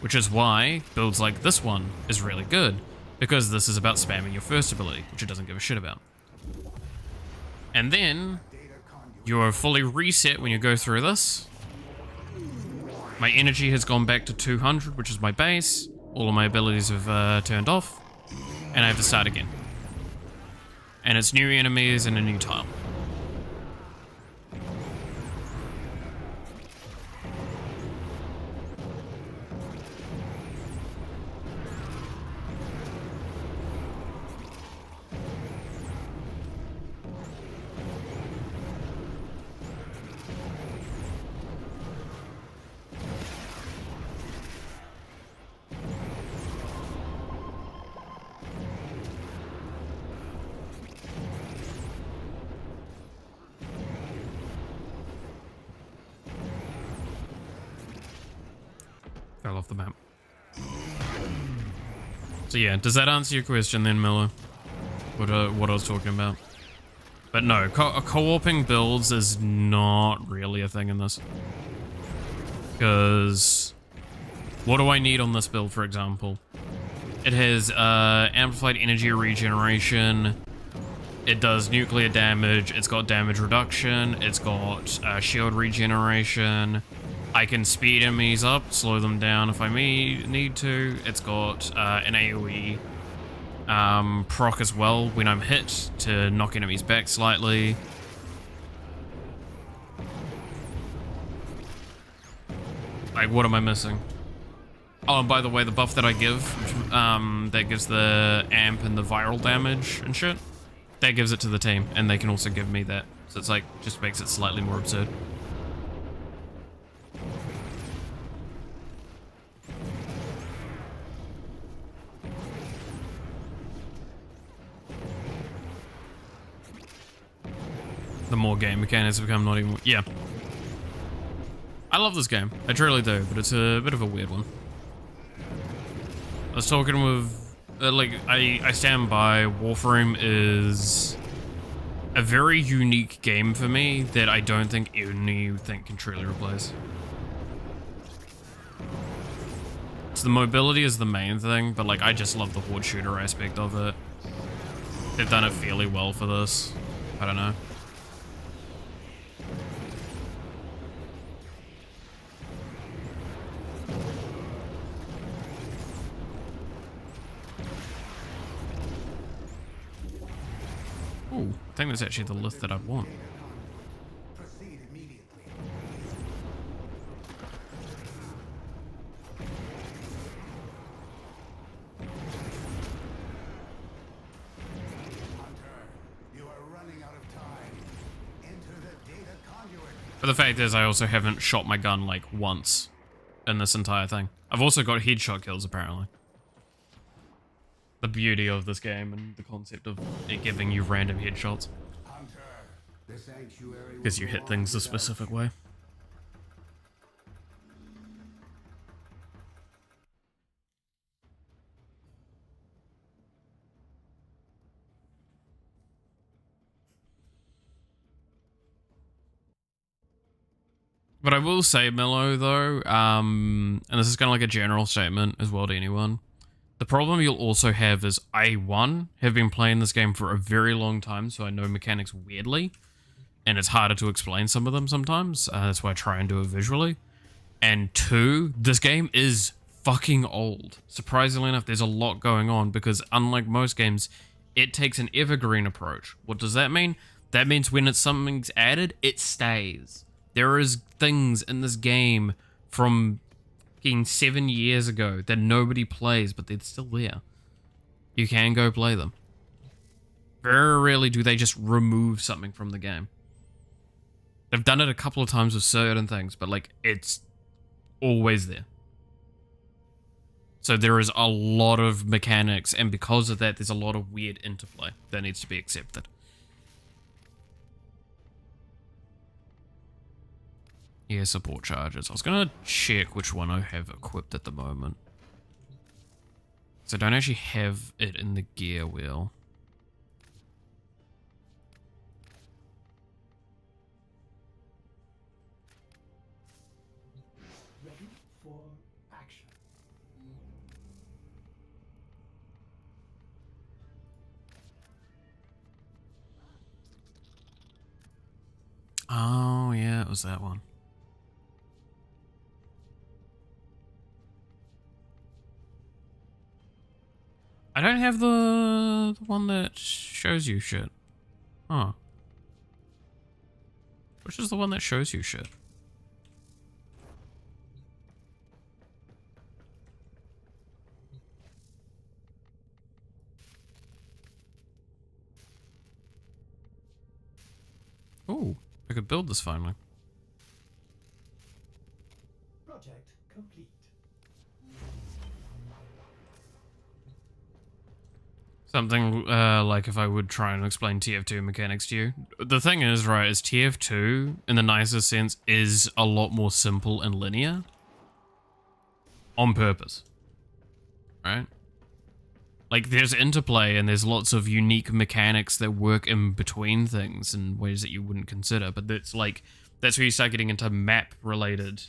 Which is why builds like this one is really good, because this is about spamming your first ability, which it doesn't give a shit about. And then you're fully reset when you go through this. My energy has gone back to 200, which is my base. All of my abilities have turned off. And I have to start again. And it's new enemies and a new tile. Fell off the map. So yeah, does that answer your question then, Miller? What I was talking about? But no, co-oping builds is not really a thing in this. Because what do I need on this build, for example? It has amplified energy regeneration. It does nuclear damage. It's got damage reduction. It's got shield regeneration. I can speed enemies up, slow them down if I need to. It's got an AoE proc as well when I'm hit to knock enemies back slightly. Like, what am I missing? Oh, and by the way, the buff that I give, that gives the amp and the viral damage and shit, that gives it to the team, and they can also give me that. So it's like, just makes it slightly more absurd. The more game mechanics become not even... Yeah. I love this game. I truly do, but it's a bit of a weird one. I was talking with... I stand by, Warframe is a very unique game for me that I don't think anything can truly replace. So the mobility is the main thing, but like I just love the horde shooter aspect of it. They've done it fairly well for this. I don't know. Ooh, I think that's actually the list that I want. Proceed immediately. Hunter, you are running out of time. Enter the data conduit. But the fact is, I also haven't shot my gun like once in this entire thing. I've also got headshot kills apparently. The beauty of this game and the concept of it giving you random headshots. Hunter, the sanctuary Because you hit things a specific way. But I will say, Mello, though, and this is kind of like a general statement as well to anyone. The problem you'll also have is I, one, have been playing this game for a very long time, so I know mechanics weirdly, and it's harder to explain some of them sometimes. That's why I try and do it visually. And two, this game is fucking old. Surprisingly enough, there's a lot going on because unlike most games, it takes an evergreen approach. What does that mean? That means when something's added, it stays. There is things in this game from 7 years ago that nobody plays, but they're still there. You can go play them. Very rarely do they just remove something from the game. They've done it a couple of times with certain things, but like it's always there. So there is a lot of mechanics, and because of that, there's a lot of weird interplay that needs to be accepted. Yeah, support charges. I was gonna check which one I have equipped at the moment. So I don't actually have it in the gear wheel. Ready for action. Oh, yeah, it was that one. I don't have the one that shows you shit. Huh. Which is the one that shows you shit? Oh, I could build this finally. Project complete. Something like if I would try and explain TF2 mechanics to you. The thing is, right, is TF2, in the nicest sense, is a lot more simple and linear. On purpose. Right? Like, there's interplay and there's lots of unique mechanics that work in between things in ways that you wouldn't consider. But that's like, that's where you start getting into map-related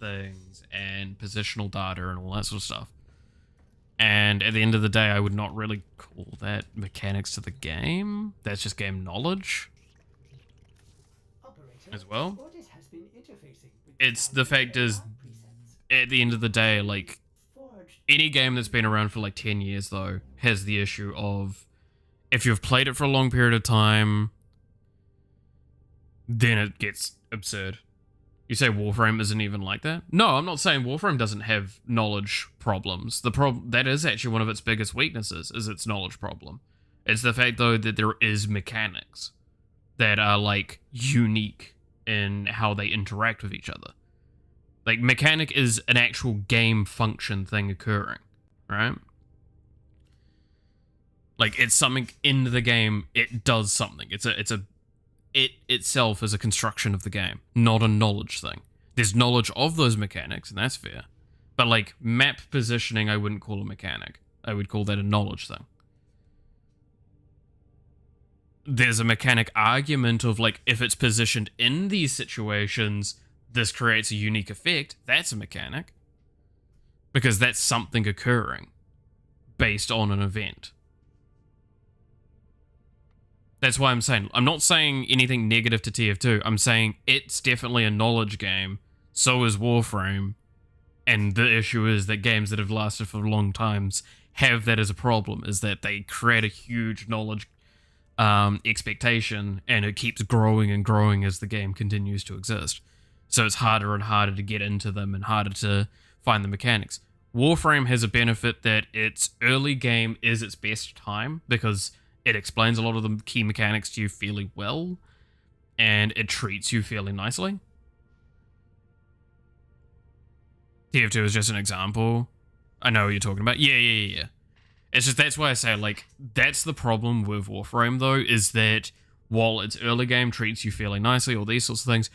things and positional data and all that sort of stuff. And at the end of the day, I would not really call that mechanics to the game. That's just game knowledge. Operator, As well. Otis has been interfacing with It's the fact is, presets. at the end of the day, like, Forged any game that's been around for like 10 years, though, has the issue of if you've played it for a long period of time, then it gets absurd. You say Warframe isn't even like that? No, I'm not saying Warframe doesn't have knowledge problems. That is actually one of its biggest weaknesses, is its knowledge problem. It's the fact, though, that there is mechanics that are, like, unique in how they interact with each other. Like, mechanic is an actual game function thing occurring, right? Like, it's something in the game, it does something. It itself is a construction of the game, not a knowledge thing. There's knowledge of those mechanics, and that's fair. But, like, map positioning, I wouldn't call a mechanic. I would call that a knowledge thing. There's a mechanic argument of, like, if it's positioned in these situations, this creates a unique effect. That's a mechanic. Because that's something occurring based on an event. That's why I'm saying, I'm not saying anything negative to TF2. I'm saying it's definitely a knowledge game. So is Warframe. And the issue is that games that have lasted for long times have that as a problem, is that they create a huge knowledge expectation, and it keeps growing and growing as the game continues to exist. So it's harder and harder to get into them and harder to find the mechanics. Warframe has a benefit that its early game is its best time, because it explains a lot of the key mechanics to you fairly well, and it treats you fairly nicely. TF2 is just an example. I know what you're talking about. Yeah. It's just, that's why I say, like, that's the problem with Warframe, though, is that while its early game treats you fairly nicely, all these sorts of things,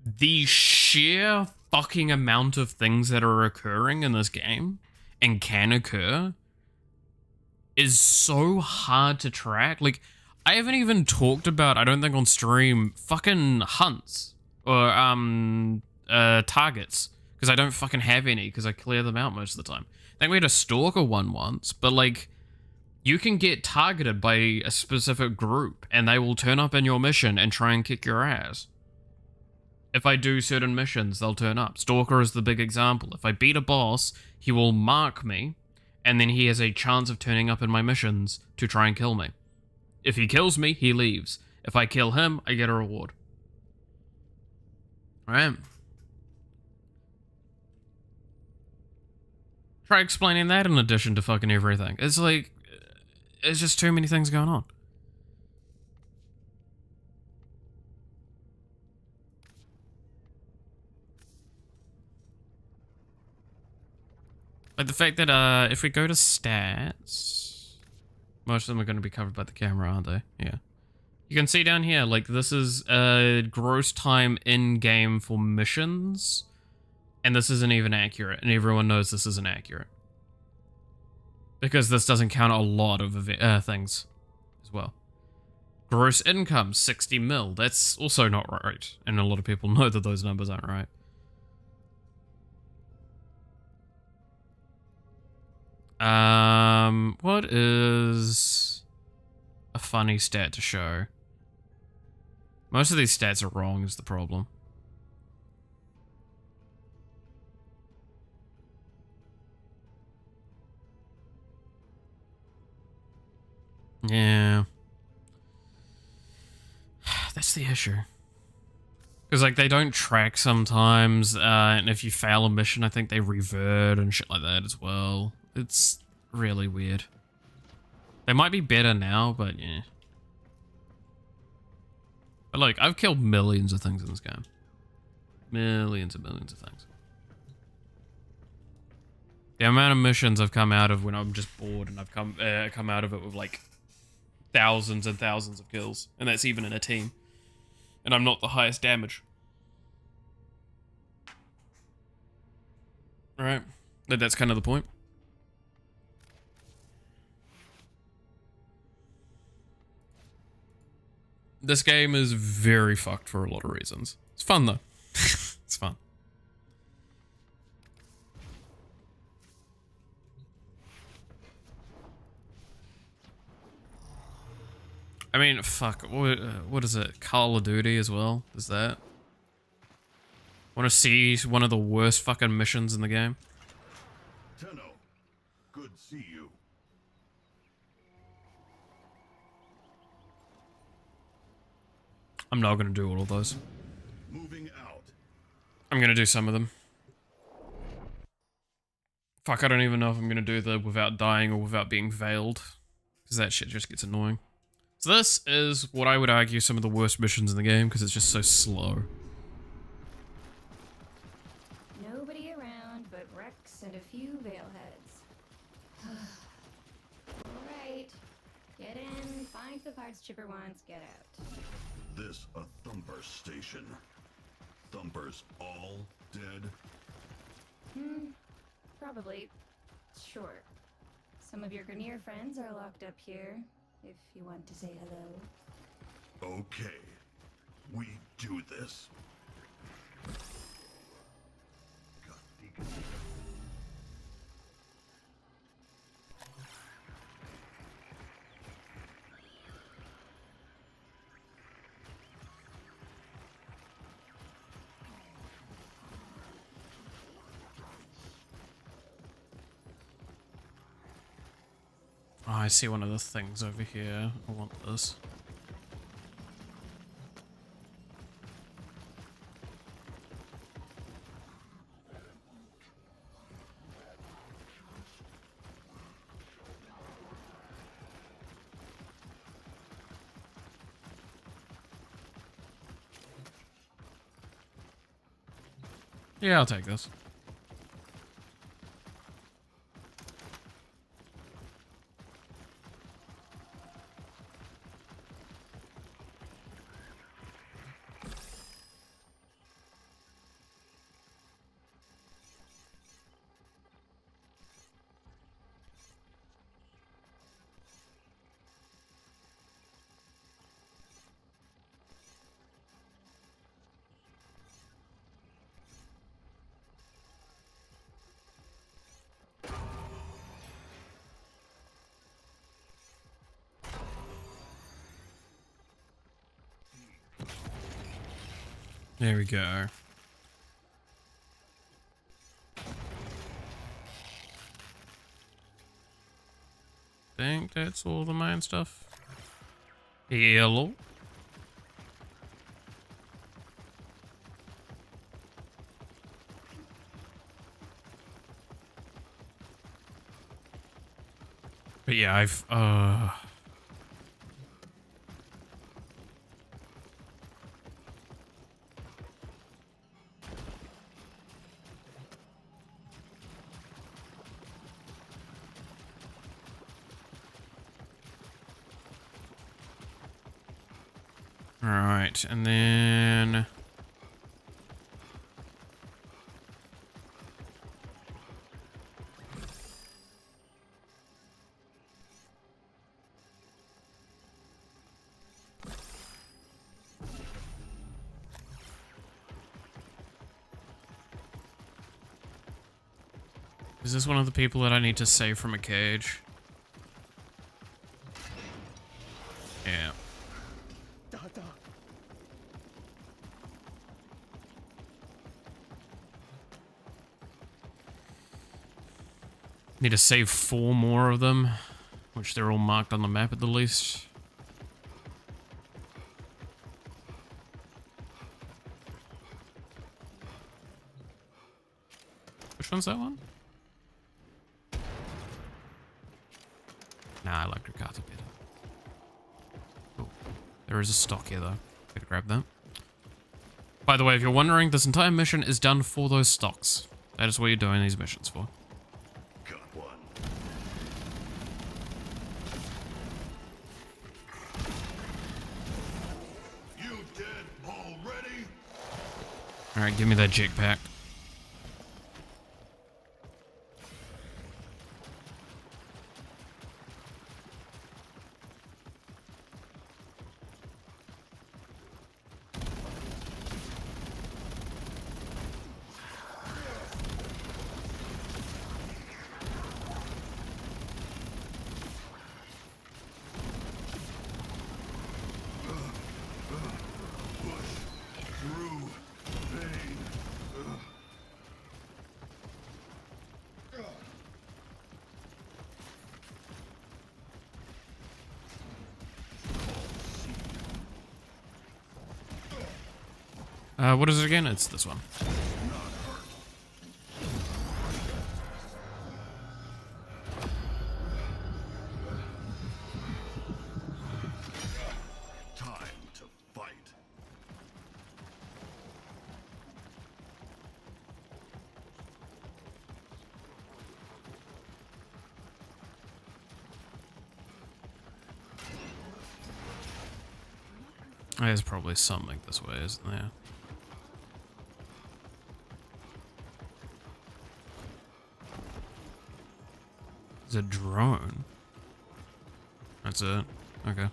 the sheer fucking amount of things that are occurring in this game, and can occur, is so hard to track. Like, I haven't even talked about, I don't think on stream, fucking hunts or targets, because I don't fucking have any because I clear them out most of the time. I think we had a stalker one once, but like you can get targeted by a specific group and they will turn up in your mission and try and kick your ass. If I do certain missions, they'll turn up. Stalker is the big example. If I beat a boss, he will mark me, and then he has a chance of turning up in my missions to try and kill me. If he kills me, he leaves. If I kill him, I get a reward. Alright. Try explaining that in addition to fucking everything. It's like, it's just too many things going on. Like the fact that if we go to stats, most of them are going to be covered by the camera, aren't they? Yeah. You can see down here, like this is gross time in game for missions, and this isn't even accurate, and everyone knows this isn't accurate because this doesn't count a lot of things as well. Gross income 60 mil. That's also not right, and a lot of people know that those numbers aren't right. What is a funny stat to show? Most of these stats are wrong is the problem. Yeah. That's the issue. Because, like, they don't track sometimes, and if you fail a mission, I think they revert and shit like that as well. It's really weird. They might be better now, but yeah. But like, I've killed millions of things in this game. Millions and millions of things. The amount of missions I've come out of when I'm just bored, and I've come out of it with like thousands and thousands of kills, and that's even in a team. And I'm not the highest damage. Alright, that's kind of the point. This game is very fucked for a lot of reasons. It's fun though. It's fun. I mean, fuck. What is it? Call of Duty as well? Is that? Want to see one of the worst fucking missions in the game? Tenno, good see you. I'm not gonna do all of those. Moving out. I'm gonna do some of them. Fuck, I don't even know if I'm gonna do the without dying or without being veiled. Because that shit just gets annoying. So this is what I would argue some of the worst missions in the game, because it's just so slow. Nobody around but Rex and a few Veilheads. Alright. Get in, find the parts Chipper wants, get out. This a Thumper station. Thumpers all dead? Probably. Sure. Some of your Grenier friends are locked up here, if you want to say hello. Okay. We do this. Oh, I see one of the things over here. I want this. Yeah, I'll take this. There we go. Think that's all the main stuff. Hello. But yeah, I've Alright, and then... Is this one of the people that I need to save from a cage? Yeah. Need to save 4 more of them, which they're all marked on the map at the least. Which one's that one? Nah, electric car's a bit. Cool. There is a stock here though. Gotta grab that. By the way, if you're wondering, this entire mission is done for those stocks. That is what you're doing these missions for. Got one. You dead already? Alright, give me that jetpack. Through pain. What is it again? It's this one. Time to fight. There's probably something this way, isn't there? It's a drone. That's it. Okay.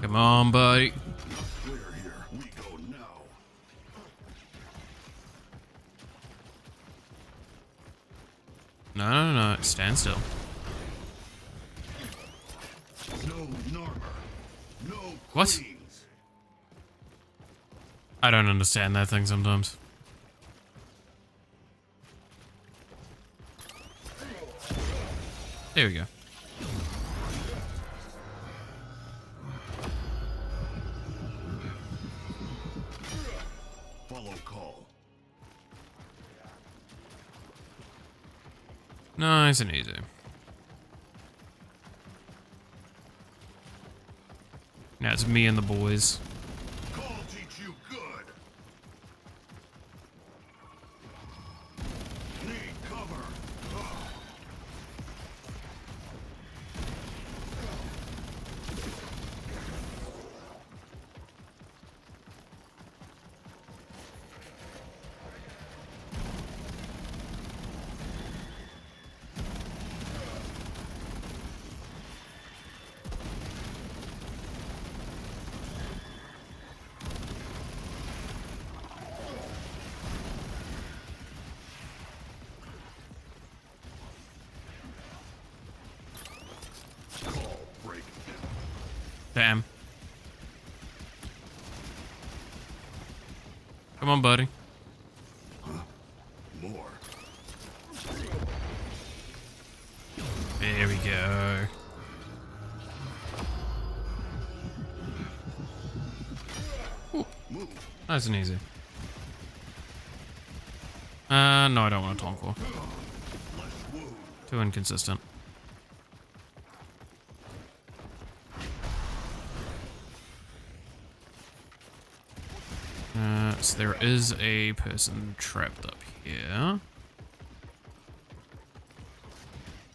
Come on, buddy. Clear here. We go now. No. Stand still. No Narmer. No What? queens. I don't understand that thing sometimes. There we go. Follow call. Nice and easy. Now it's me and the boys. Call teach you good. Need cover. Damn. Come on, buddy. More. There we go. Ooh, nice and easy. No, I don't want a Tonk. Too inconsistent. So there is a person trapped up here.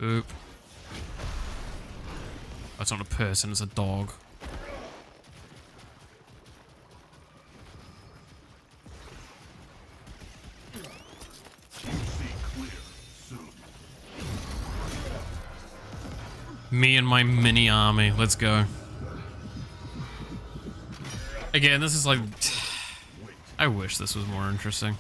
Oop. That's not a person, it's a dog. Me and my mini army, let's go. Again, this is like... I wish this was more interesting.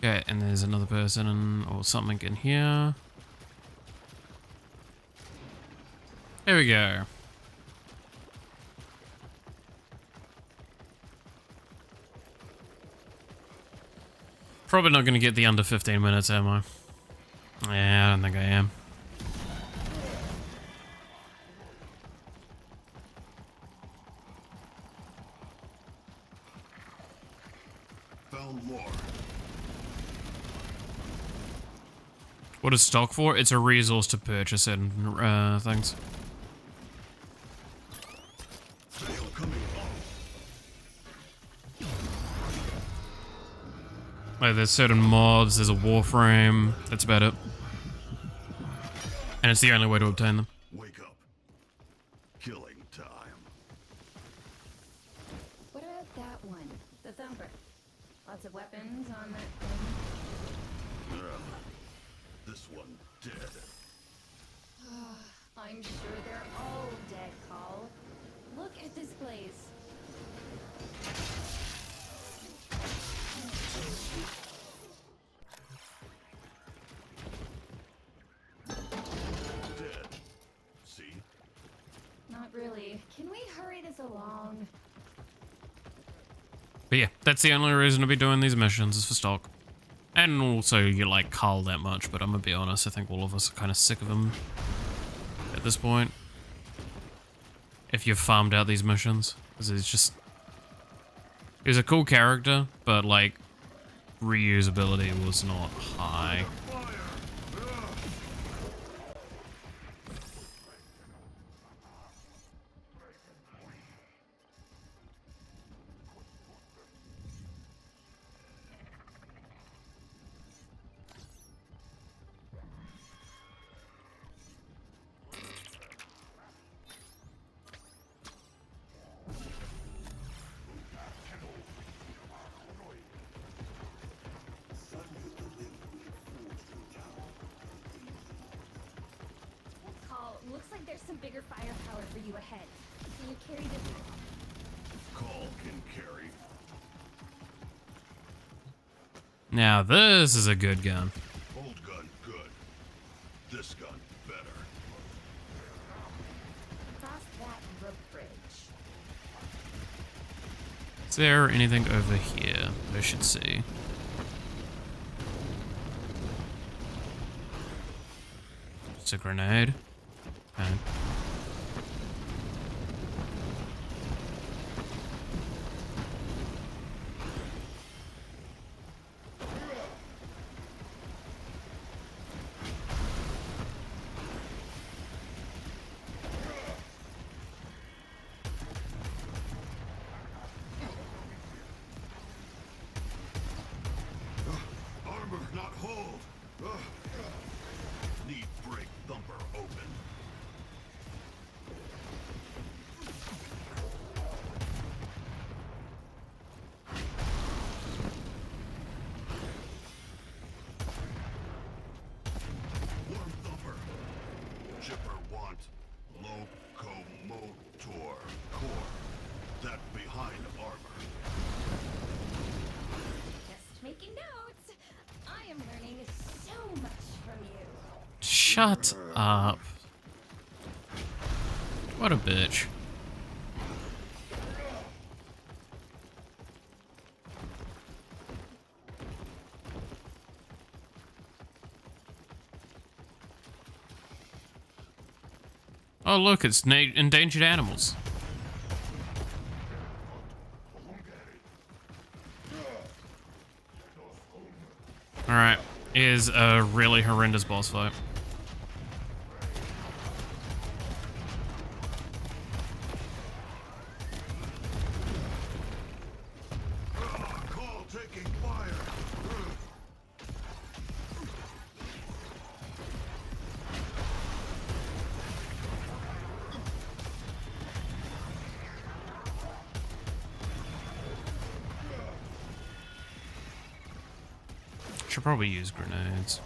Okay, and there's another person or something in here. There we go. Probably not going to get the under 15 minutes, am I? Yeah, I don't think I am. Found more. What is stock for? It's a resource to purchase certain things. Sail coming off. Like there's certain mods, there's a Warframe, that's about it. And it's the only way to obtain them. Wake up. Killing time. What about that one? The Thumper. Lots of weapons on that thing. This one dead. I'm sure they're all dead, Call. Look at this place. Dead. See? Not really. Can we hurry this along? But yeah, that's the only reason to be doing these missions is for stock. And also you like Carl that much, but I'm gonna be honest, I think all of us are kind of sick of him at this point. If you've farmed out these missions. Because he's a cool character, but like reusability was not high. Call, looks like there's some bigger firepower for you ahead. Can you carry this? Call can carry. Now this is a good gun. Old gun good. This gun better. Cross that rope bridge. Is there anything over here I should see? It's a grenade. Okay. Armor not hold. Need break thumper open. Chipper want? Locomotor core. That behind armor. Just making notes. I am learning so much from you. Shut up. What a bitch. Oh look, it's endangered animals. Alright, here's a really horrendous boss fight. Call taking fire. Should probably use grenades.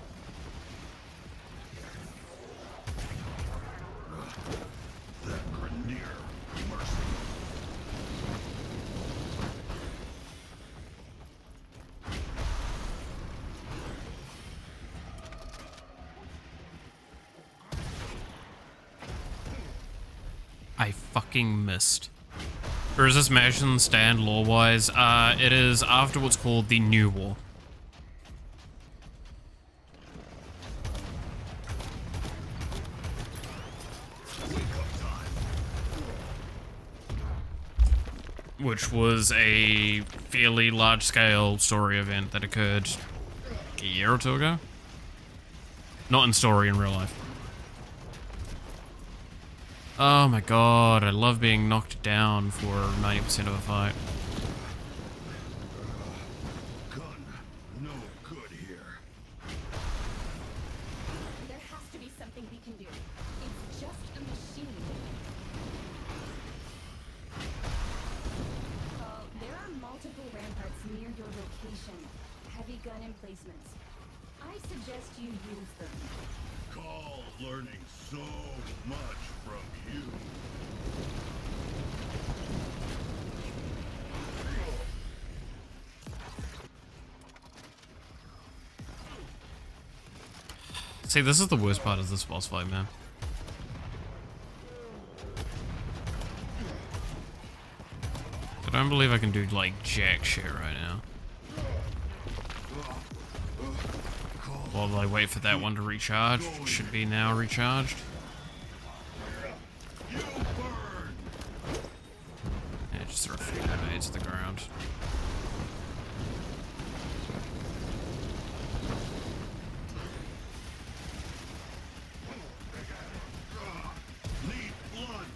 That Grenier mercy. I fucking missed. Or is this Magician stand lore-wise? It is after what's called the New War. Which was a fairly large-scale story event that occurred a year or two ago. Not in story, in real life. Oh my god, I love being knocked down for 90% of a fight. Gun, no good here. There has to be something we can do. It's just a machine. There are multiple ramparts near your location. Heavy gun emplacements. I suggest you use them. Call learning so much from you. See, this is the worst part of this boss fight, man. I don't believe I can do, like, jack shit right now. While I wait for that one to recharge, which should be now recharged. You burn! Yeah, just throw a few grenades at the ground. Need blood!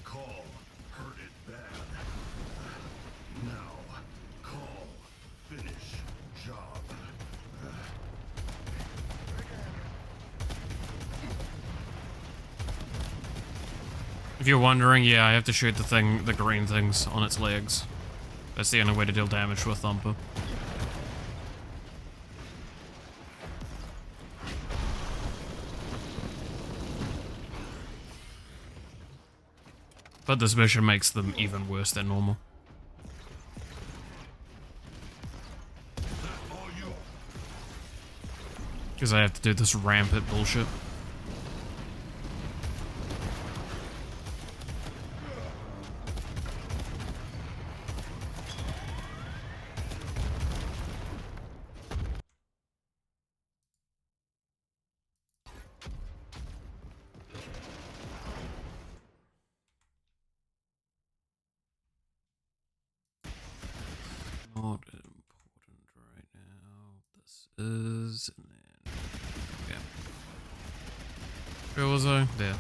Call hurt it bad. Now, call finish job. If you're wondering, yeah, I have to shoot the green things on its legs. That's the only way to deal damage to a thumper. But this mission makes them even worse than normal. All you. Because I have to do this rampant bullshit. Not important right now. This is, and then, yeah. Where was I? There.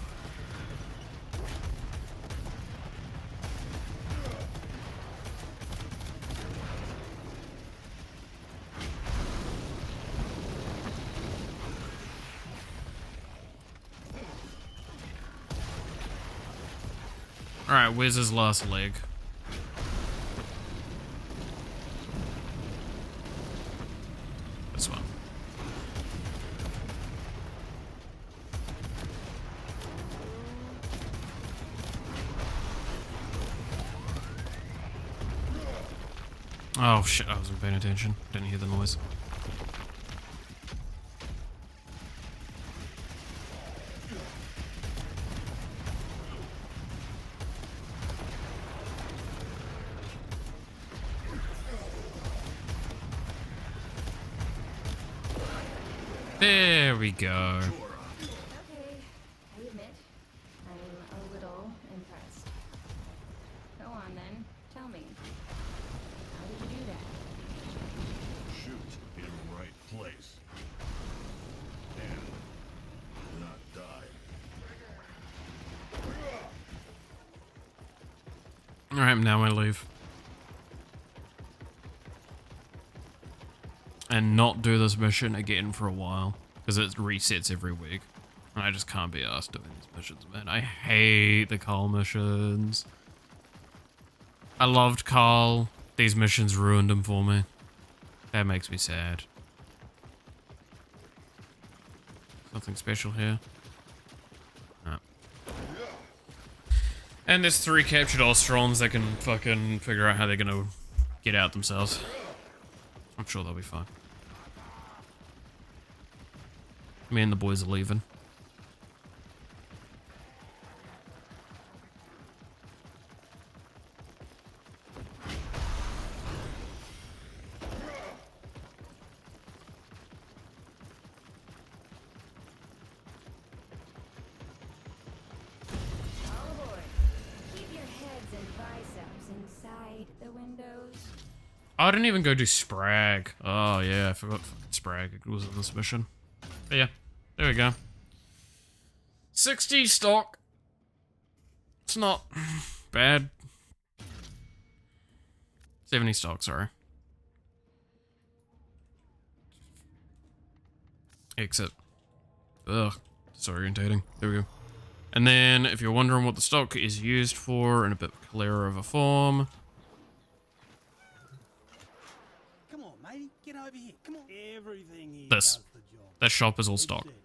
Alright, where's his last leg? This one. Oh shit, I wasn't paying attention. Didn't hear the noise. There we go. Okay, I admit, I'm a little impressed. Go on then, tell me. How did you do that? Shoot in the right place. And not die. Alright, now I leave. And not do this mission again for a while. Because it resets every week. And I just can't be asked doing these missions, man. I hate the Carl missions. I loved Carl. These missions ruined him for me. That makes me sad. Nothing special here. No. And there's 3 captured Ostrons that can fucking figure out how they're gonna get out themselves. I'm sure they'll be fine. Me and the boys are leaving. All aboard. Keep your heads and biceps inside the windows. Oh, I didn't even go do Sprag. Oh yeah, I forgot fucking Sprag. It was in this mission. But yeah, there we go. 60 stock. It's not bad. 70 stock, sorry. Exit. Ugh, disorientating. There we go. And then, if you're wondering what the stock is used for in a bit clearer of a form, Come on, mate. Get over here. Come on. Everything here This. does the job. that shop is all stock. That's it.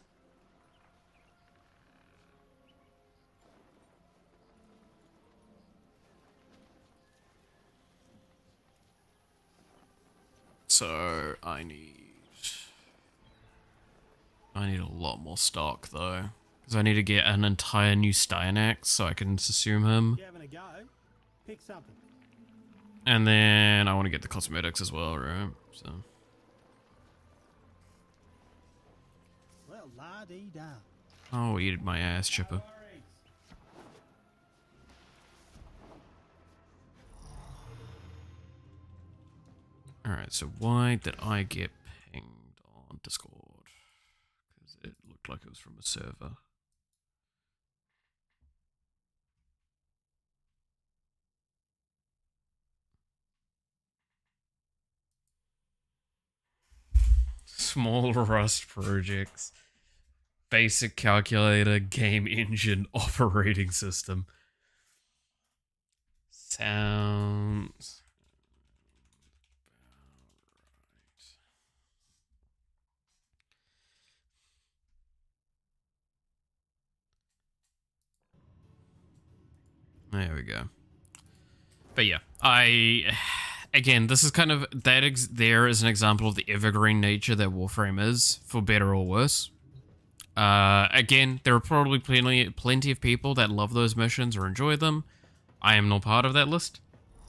So I need a lot more stock though, because I need to get an entire new Styanax so I can assume him, You having a go? Pick something. and then I want to get the cosmetics as well, right? So Well, la-dee-da. oh, eat my ass, Chipper. Worries. All right, so why did I get pinged on Discord? Because it looked like it was from a server. Small Rust projects. Basic calculator, game engine, operating system. Sounds... There we go. But yeah, again, this is kind of there is an example of the evergreen nature that Warframe is, for better or worse. Again, there are probably plenty of people that love those missions or enjoy them. I am not part of that list.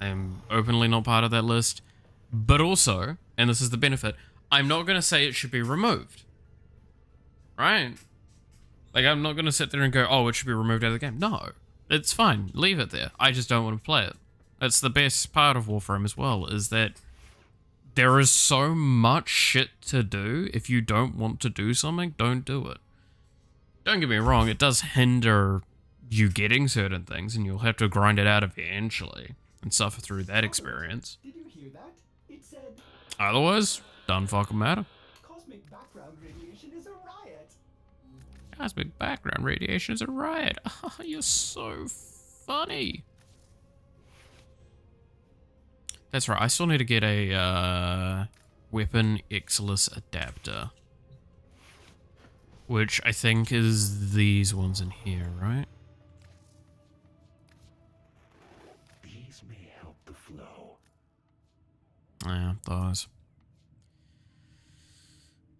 I am openly not part of that list. But also, and this is the benefit, I'm not going to say it should be removed. Right? Like, I'm not going to sit there and go, oh, it should be removed out of the game. No. It's fine. Leave it there. I just don't want to play it. That's the best part of Warframe as well, is that there is so much shit to do. If you don't want to do something, don't do it. Don't get me wrong, it does hinder you getting certain things, and you'll have to grind it out eventually and suffer through that experience. Did you hear that? It said Otherwise, doesn't fucking matter. cosmic background radiation is a riot. Cosmic background radiation is a riot. Oh, you're so funny. That's right, I still need to get a weapon Exilus adapter. Which I think is these ones in here, right? These may help the flow. Yeah, those.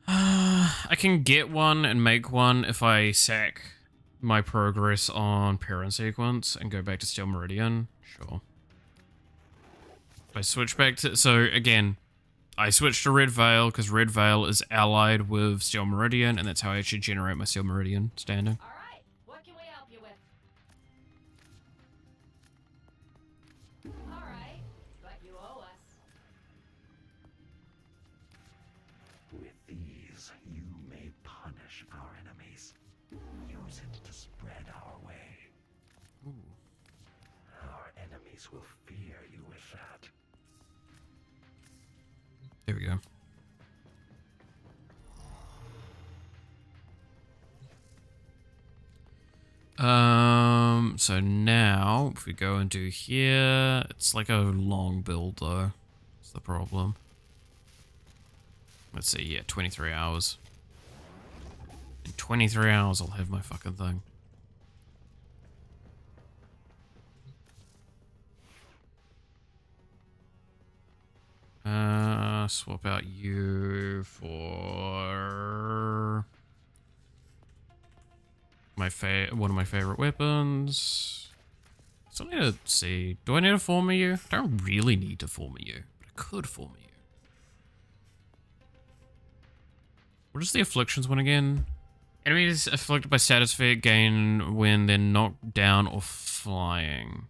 I can get one and make one if I sack my progress on parent sequence and go back to Steel Meridian. Sure. If I switch back to... So, again, I switched to Red Veil because Red Veil is allied with Steel Meridian, and that's how I actually generate my Steel Meridian standing. Alright, what can we help you with? Alright, but you owe us. With these, you may punish our enemies. Use it to spread our way. Our enemies will fear you with that. There we go. So now, if we go and do here, it's like a long build though. That's the problem. Let's see, yeah, 23 hours. In 23 hours, I'll have my fucking thing. Swap out you for my one of my favorite weapons. So I need to see. Do I need to form a you? I don't really need to form a you, but I could form a you. What is the afflictions one again? Enemies afflicted by status effect gain when they're knocked down or flying.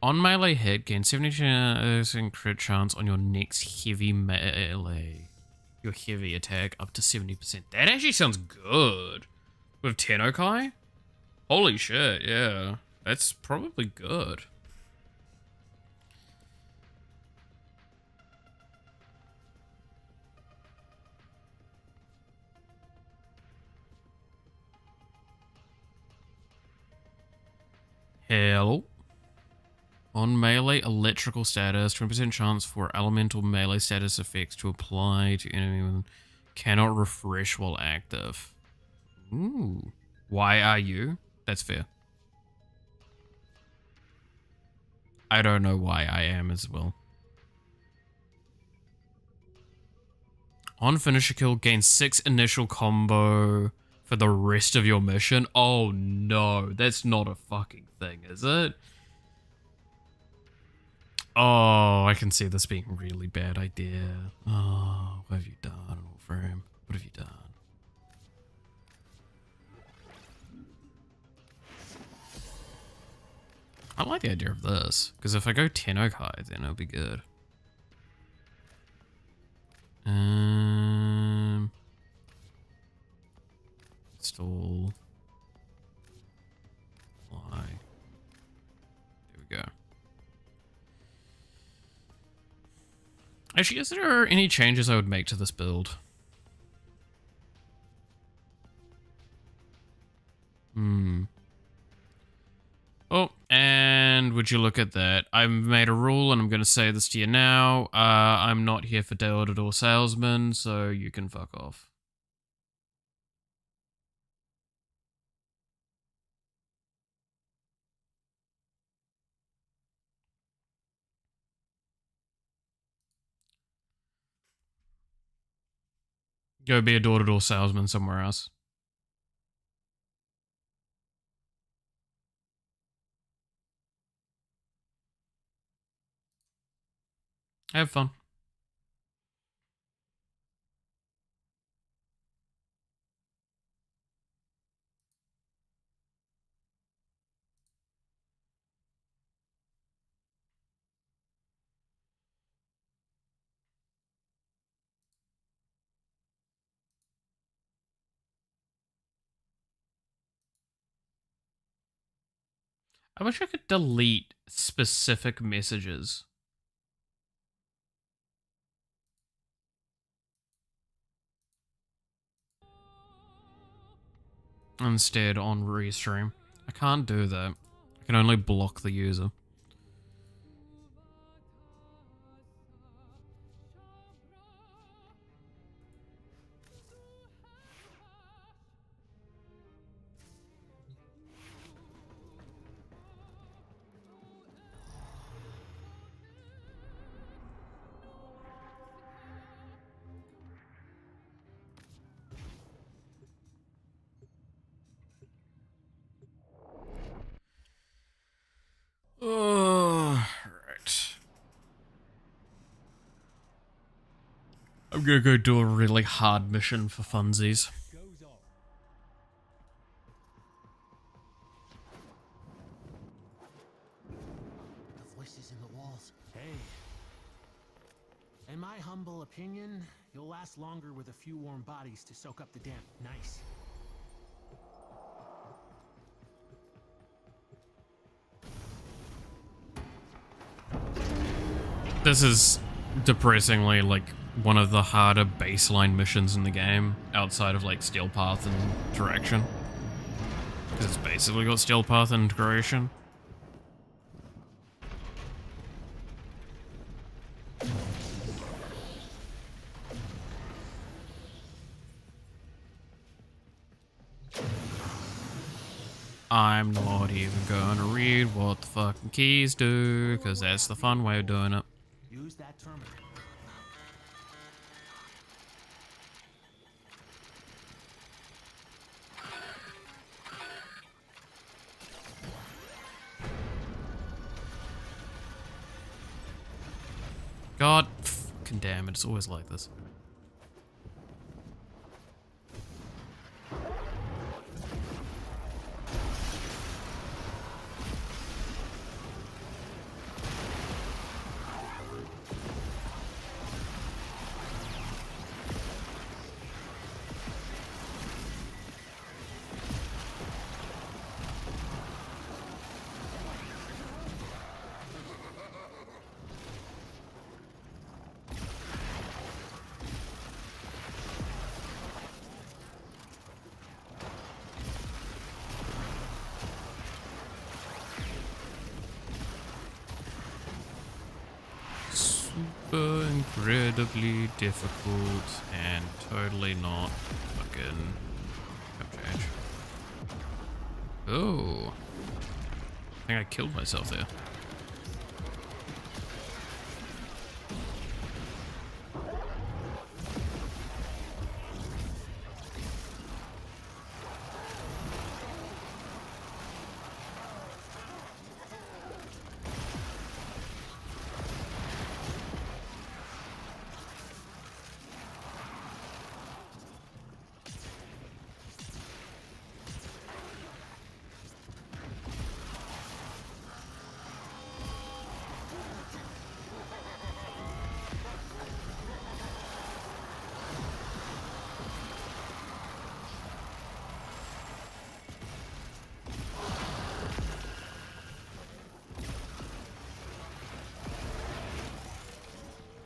On melee hit, gain 70% crit chance on your next heavy melee. Your heavy attack up to 70%. That actually sounds good. With Tenokai? Holy shit, yeah. That's probably good. Hello. On melee electrical status, 20% chance for elemental melee status effects to apply to enemy with cannot refresh while active. Ooh. Why are you? That's fair. I don't know why I am as well. On finisher kill, gain 6 initial combo for the rest of your mission. Oh no, that's not a fucking thing, is it? Oh, I can see this being a really bad idea. Oh, what have you done, Warframe? What have you done? I like the idea of this, because if I go Tenokai, then it'll be good. Install. Fly. There we go. Actually, is there any changes I would make to this build? Oh, and would you look at that? I've made a rule, and I'm going to say this to you now. I'm not here for door-to-door salesmen, so you can fuck off. Go be a door-to-door salesman somewhere else. Have fun. I wish I could delete specific messages. Instead on restream. I can't do that. I can only block the user. I'm gonna go do a really hard mission for funsies. The voices in the walls. Hey. In my humble opinion, you'll last longer with a few warm bodies to soak up the damp. Nice. This is depressingly like one of the harder baseline missions in the game, outside of like Steel Path and Direction. Because it's basically got Steel Path and Integration. I'm not even gonna read what the fucking keys do, because that's the fun way of doing it. Use that terminal. God fucking damn it, it's always like this. Super incredibly difficult and totally not fucking change. Oh, I think I killed myself there.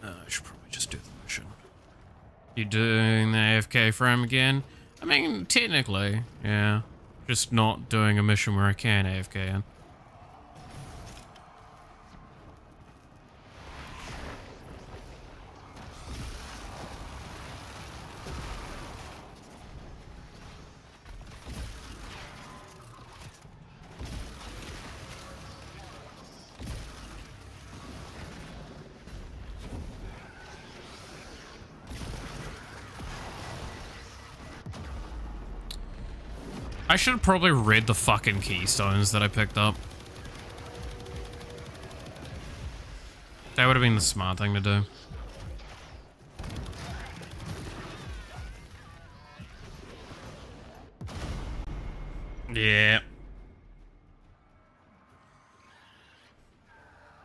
I should probably just do the mission. You doing the AFK frame again? I mean, technically, yeah. Just not doing a mission where I can AFK in. I should have probably read the fucking keystones that I picked up. That would have been the smart thing to do. Yeah.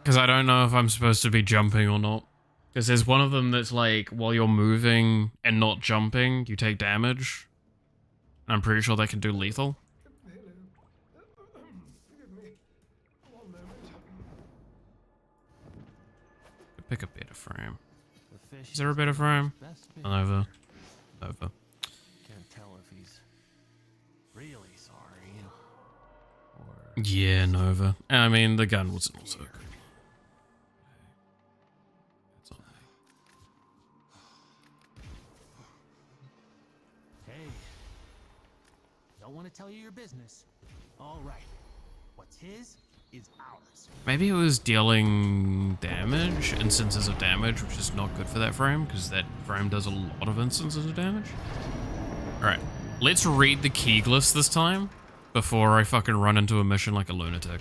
Because I don't know if I'm supposed to be jumping or not. Because there's one of them that's like, while you're moving and not jumping, you take damage. I'm pretty sure they can do lethal. Pick a better frame. Is there a better frame? Nova. Nova. Can't tell if he's really sorry or... Yeah, Nova. I mean, the gun wasn't also good. Don't want to tell you your business. All right. What's his is ours. Maybe it was dealing damage, instances of damage, which is not good for that frame, because that frame does a lot of instances of damage. Alright, let's read the key glyphs this time, before I fucking run into a mission like a lunatic.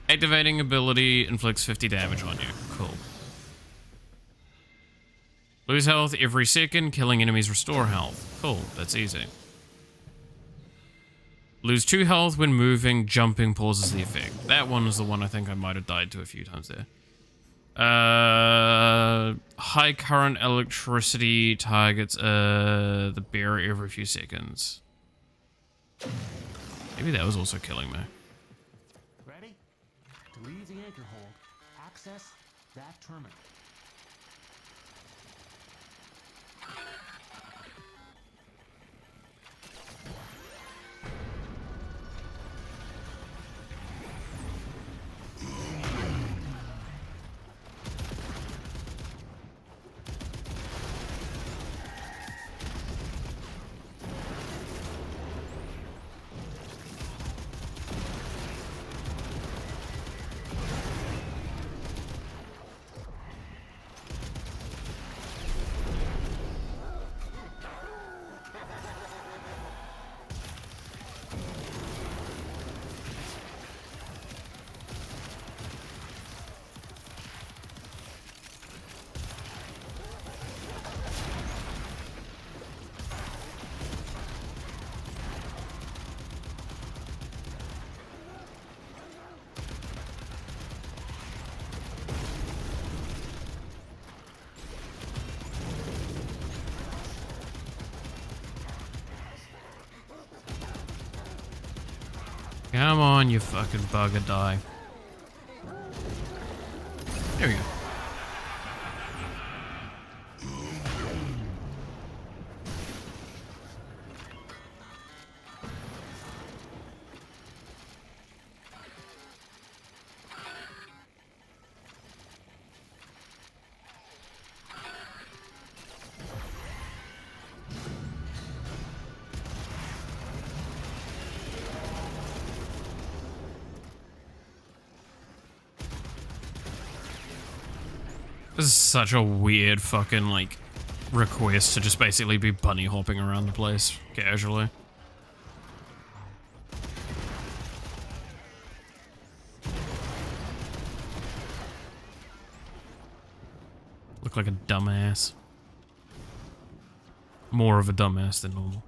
Activating ability inflicts 50 damage on you. Cool. Lose health every second, killing enemies restore health. Cool, that's easy. Lose 2 health when moving, jumping pauses the effect. That one was the one I think I might have died to a few times there. High current electricity targets the bearer every few seconds. Maybe that was also killing me. Ready? To leave the anchor hold, access that terminal. Come on, you fucking bugger, die. There we go. This is such a weird fucking, like, request to just basically be bunny hopping around the place casually. Look like a dumbass. More of a dumbass than normal.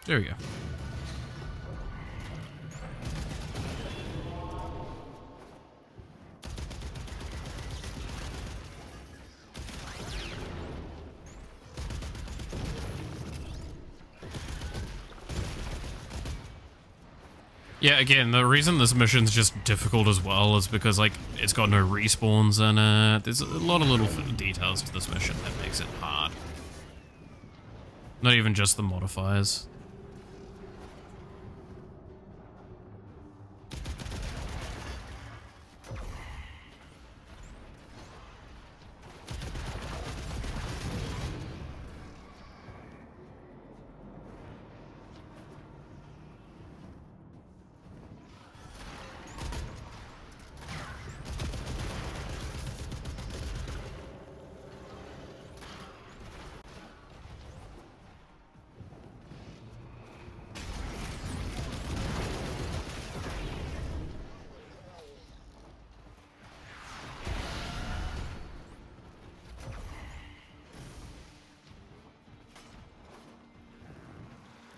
There we go. Yeah, again, the reason this mission's just difficult as well is because, like, it's got no respawns in it. There's a lot of little details to this mission that makes it hard. Not even just the modifiers.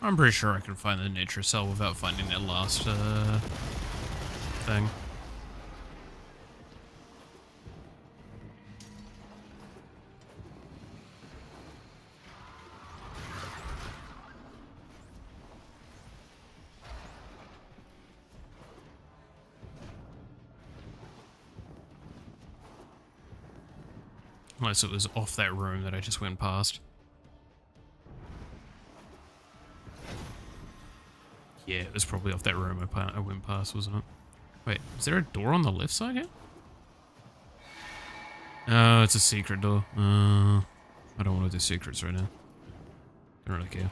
I'm pretty sure I can find the nature cell without finding that last thing. Unless it was off that room that I just went past. Yeah, it was probably off that room I went past, wasn't it? Wait, is there a door on the left side here? Oh, it's a secret door. I don't want to do secrets right now. Don't really care.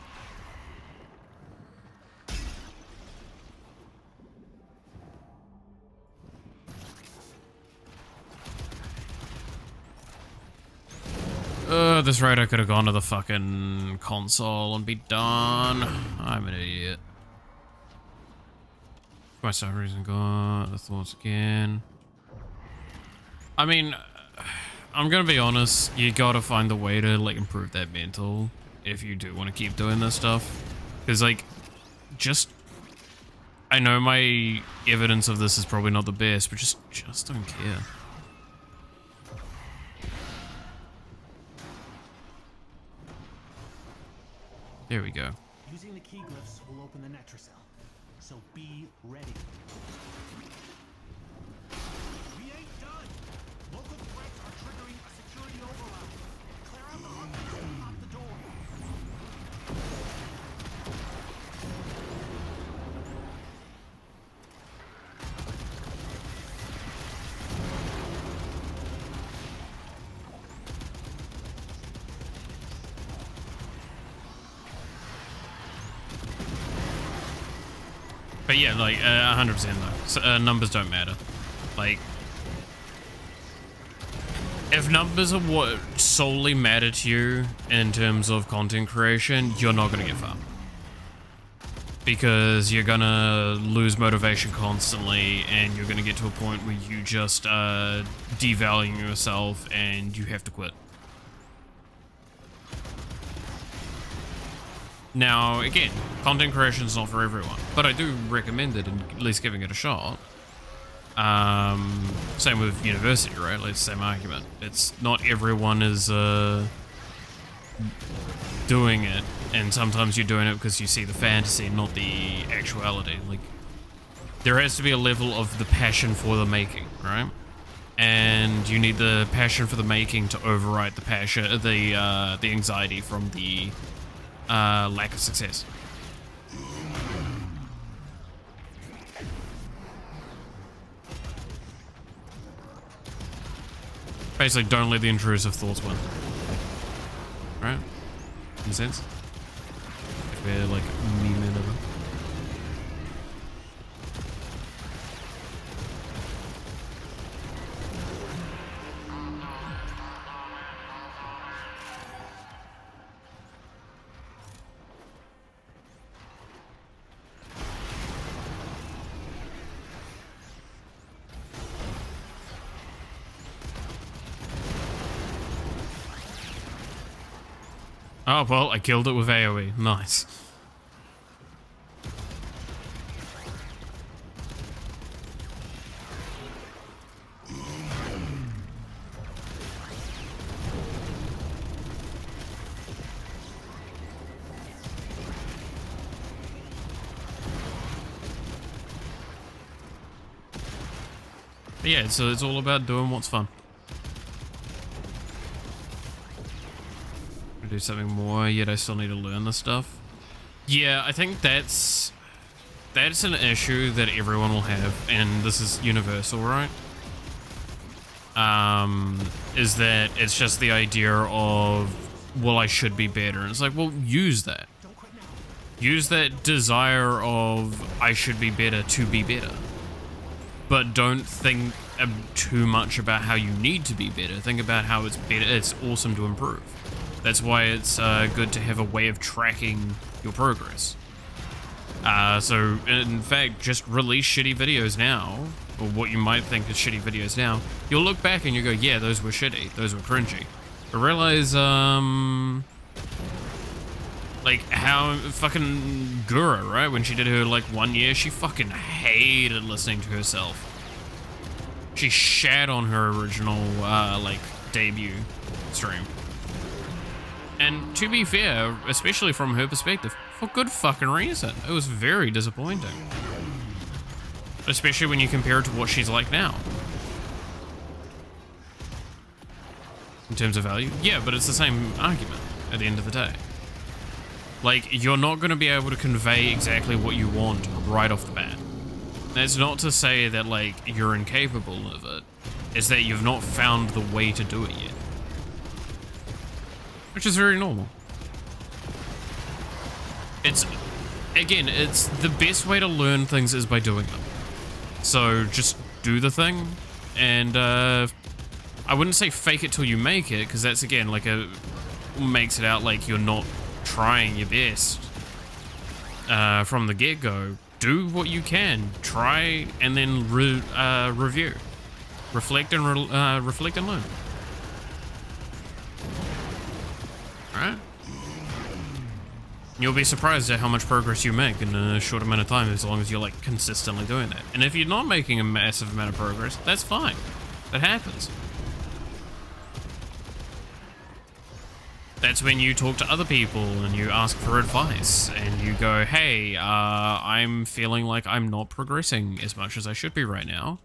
That's right, I could have gone to the fucking console and be done. I'm an idiot. For some reason, got the thoughts again. I mean, I'm gonna be honest, you gotta find the way to, like, improve that mental if you do want to keep doing this stuff. Because, like, just... I know my evidence of this is probably not the best, but just don't care. There we go. Using the key glyphs will open the Netracell, so be ready. We ain't done. Local threats are triggering a security override. Clear out the hub and lock the door. But yeah, like, 100% though. So, numbers don't matter. Like, if numbers are what solely matter to you in terms of content creation, you're not gonna get far. Because you're gonna lose motivation constantly, and you're gonna get to a point where you just devalue yourself and you have to quit. Now, again, content creation is not for everyone, but I do recommend it and at least giving it a shot. Same with university, right? Like, same argument. It's not everyone is doing it, and sometimes you're doing it because you see the fantasy, not the actuality. Like, there has to be a level of the passion for the making, right? And you need the passion for the making to override the passion, the anxiety from the lack of success. Basically, don't let the intrusive thoughts win. Right? In a sense? If we're like memeing over. Oh, well, I killed it with AoE. Nice. But yeah, so it's all about doing what's fun. Do something more, yet I still need to learn this stuff. Yeah, I think that's an issue that everyone will have, and this is universal, right? Is that it's just the idea of, well, I should be better. And it's like, well, use that. Use that desire of, I should be better to be better. But don't think too much about how you need to be better. Think about how it's better. It's awesome to improve. That's why it's good to have a way of tracking your progress. So, in fact, just release shitty videos now, or what you might think is shitty videos now. You'll look back and you go, yeah, those were shitty, those were cringy. But realize, like, how fucking Gura, right? When she did her, like, 1 year, she fucking hated listening to herself. She shat on her original, like, debut stream. And to be fair, especially from her perspective, for good fucking reason. It was very disappointing. Especially when you compare it to what she's like now. In terms of value. Yeah, but it's the same argument at the end of the day. Like, you're not going to be able to convey exactly what you want right off the bat. That's not to say that, like, you're incapable of it. It's that you've not found the way to do it yet. Which is very normal. Again, it's the best way to learn things is by doing them. So just do the thing, and I wouldn't say fake it till you make it, because that's, again, like makes it out like you're not trying your best from the get-go. Do what you can, try, and then review, reflect and learn. All right. You'll be surprised at how much progress you make in a short amount of time, as long as you're, like, consistently doing that. And if you're not making a massive amount of progress, that's fine. That happens. That's when you talk to other people and you ask for advice and you go, hey, I'm feeling like I'm not progressing as much as I should be right now.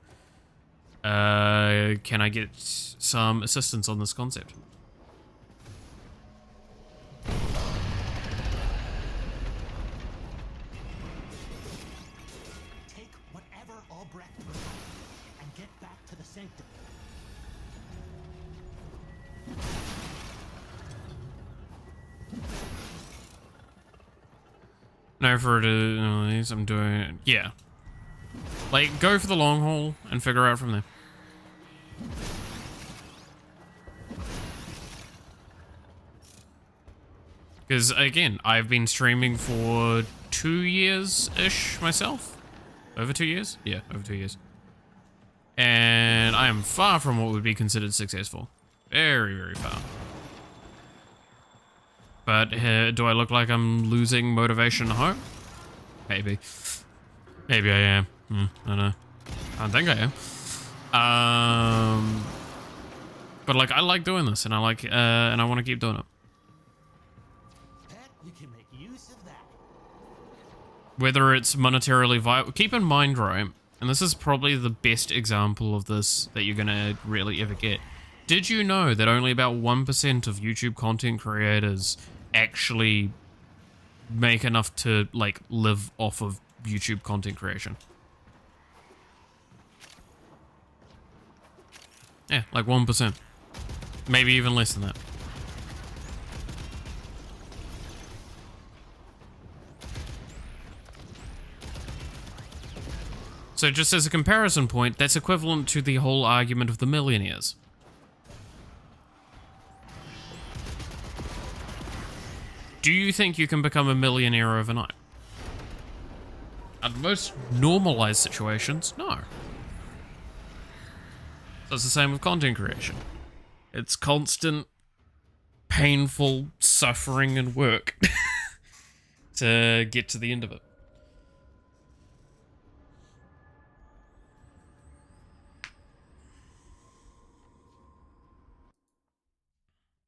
Can I get some assistance on this concept? Take whatever Albrecht provided and get back to the sanctum. No, for these, I'm doing it. Yeah. Like, go for the long haul and figure out from there. Because, again, I've been streaming for 2 years-ish myself. Over 2 years? Yeah, over 2 years. And I am far from what would be considered successful. Very, very far. But do I look like I'm losing motivation and hope? Maybe. Maybe I am. I don't know. I don't think I am. But like, I like doing this, and I like, and I want to keep doing it. Bet you can make use of that. Whether it's monetarily viable, keep in mind, right? And this is probably the best example of this that you're gonna really ever get. Did you know that only about 1% of YouTube content creators actually make enough to, like, live off of YouTube content creation? Yeah, like 1%. Maybe even less than that. So just as a comparison point, that's equivalent to the whole argument of the millionaires. Do you think you can become a millionaire overnight? Under most normalized situations, no. So it's the same with content creation. It's constant, painful suffering and work to get to the end of it.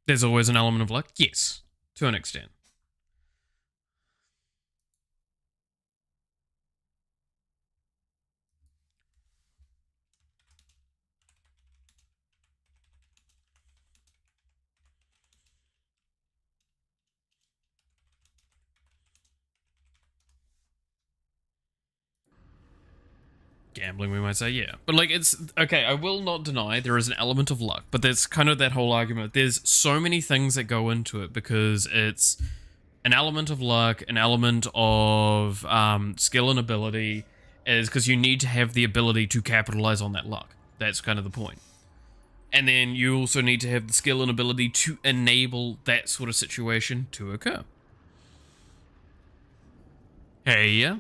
There's always an element of luck, yes, to an extent. Gambling, we might say, yeah. But, like, it's... Okay, I will not deny there is an element of luck, but there's kind of that whole argument. There's so many things that go into it because it's an element of luck, an element of skill and ability, is because you need to have the ability to capitalize on that luck. That's kind of the point. And then you also need to have the skill and ability to enable that sort of situation to occur. Hey, yeah.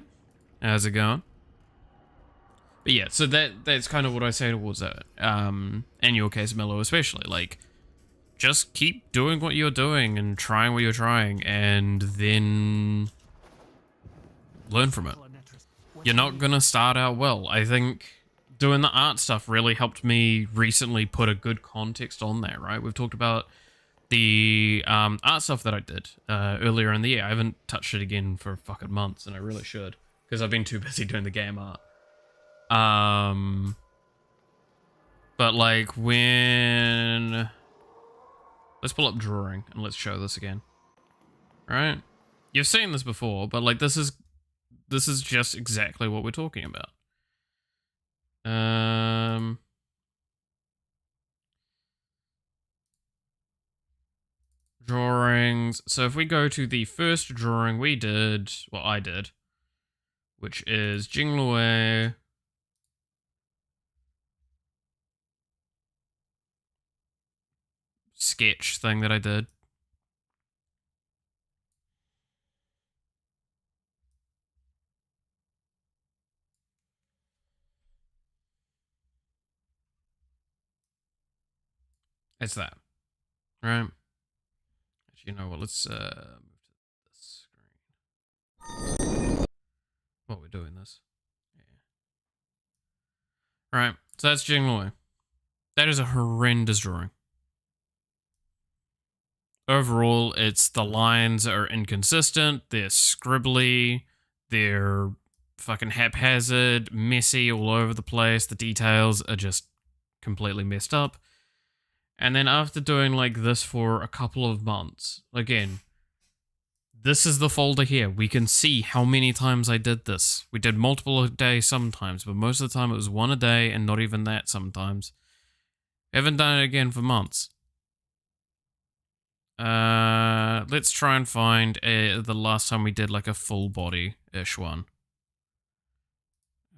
How's it going? But yeah, so that's kind of what I say towards that. In your case, Mello, especially. Like, just keep doing what you're doing and trying what you're trying, and then learn from it. You're not gonna start out well. I think doing the art stuff really helped me recently put a good context on that, right? We've talked about the art stuff that I did earlier in the year. I haven't touched it again for fucking months, and I really should, because I've been too busy doing the game art. But like when... Let's pull up drawing and let's show this again. Alright? You've seen this before, but like this is just exactly what we're talking about. Drawings. So if we go to the first drawing we did, well, I did, which is Jinglue. Sketch thing that I did. It's that, right? Actually, you know what? Let's move to this screen. What we're doing this, yeah. Right. So that's Jinglue. That is a horrendous drawing. Overall, it's the lines are inconsistent. They're scribbly. They're fucking haphazard, messy all over the place. The details are just completely messed up. And then after doing like this for a couple of months, again, this is the folder here. We can see how many times I did this. We did multiple a day sometimes, but most of the time it was one a day and not even that sometimes. Haven't done it again for months. Let's try and find the last time we did like a full body-ish one.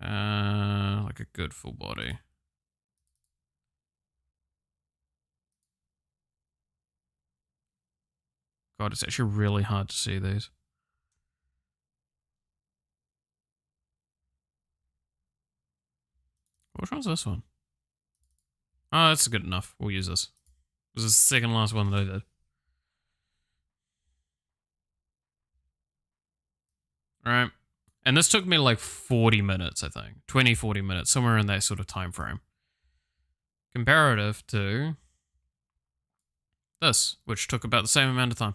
Like a good full body. God, it's actually really hard to see these. Which one's this one? Oh, that's good enough. We'll use this. This is the second last one that I did. Alright. And this took me like 40 minutes, I think. 20, 40 minutes, somewhere in that sort of time frame. Comparative to this, which took about the same amount of time.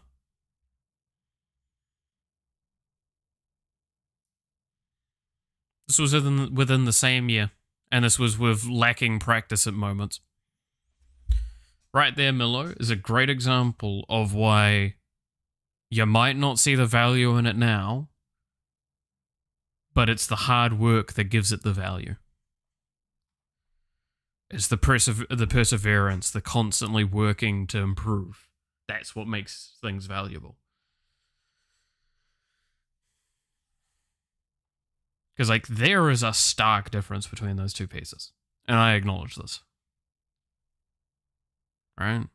This was within the same year, and this was with lacking practice at moments. Right there, Milo, is a great example of why you might not see the value in it now, but it's the hard work that gives it the value. It's the perseverance, the constantly working to improve. That's what makes things valuable. Because, like, there is a stark difference between those two pieces. And I acknowledge this. Right?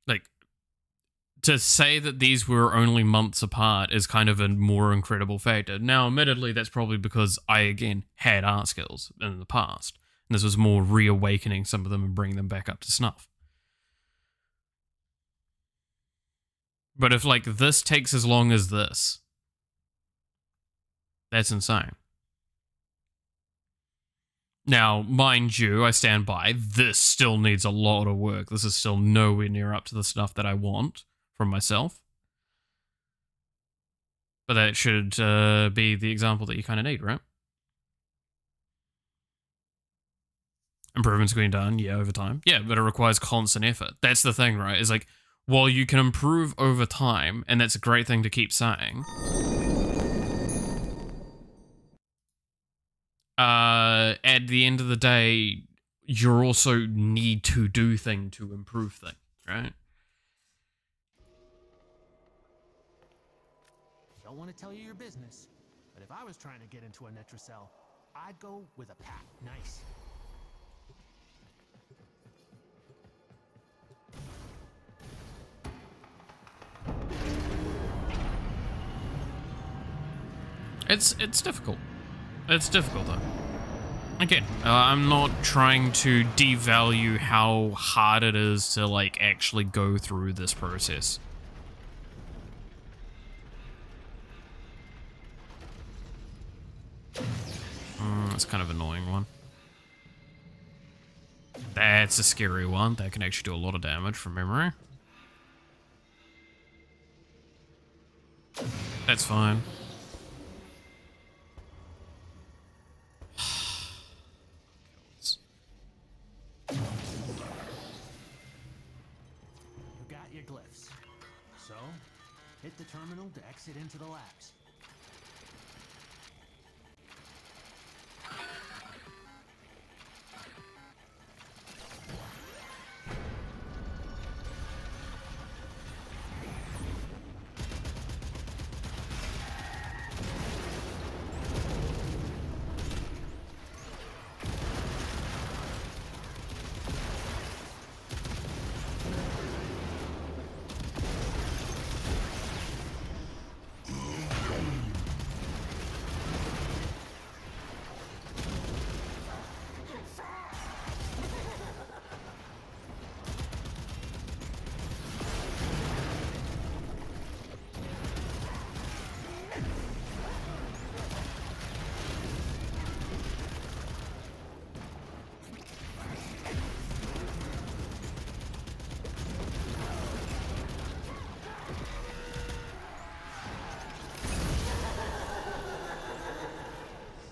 Like, to say that these were only months apart is kind of a more incredible factor. Now, admittedly, that's probably because I, again, had art skills in the past. And this was more reawakening some of them and bringing them back up to snuff. But if, like, this takes as long as this, that's insane. Now, mind you, I stand by, this still needs a lot of work. This is still nowhere near up to the stuff that I want from myself. But that should be the example that you kind of need, right? Improvements being done, yeah, over time. Yeah, but it requires constant effort. That's the thing, right? Is like, while you can improve over time, and that's a great thing to keep saying, at the end of the day, you also need to do thing to improve thing, right? Don't want to tell you your business, but if I was trying to get into a Netracell, I'd go with a pack. Nice. It's difficult. It's difficult though. Again, I'm not trying to devalue how hard it is to like actually go through this process. That's kind of an annoying one. That's a scary one. That can actually do a lot of damage from memory. That's fine. You got your glyphs. So, Hit the terminal to exit into the labs.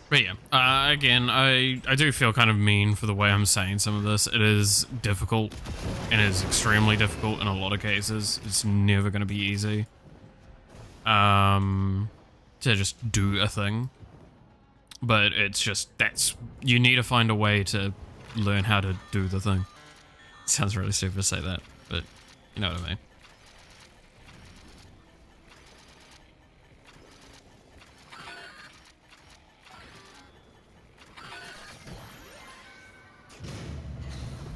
But yeah, again, I do feel kind of mean for the way I'm saying some of this. It is difficult, and it is extremely difficult in a lot of cases. It's never going to be easy to just do a thing. But it's just, you need to find a way to learn how to do the thing. It sounds really stupid to say that, but you know what I mean.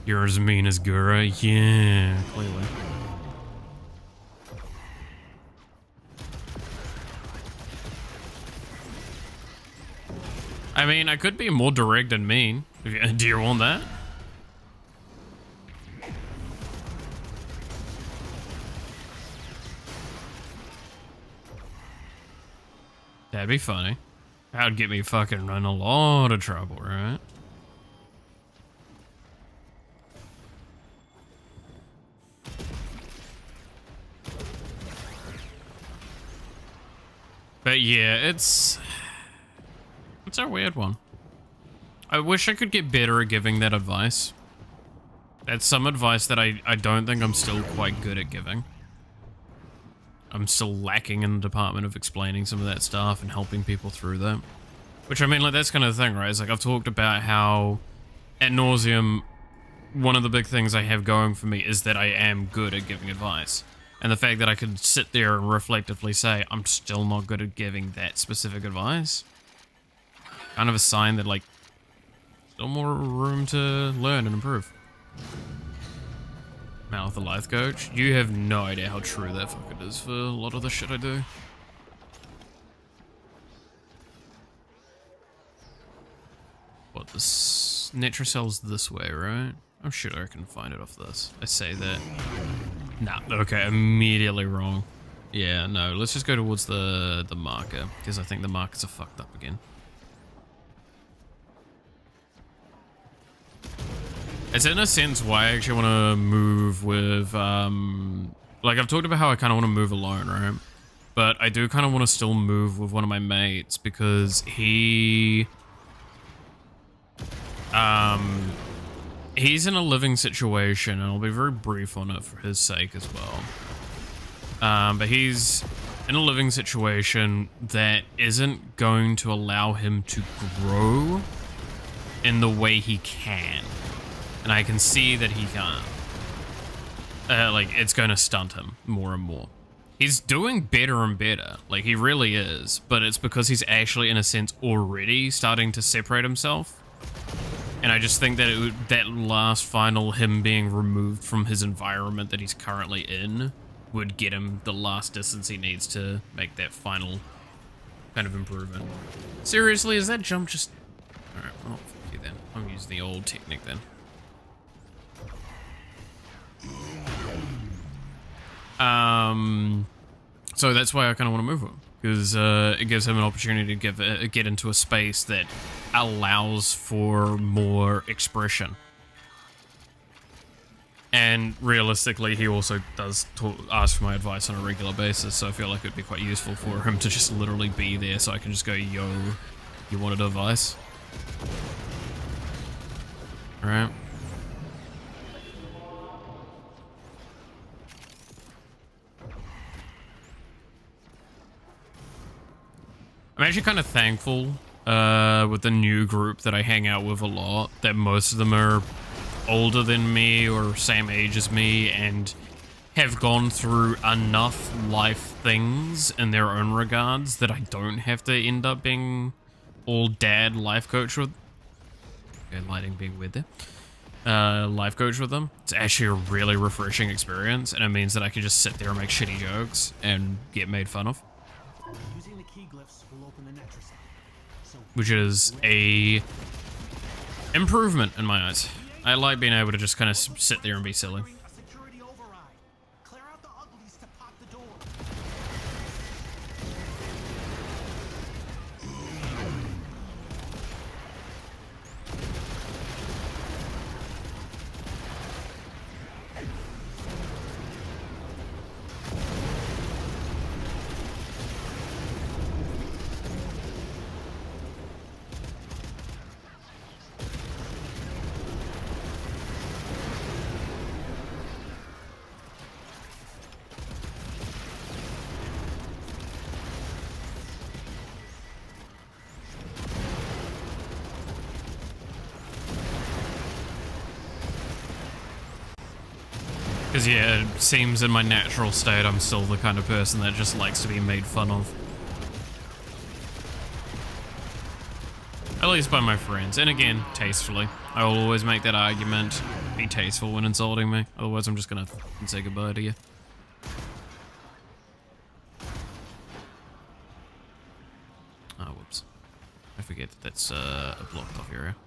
You're as mean as Gura? Yeah, clearly. I mean, I could be more direct and mean. Do you want that? That'd be funny. That would get me fucking in a lot of trouble, right? But yeah, it's a weird one. I wish I could get better at giving that advice. That's some advice that I don't think I'm still quite good at giving. I'm still lacking in the department of explaining some of that stuff and helping people through that. Which, I mean, like, that's kind of the thing, right? It's like, I've talked about how, ad nauseum, one of the big things I have going for me is that I am good at giving advice. And the fact that I could sit there and reflectively say, I'm still not good at giving that specific advice. Kind of a sign that, like, still more room to learn and improve. Mouth the life coach. You have no idea how true that fucking is for a lot of the shit I do. What, this Netracell's this way, right? I'm sure I can find it off this. I say that. Nah, okay, immediately wrong. Yeah, no, let's just go towards the marker, because I think the markers are fucked up again. It's in a sense why I actually want to move with, like, I've talked about how I kind of want to move alone, right? But I do kind of want to still move with one of my mates, because he's in a living situation, and I'll be very brief on it for his sake as well. But he's in a living situation that isn't going to allow him to grow in the way he can. And I can see that he can't. Like, it's going to stunt him more and more. He's doing better and better. Like, he really is. But it's because he's actually, in a sense, already starting to separate himself. And I just think that that last final, him being removed from his environment that he's currently in, would get him the last distance he needs to make that final kind of improvement. Seriously, is that jump just... Alright, well, fuck you then. I'm using the old technique then. So that's why I kind of want to move him, because it gives him an opportunity to get into a space that allows for more expression. And realistically, he also does ask for my advice on a regular basis, so I feel like it'd be quite useful for him to just literally be there, so I can just go, yo, you wanted advice? Alright. I'm actually kind of thankful with the new group that I hang out with a lot, that most of them are older than me or same age as me and have gone through enough life things in their own regards that I don't have to end up being all dad life coach with. Okay, lighting being weird there. Life coach with them. It's actually a really refreshing experience, and it means that I can just sit there and make shitty jokes and get made fun of. Using the key glyphs will open the Nectar Cell. So Which is a improvement in my eyes. I like being able to just kind of sit there and be silly. a security override. Clear out the uglies to pop the door. Because, yeah, it seems in my natural state I'm still the kind of person that just likes to be made fun of. At least by my friends. And again, tastefully. I will always make that argument. Be tasteful when insulting me. Otherwise, I'm just gonna fucking say goodbye to you. Oh, whoops. I forget that that's a blocked off area.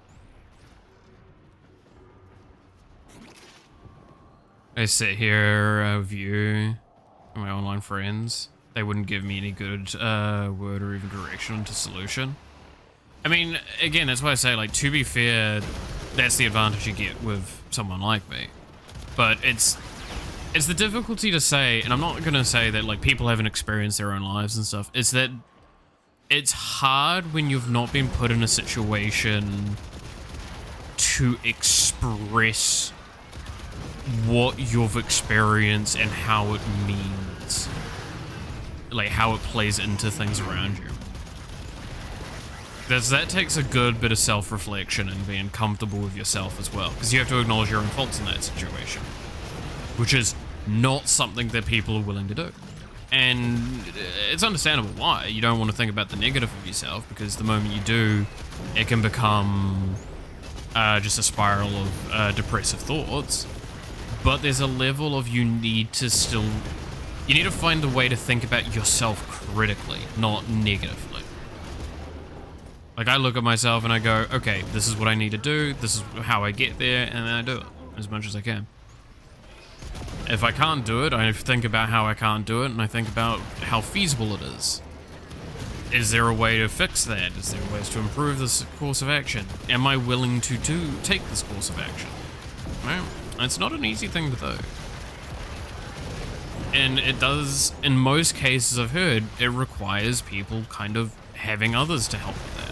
I sit here with you, my online friends. They wouldn't give me any good word or even direction to solution. I mean, again, that's why I say, like, to be fair, that's the advantage you get with someone like me. But it's the difficulty to say, and I'm not gonna say that, like, people haven't experienced their own lives and stuff. It's that it's hard when you've not been put in a situation to express what you've experienced and how it means, like how it plays into things around you. Because that takes a good bit of self-reflection and being comfortable with yourself as well, because you have to acknowledge your own faults in that situation, which is not something that people are willing to do. And it's understandable why. You don't want to think about the negative of yourself, because the moment you do, it can become just a spiral of depressive thoughts. But there's a level of you need to find a way to think about yourself critically, not negatively. Like, I look at myself and I go, okay, this is what I need to do, this is how I get there, and then I do it as much as I can. If I can't do it, I think about how I can't do it, and I think about how feasible it is. Is there a way to fix that? Is there ways to improve this course of action? Am I willing to take this course of action? Well, it's not an easy thing to do. And it does, in most cases I've heard, it requires people kind of having others to help with that.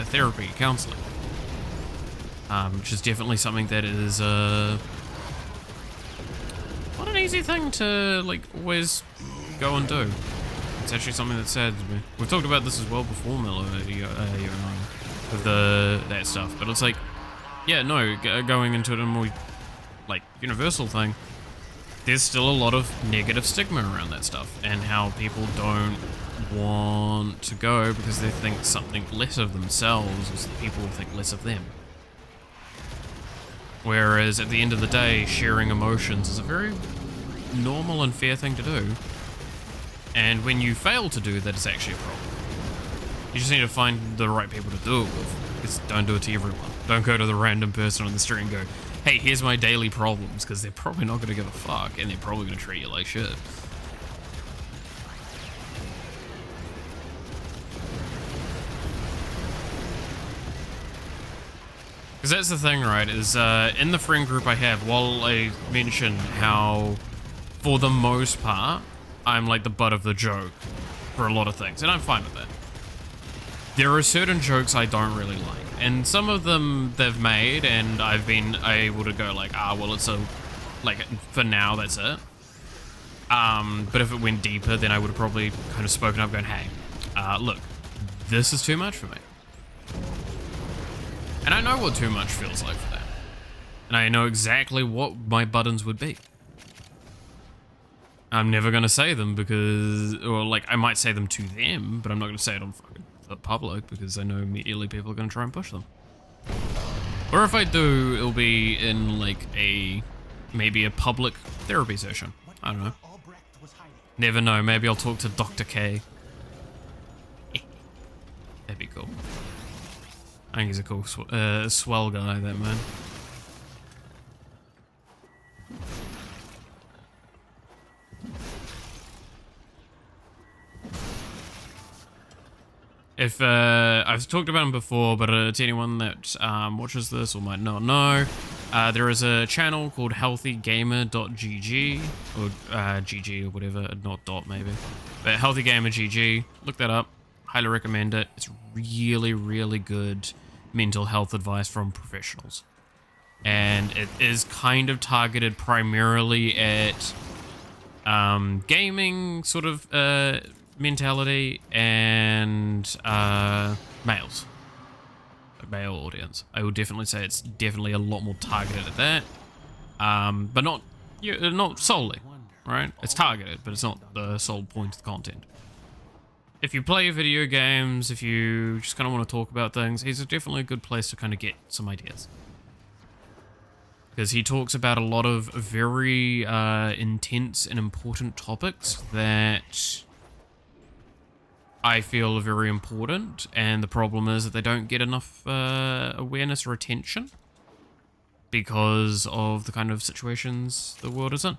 Therapy, counseling. Which is definitely something that is, not an easy thing to, like, always go and do. It's actually something that saddens me. We've talked about this as well before, Miller, you and I, with that stuff. But it's like, yeah, no, going into it in a more, like, universal thing, there's still a lot of negative stigma around that stuff, and how people don't want to go because they think something less of themselves is the people who think less of them. Whereas at the end of the day, sharing emotions is a very normal and fair thing to do. And when you fail to do that, it's actually a problem. You just need to find the right people to do it with. Just don't do it to everyone. Don't go to the random person on the street and go, hey, here's my daily problems, because they're probably not going to give a fuck, and they're probably going to treat you like shit. Because that's the thing, right, is in the friend group I have, while I mention how, for the most part, I'm like the butt of the joke for a lot of things, and I'm fine with that. There are certain jokes I don't really like, and some of them they've made, and I've been able to go like, well, it's like, for now, that's it. But if it went deeper, then I would have probably kind of spoken up going, hey, look, this is too much for me. And I know what too much feels like for them. And I know exactly what my buttons would be. I'm never going to say them because, or like, I might say them to them, but I'm not going to say it on fucking the public because I know immediately people are going to try and push them. Or if I do, it'll be in like maybe a public therapy session. I don't know. Never know, maybe I'll talk to Dr. K. That'd be cool. I think he's a cool, swell guy, that man. If, I've talked about him before, but to anyone that watches this or might not know, there is a channel called healthygamer.gg, or GG or whatever, not dot maybe, but healthygamer.gg, look that up, highly recommend it. It's really, really good mental health advice from professionals. And it is kind of targeted primarily at gaming sort of mentality and males, a male audience. I would definitely say it's definitely a lot more targeted at that, but not solely, right? It's targeted, but it's not the sole point of the content. If you play video games, if you just kind of want to talk about things, he's definitely a good place to kind of get some ideas. Because he talks about a lot of very intense and important topics that I feel are very important, and the problem is that they don't get enough awareness or attention because of the kind of situations the world is in.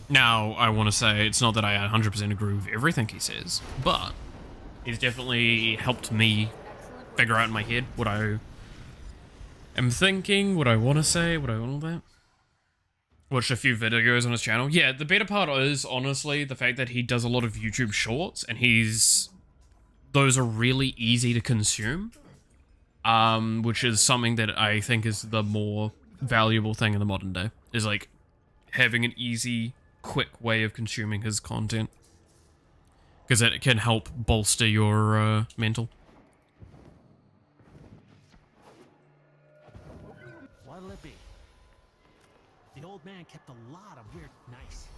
Now, I want to say it's not that I 100% agree with everything he says, but he's definitely helped me figure out in my head what I am thinking, what I want to say, what I want all that. Watched a few videos on his channel. Yeah, the better part is, honestly, the fact that he does a lot of YouTube shorts, and those are really easy to consume, which is something that I think is the more valuable thing in the modern day, is like having an easy, quick way of consuming his content, because it can help bolster your mental. What'll it be? The old man kept a lot of weird. Nice.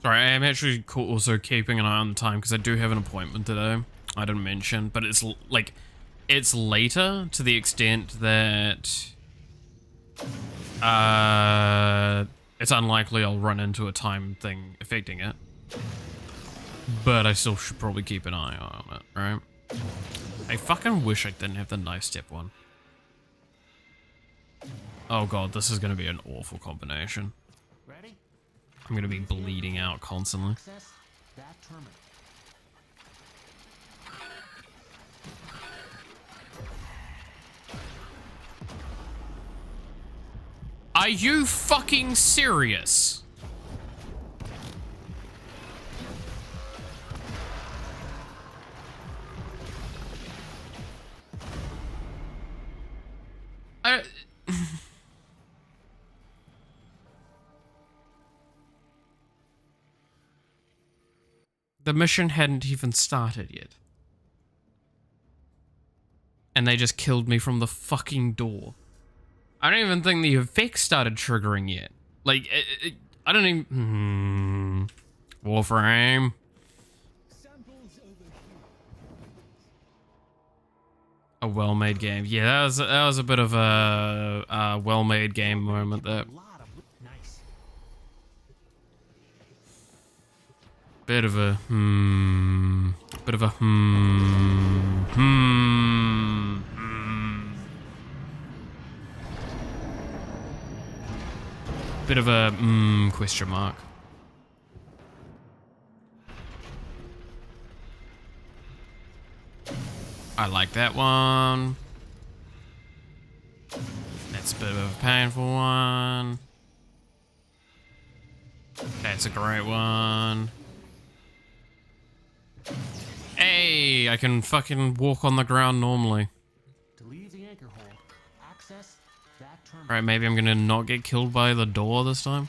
Sorry, I am actually also keeping an eye on the time because I do have an appointment today. I didn't mention, but it's like, it's later to the extent that it's unlikely I'll run into a time thing affecting it. But I still should probably keep an eye on it, right? I fucking wish I didn't have the knife step one. Oh god, this is gonna be an awful combination. Ready? I'm gonna be bleeding out constantly. Access that terminal. Are you fucking serious? The mission hadn't even started yet. And they just killed me from the fucking door. I don't even think the effects started triggering yet. Like, I don't even... Warframe. A well-made game. Yeah, that was a bit of a well-made game moment there. Bit of a bit of a bit of a question mark. I like that one. That's a bit of a painful one. That's a great one. Hey, I can fucking walk on the ground normally. To leave the anchor hole, access that terminal. Right, maybe I'm gonna not get killed by the door this time.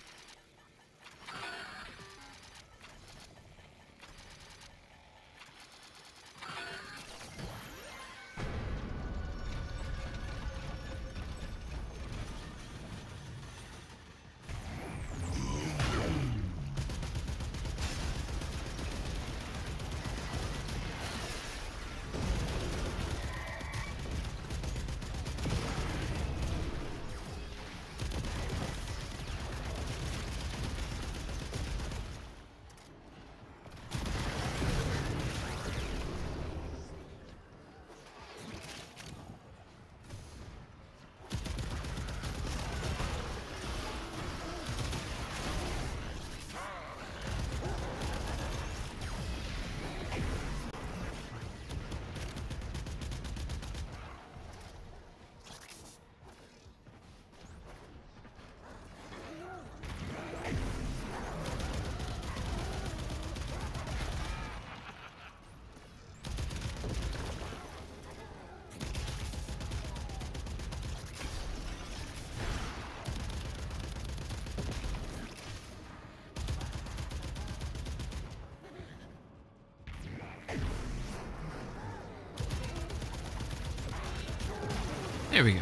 There we go.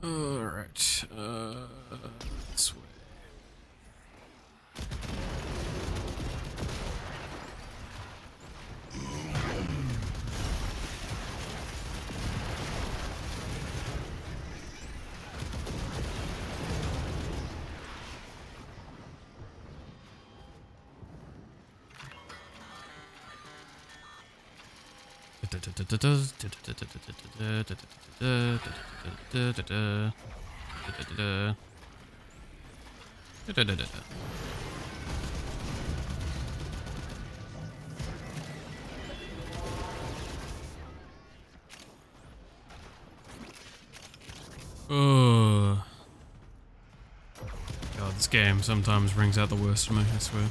Alright, this way. Oh. God, this game sometimes brings out the worst in me, I swear.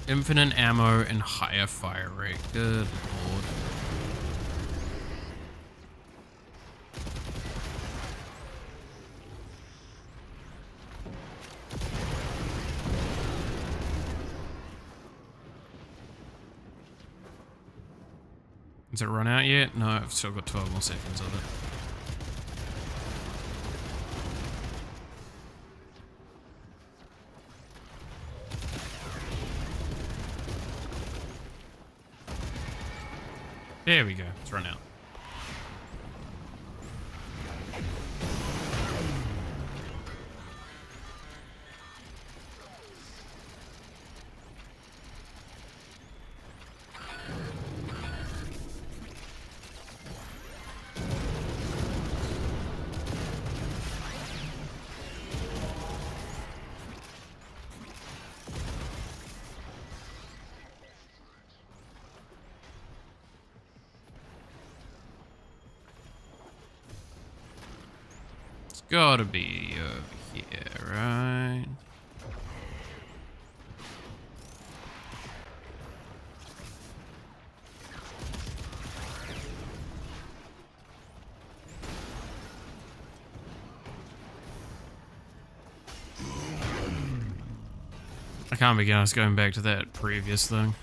Infinite ammo and higher fire rate. Good lord. Has it run out yet? No, I've still got 12 more seconds of it. There we go. It's run out. Gotta be over here, right? I can't be honest going back to that previous thing.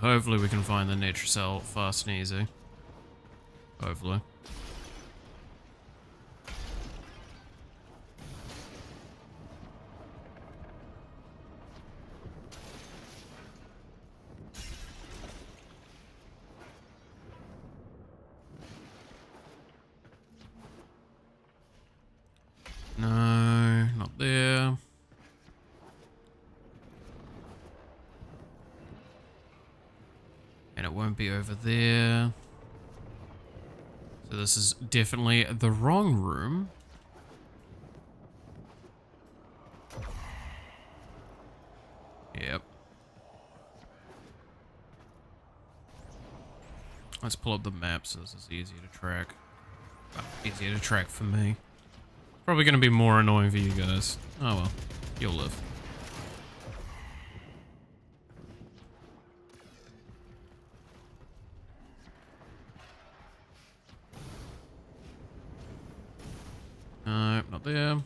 Hopefully we can find the nature cell fast and easy. Hopefully. be over there. So this is definitely the wrong room. Yep. Let's pull up the map so this is easier to track. Well, easier to track for me. Probably going to be more annoying for you guys. Oh well, you'll live. No, not there.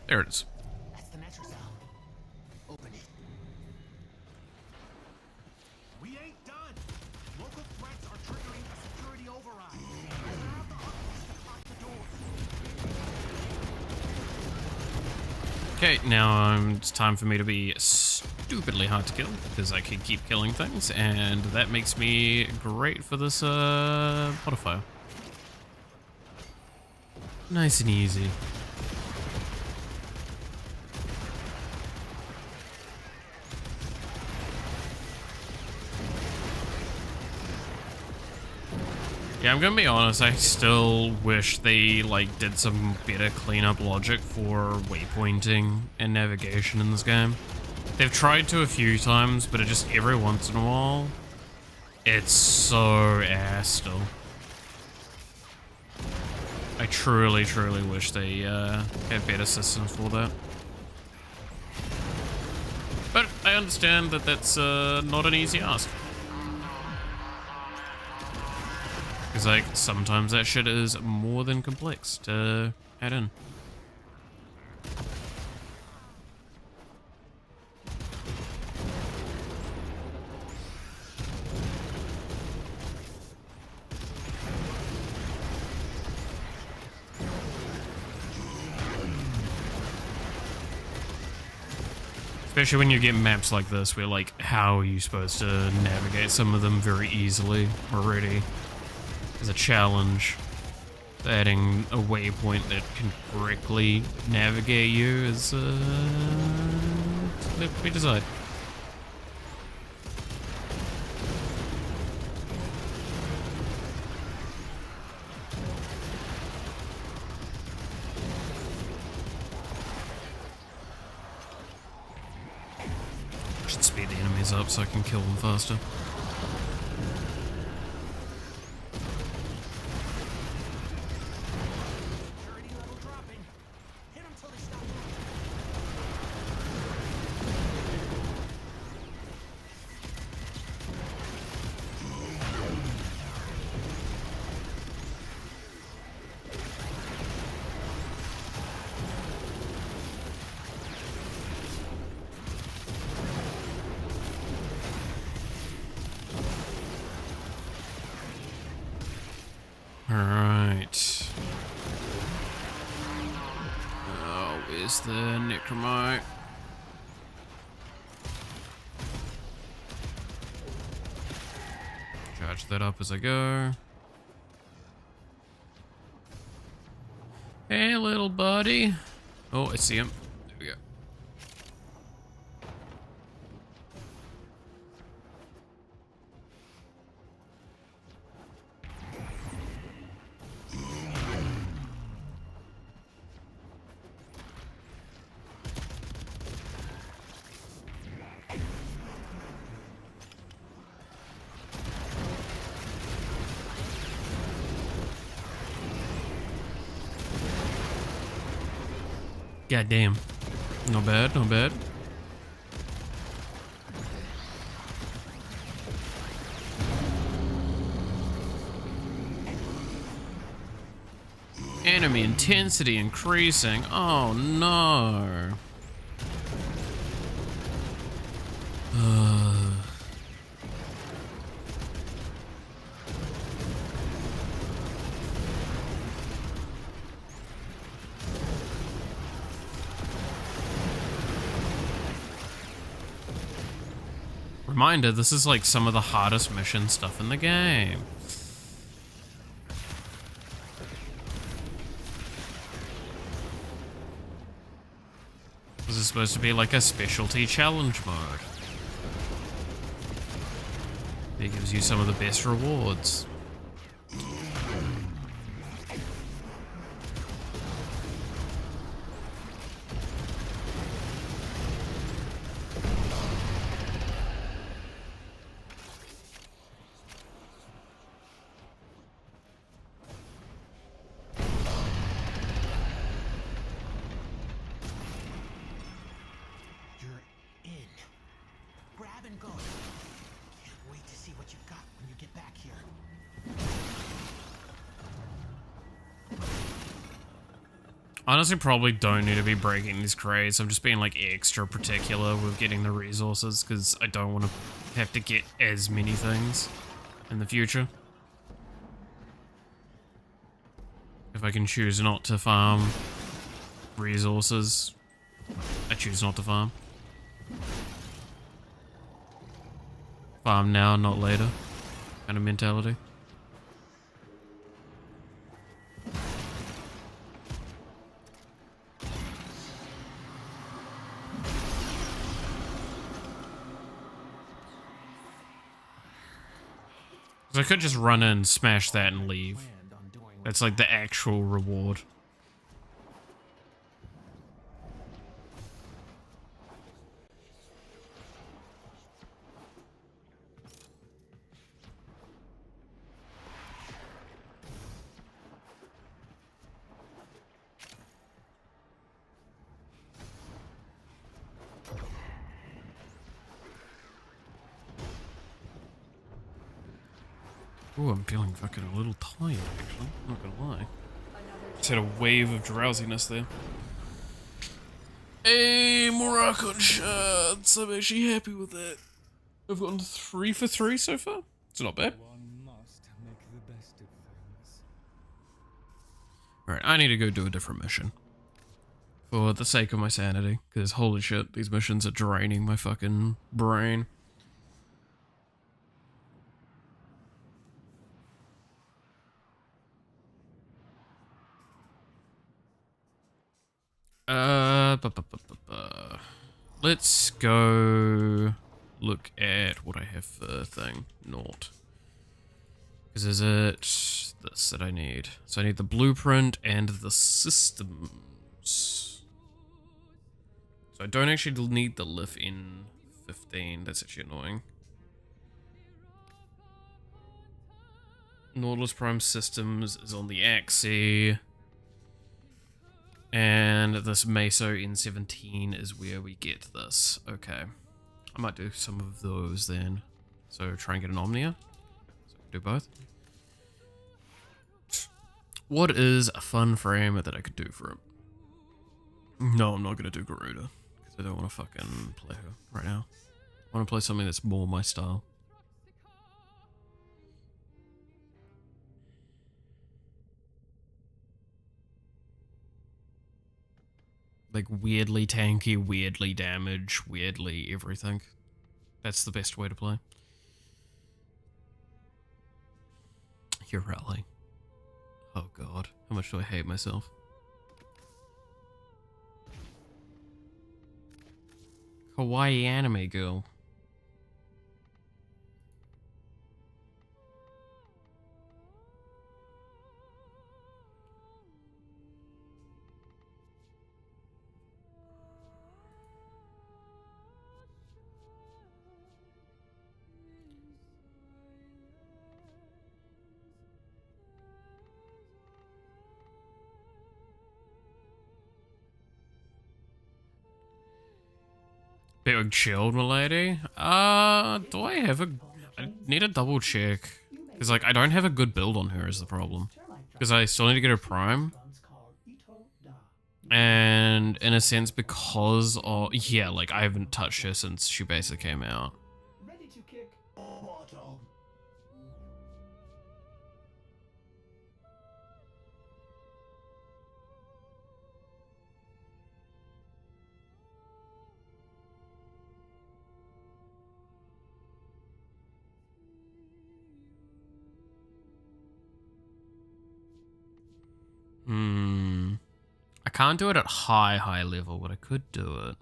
There it is. That's the metro cell. Open it. We ain't done. Local threats are triggering a security override. Allow the others to pop the door. Okay, now it's time for me to be stupidly hard to kill because I can keep killing things, and that makes me great for this modifier. Nice and easy. Yeah, I'm gonna be honest, I still wish they, like, did some better cleanup logic for waypointing and navigation in this game. They've tried to a few times, but it just, every once in a while, it's so ass still. I truly, truly wish they, had better systems for that. But I understand that that's, not an easy ask. Because, like, sometimes that shit is more than complex to add in. Especially when you get maps like this, where, like, how are you supposed to navigate some of them very easily already? As a challenge, adding a waypoint that can correctly navigate you is let me decide. I should speed the enemies up so I can kill them faster. Alright. Oh, where's the necromite? Charge that up as I go. Hey, little buddy. Oh, I see him. There we go. God damn. Not bad, not bad. Enemy intensity increasing. Oh no. Reminder, this is like some of the hardest mission stuff in the game. This is supposed to be like a specialty challenge mode. It gives you some of the best rewards. Honestly, probably don't need to be breaking these crates. I'm just being like extra particular with getting the resources because I don't want to have to get as many things in the future. If I can choose not to farm resources, I choose not to farm. Farm now, not later kind of mentality. So I could just run in, smash that, and leave. That's like the actual reward. Ooh, I'm feeling fucking a little tired, actually. Not gonna lie. Just had a wave of drowsiness there. Hey, more Archon shards. I'm actually happy with that. I've gotten 3 for 3 so far. It's not bad. Alright, I need to go do a different mission. For the sake of my sanity. Because holy shit, these missions are draining my fucking brain. Let's go look at what I have for thing. Naught. Because is it this that I need? So I need the blueprint and the systems. So I don't actually need the lift in 15. That's actually annoying. Nautilus Prime Systems is on the Axie. And this Meso N17 is where we get this. Okay. I might do some of those then. So try and get an Omnia. So do both. What is a fun frame that I could do for it? No, I'm not going to do Garuda. Because I don't want to fucking play her right now. I want to play something that's more my style. Like weirdly tanky, weirdly damage, weirdly everything. That's the best way to play. Your rally. Oh god, how much do I hate myself? Kawaii anime girl. Bit chilled, milady. Do I have a... I need to double check. Because, like, I don't have a good build on her is the problem. Because I still need to get her prime. And, in a sense, because of... Yeah, like, I haven't touched her since she basically came out. Ready to kick. I can't do it at high level, but I could do it.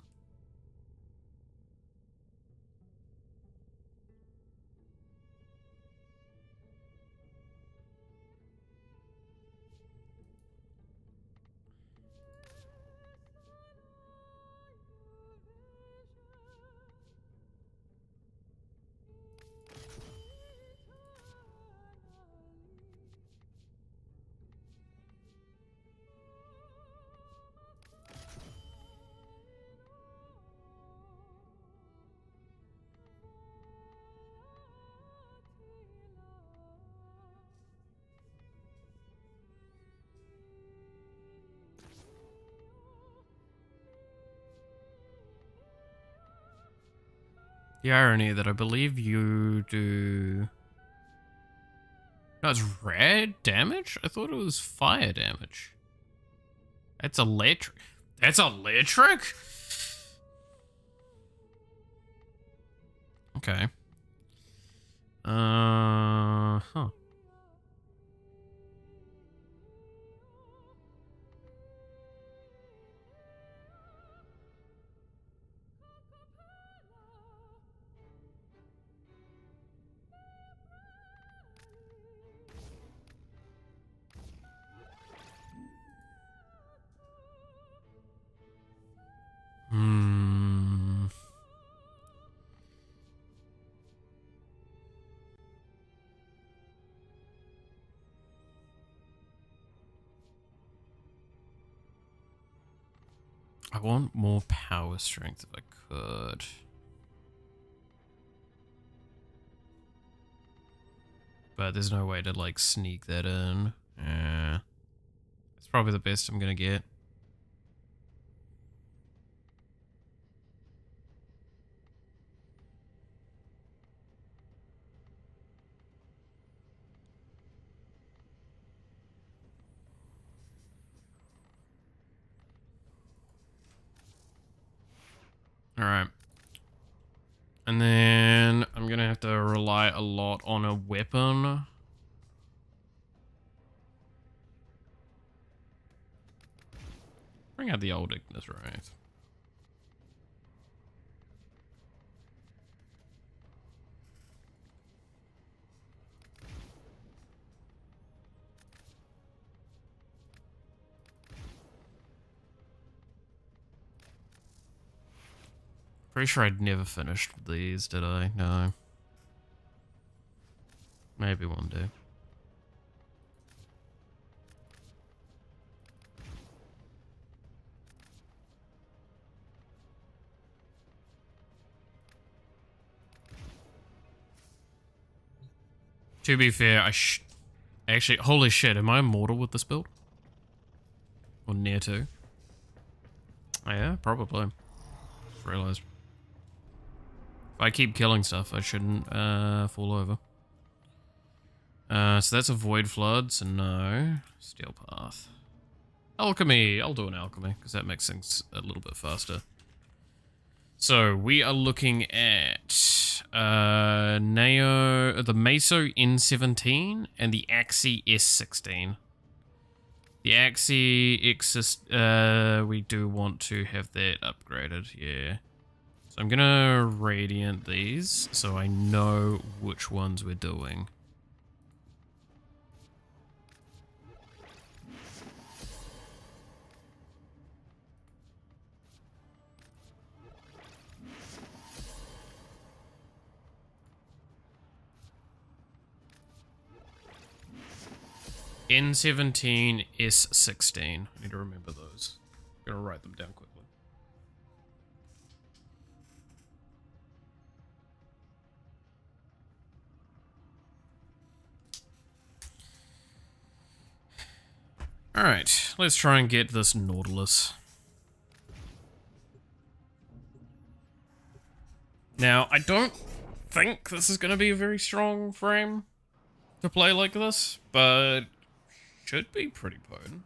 The irony that I believe you do... No, it's red damage? I thought it was fire damage. That's electric. That's electric? Okay. Huh. I want more power strength if I could. But there's no way to, like, sneak that in. Yeah. That's probably the best I'm gonna get. Alright. And then I'm gonna have to rely a lot on a weapon. Bring out the old Ignis Wraith. Pretty sure I'd never finished these, did I? No. Maybe one day. To be fair, actually, holy shit, am I immortal with this build? Or near to? Oh, yeah, probably. Just realized. If I keep killing stuff, I shouldn't fall over. So that's a Void Flood, so no. Steel Path. Alchemy! I'll do an Alchemy, because that makes things a little bit faster. So, we are looking at the Meso N17 and the Axie S16. The Axie X, we do want to have that upgraded, yeah. So I'm gonna Radiant these, so I know which ones we're doing. N17, S16. I need to remember those. I'm gonna write them down quickly. Alright, let's try and get this Nautilus. Now, I don't think this is gonna be a very strong frame to play like this, but should be pretty potent.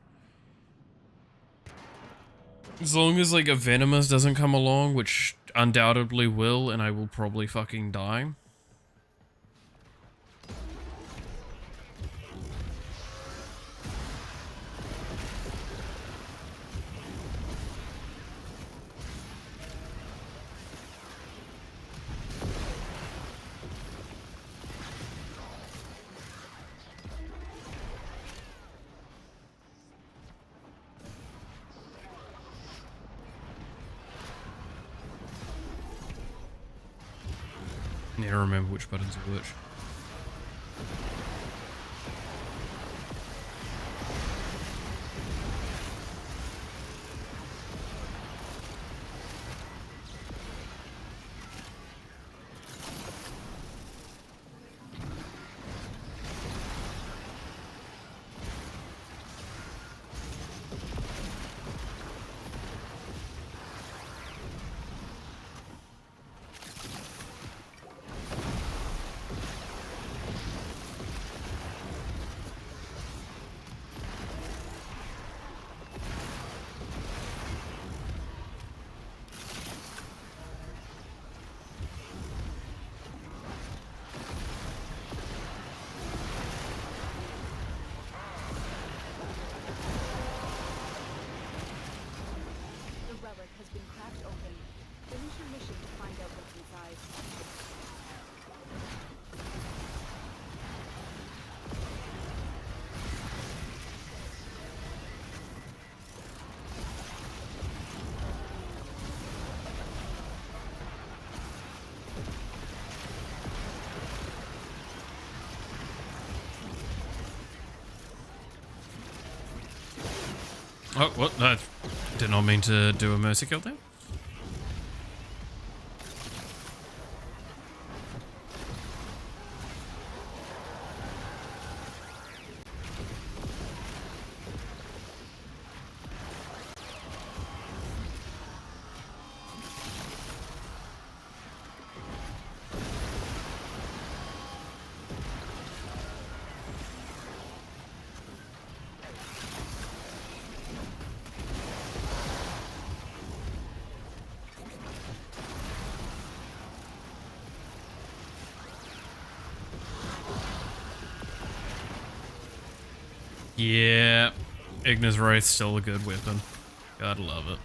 As long as, like, a Venomous doesn't come along, which undoubtedly will, and I will probably fucking die. Need to remember which buttons are which. The relic has been cracked open. Finish your mission to find out what's inside. Oh, what? I did not mean to do a mercy kill there. Yeah, Ignis Wraith's still a good weapon. Gotta love it.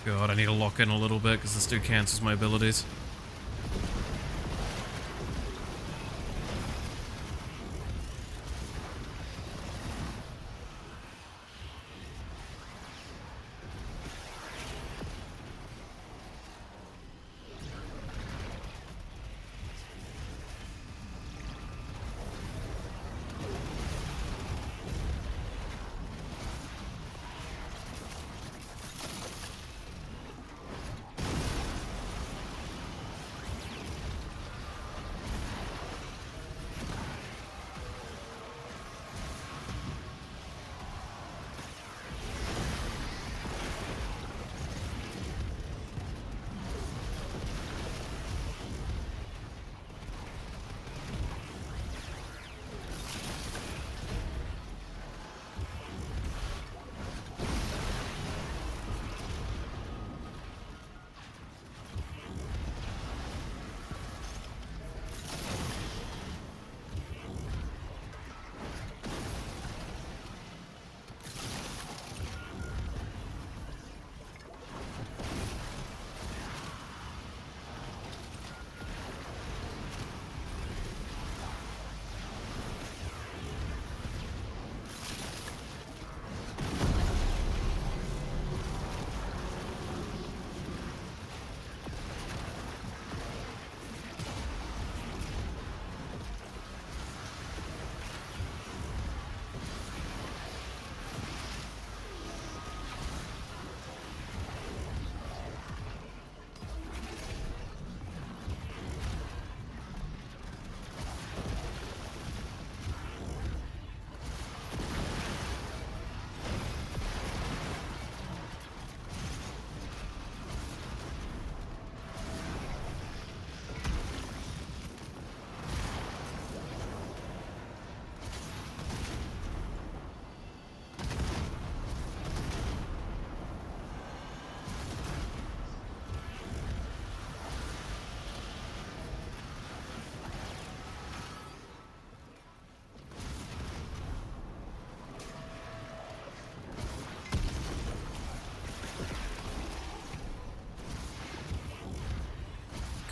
God, I need to lock in a little bit because this dude cancels my abilities.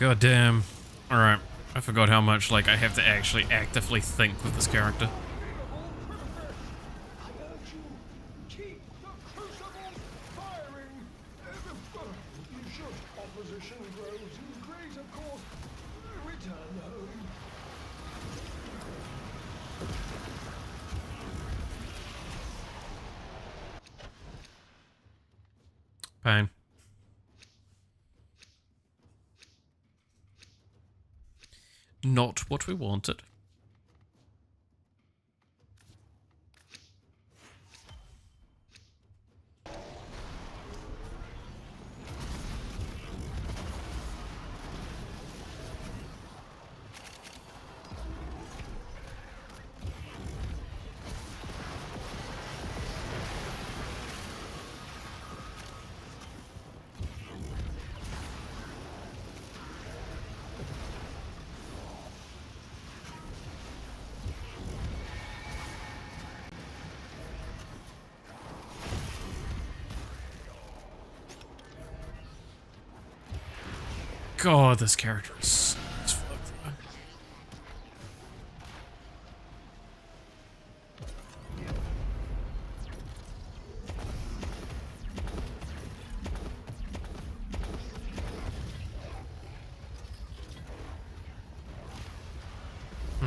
God damn. Alright. I forgot how much, like, I have to actually actively think with this character. I urge you, keep the crucibles firing. Should opposition grow too great, of course, return home. Pain. Not what we wanted. God, this character is fucked, man.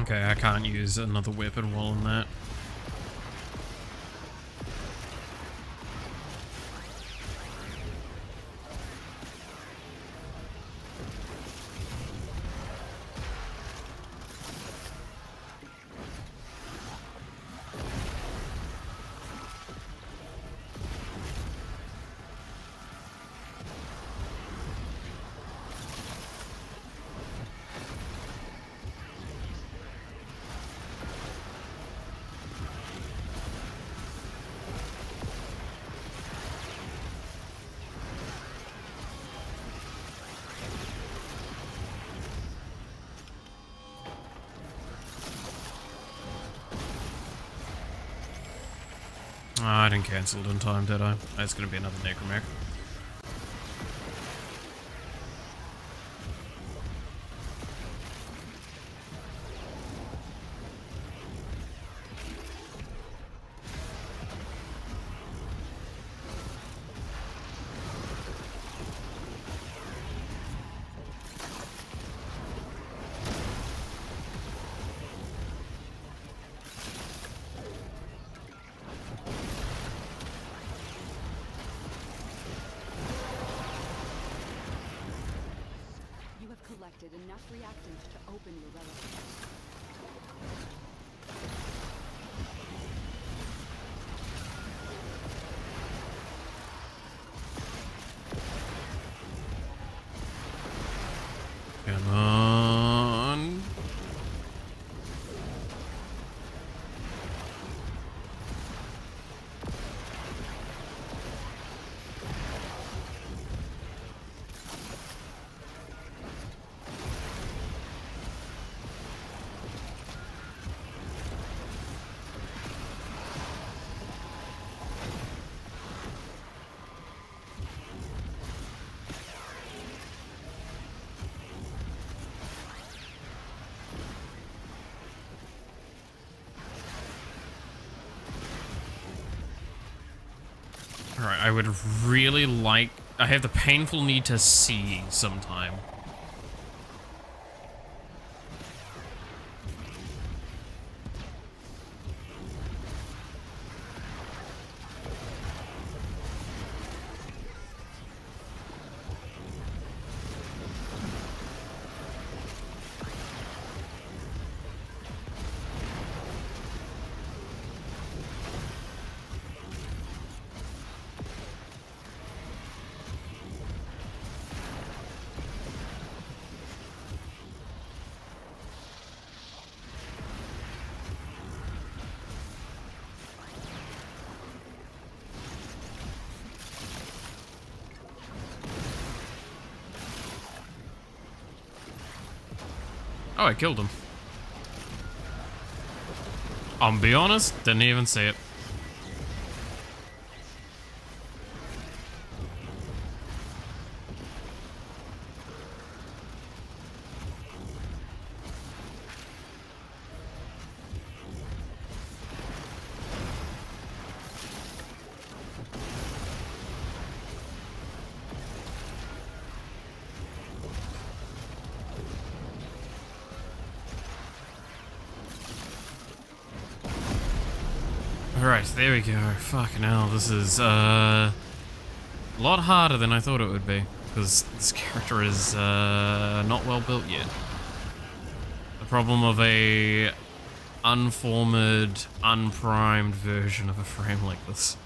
Okay, I can't use another weapon while in that. Oh, I didn't cancel it in time, did I? That's gonna be another necromech. You have collected enough reactants to open your relic. Come on. Alright, I would really like... I have the painful need to see sometime. Oh, I killed him. I'll be honest, didn't even see it. Right, there we go. Fucking hell, this is a lot harder than I thought it would be. Because this character is not well built yet. The problem of a unformed, unprimed version of a frame like this.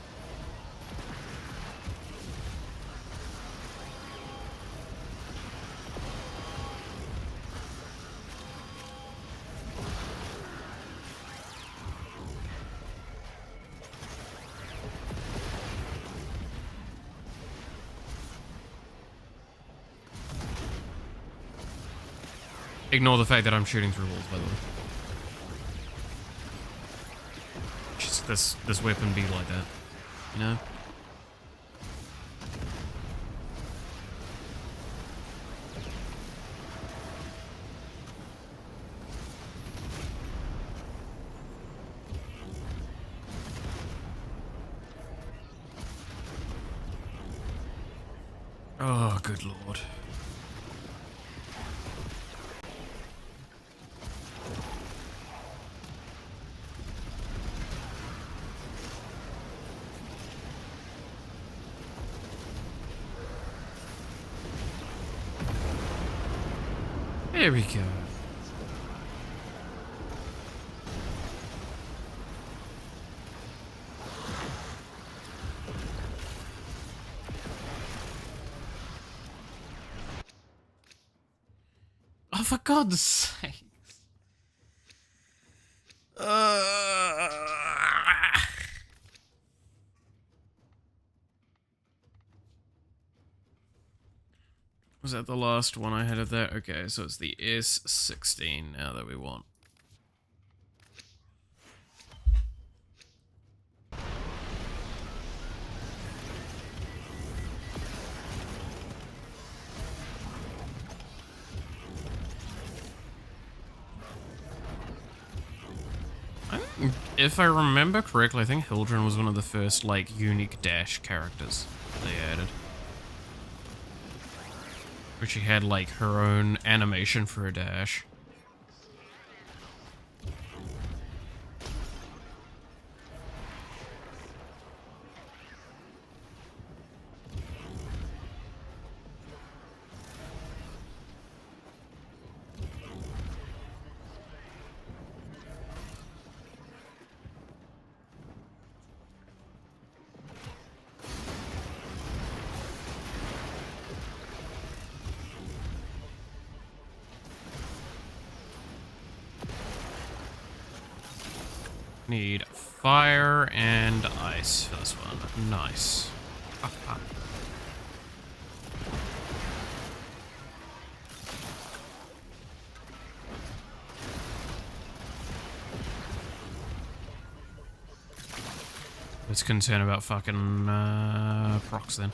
Ignore the fact that I'm shooting through walls, by the way. Just this weapon be like that, you know? Oh, good lord. There we go. Oh, for God's sake. Was that the last one I had of that? Okay, so it's the S16 now that we want. If I remember correctly, I think Hildren was one of the first, like, unique dash characters they added. Where she had, like, her own animation for a dash. Need fire and ice for this one. Nice. Aha. Let's concern about fucking procs then.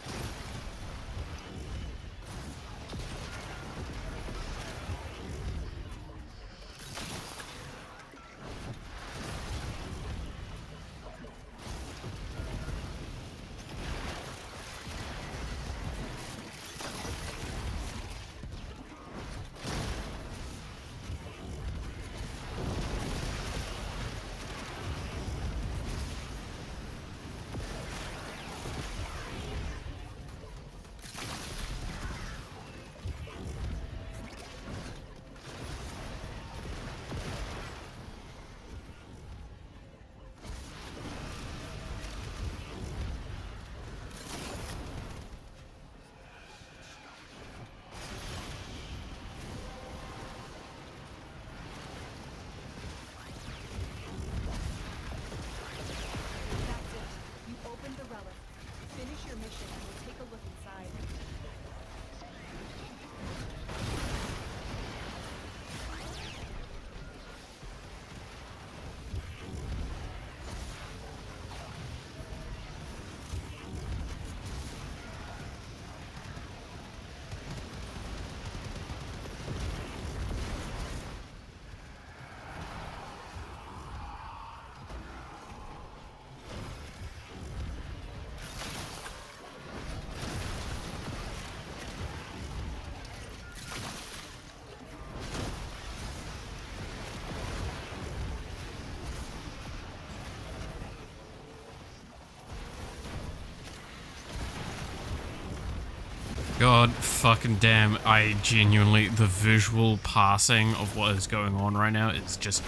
God fucking damn, I genuinely, the visual passing of what is going on right now is just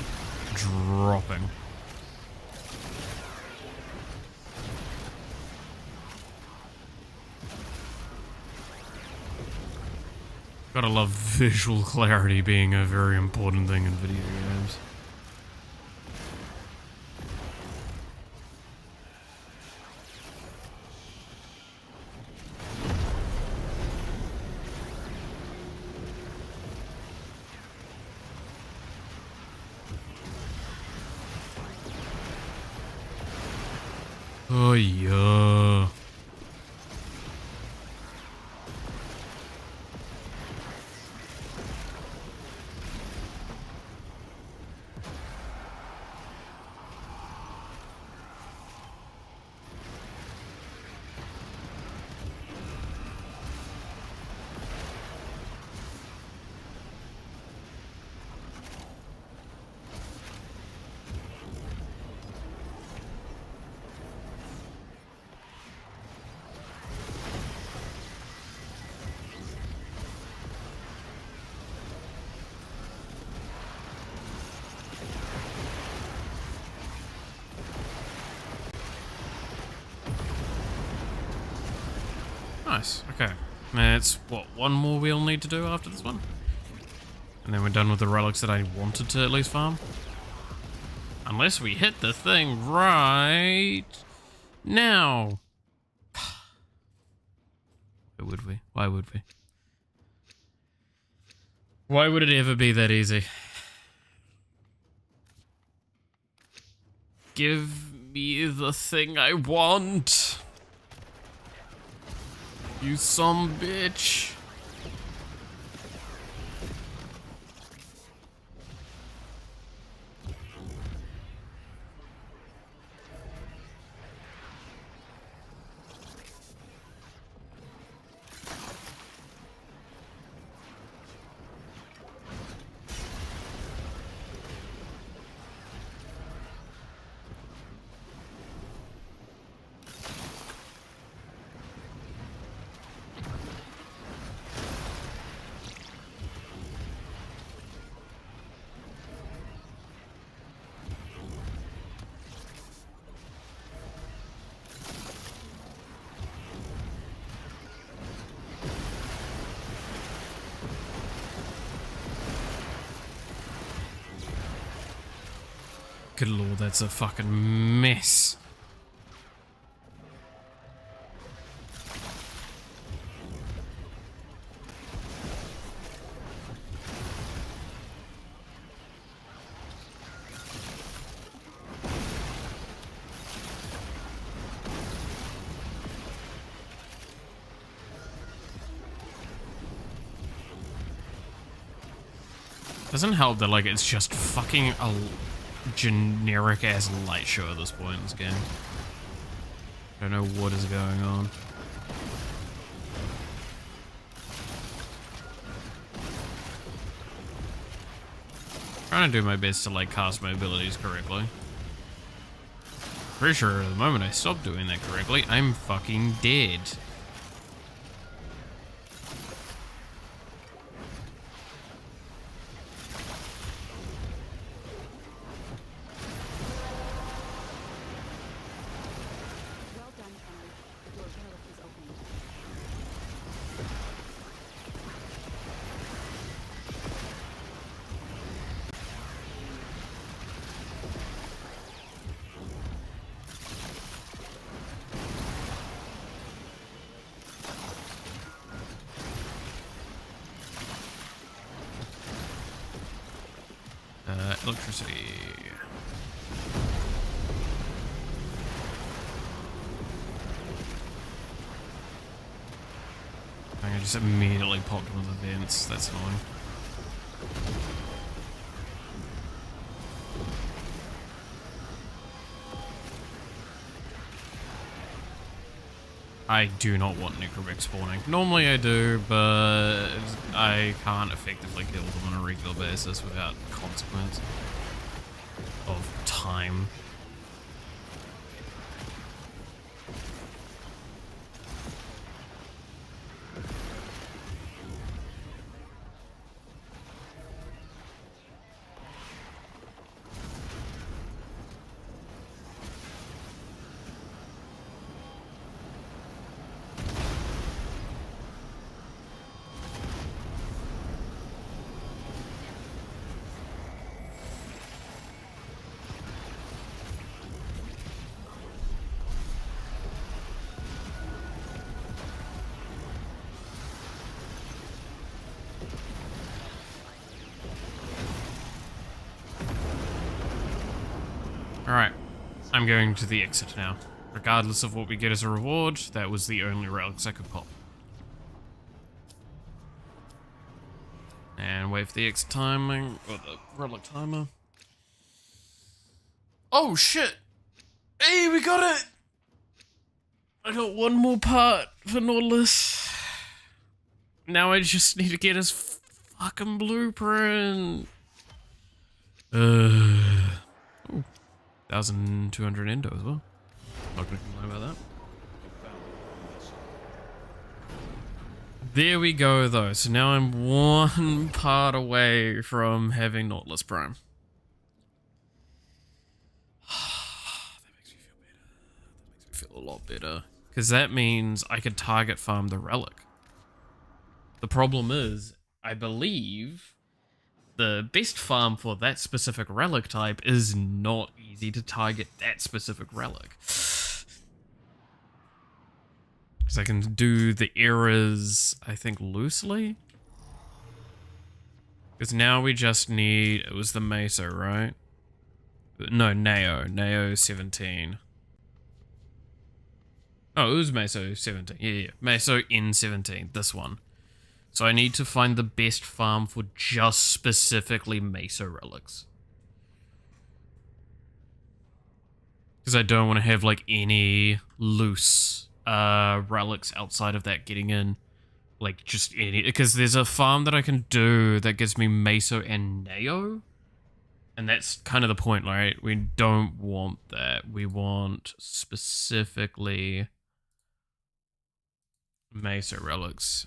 dropping. Gotta love visual clarity being a very important thing in video games. Oh yeah. Nice, okay. It's, what, one more we'll need to do after this one? And then we're done with the relics that I wanted to at least farm? Unless we hit the thing right now. Why would we? Why would we? Why would it ever be that easy? Give me the thing I want. You some bitch. Good lord, that's a fucking mess. Doesn't help that, like, it's just fucking a generic ass light show at this point in this game. I don't know what is going on. Trying to do my best to, like, cast my abilities correctly. Pretty sure the moment I stop doing that correctly, I'm fucking dead. Well done, Henry. The door relic is open. Electricity. I just immediately popped one of the vents. That's annoying. I do not want Necrobic spawning. Normally I do, but I can't effectively kill them on a regular basis without consequence of time. Alright, I'm going to the exit now. Regardless of what we get as a reward, that was the only relics I could pop. And wait for the exit timing, or the relic timer. Oh shit! Hey, we got it! I got one more part for Nautilus. Now I just need to get his fucking blueprint. Oh, 1,200 endo as well. Not gonna complain about that. There we go though, so now I'm one part away from having Nautilus Prime. That makes me feel better. That makes me feel a lot better. Because that means I could target farm the relic. The problem is, I believe the best farm for that specific relic type is not easy to target that specific relic. Because I can do the errors, I think, loosely. Because now we just need, it was the Meso, right? No, Neo 17. Oh, it was Meso 17. Yeah. Meso N17, this one. So I need to find the best farm for just specifically Meso relics. Because I don't want to have like any loose relics outside of that getting in. Like just any, because there's a farm that I can do that gives me Meso and Neo. And that's kind of the point, right? We don't want that. We want specifically Meso relics.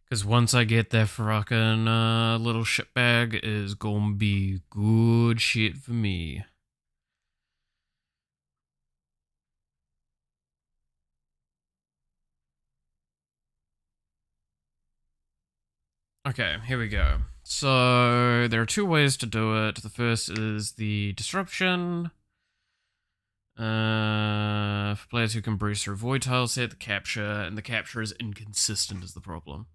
Because once I get that fucking little shitbag, is gonna be good shit for me. Okay, here we go. So there are two ways to do it. The first is the disruption. For players who can breeze through void tile set, the capture, and the capture is inconsistent is the problem.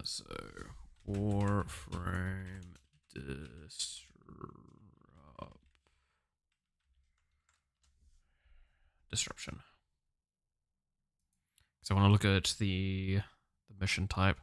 So Warframe disruption. So I want to look at the mission type.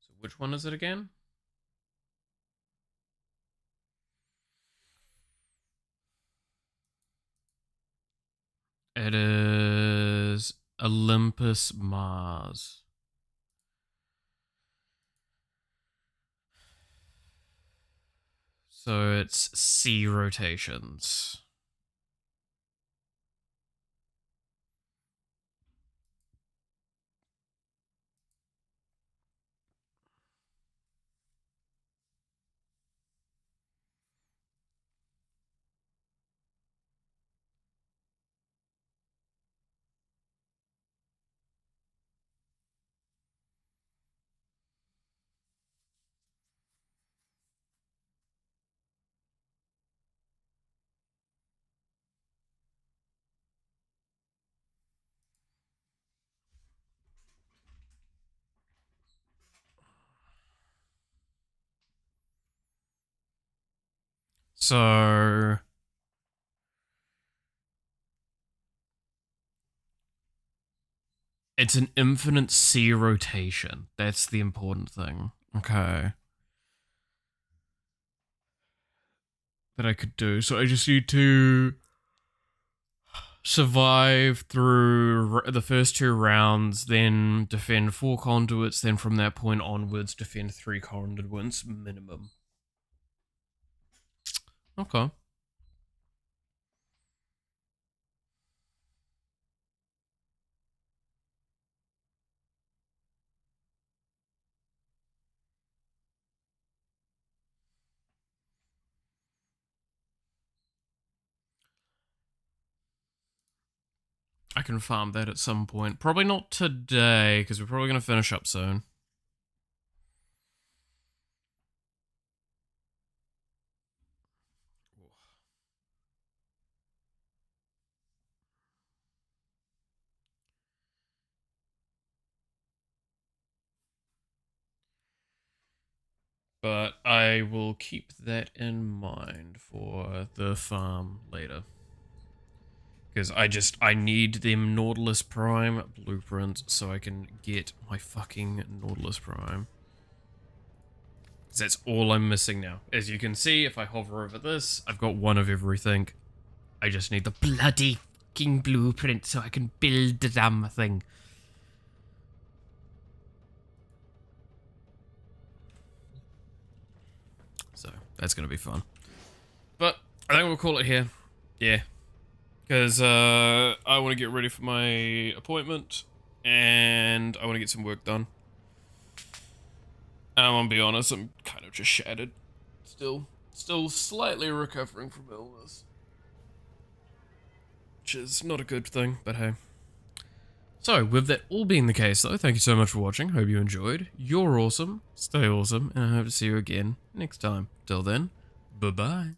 So which one is it again? It is Olympus Mars. So it's C rotations. So it's an infinite C rotation. That's the important thing. Okay. That I could do. So I just need to survive through the first 2 rounds, then defend 4 conduits, then from that point onwards defend 3 conduits minimum. Okay. I can farm that at some point. Probably not today, because we're probably going to finish up soon. But I will keep that in mind for the farm later. Because I need them Nautilus Prime blueprints so I can get my fucking Nautilus Prime. Because that's all I'm missing now. As you can see, if I hover over this, I've got one of everything. I just need the bloody fucking blueprint so I can build the damn thing. So, that's going to be fun. But, I think we'll call it here. Yeah. Because I want to get ready for my appointment, and I want to get some work done. And I'm going to be honest, I'm kind of just shattered. Still slightly recovering from illness. Which is not a good thing, but hey. So, with that all being the case though, thank you so much for watching. Hope you enjoyed. You're awesome. Stay awesome, and I hope to see you again next time. Till then, bye-bye.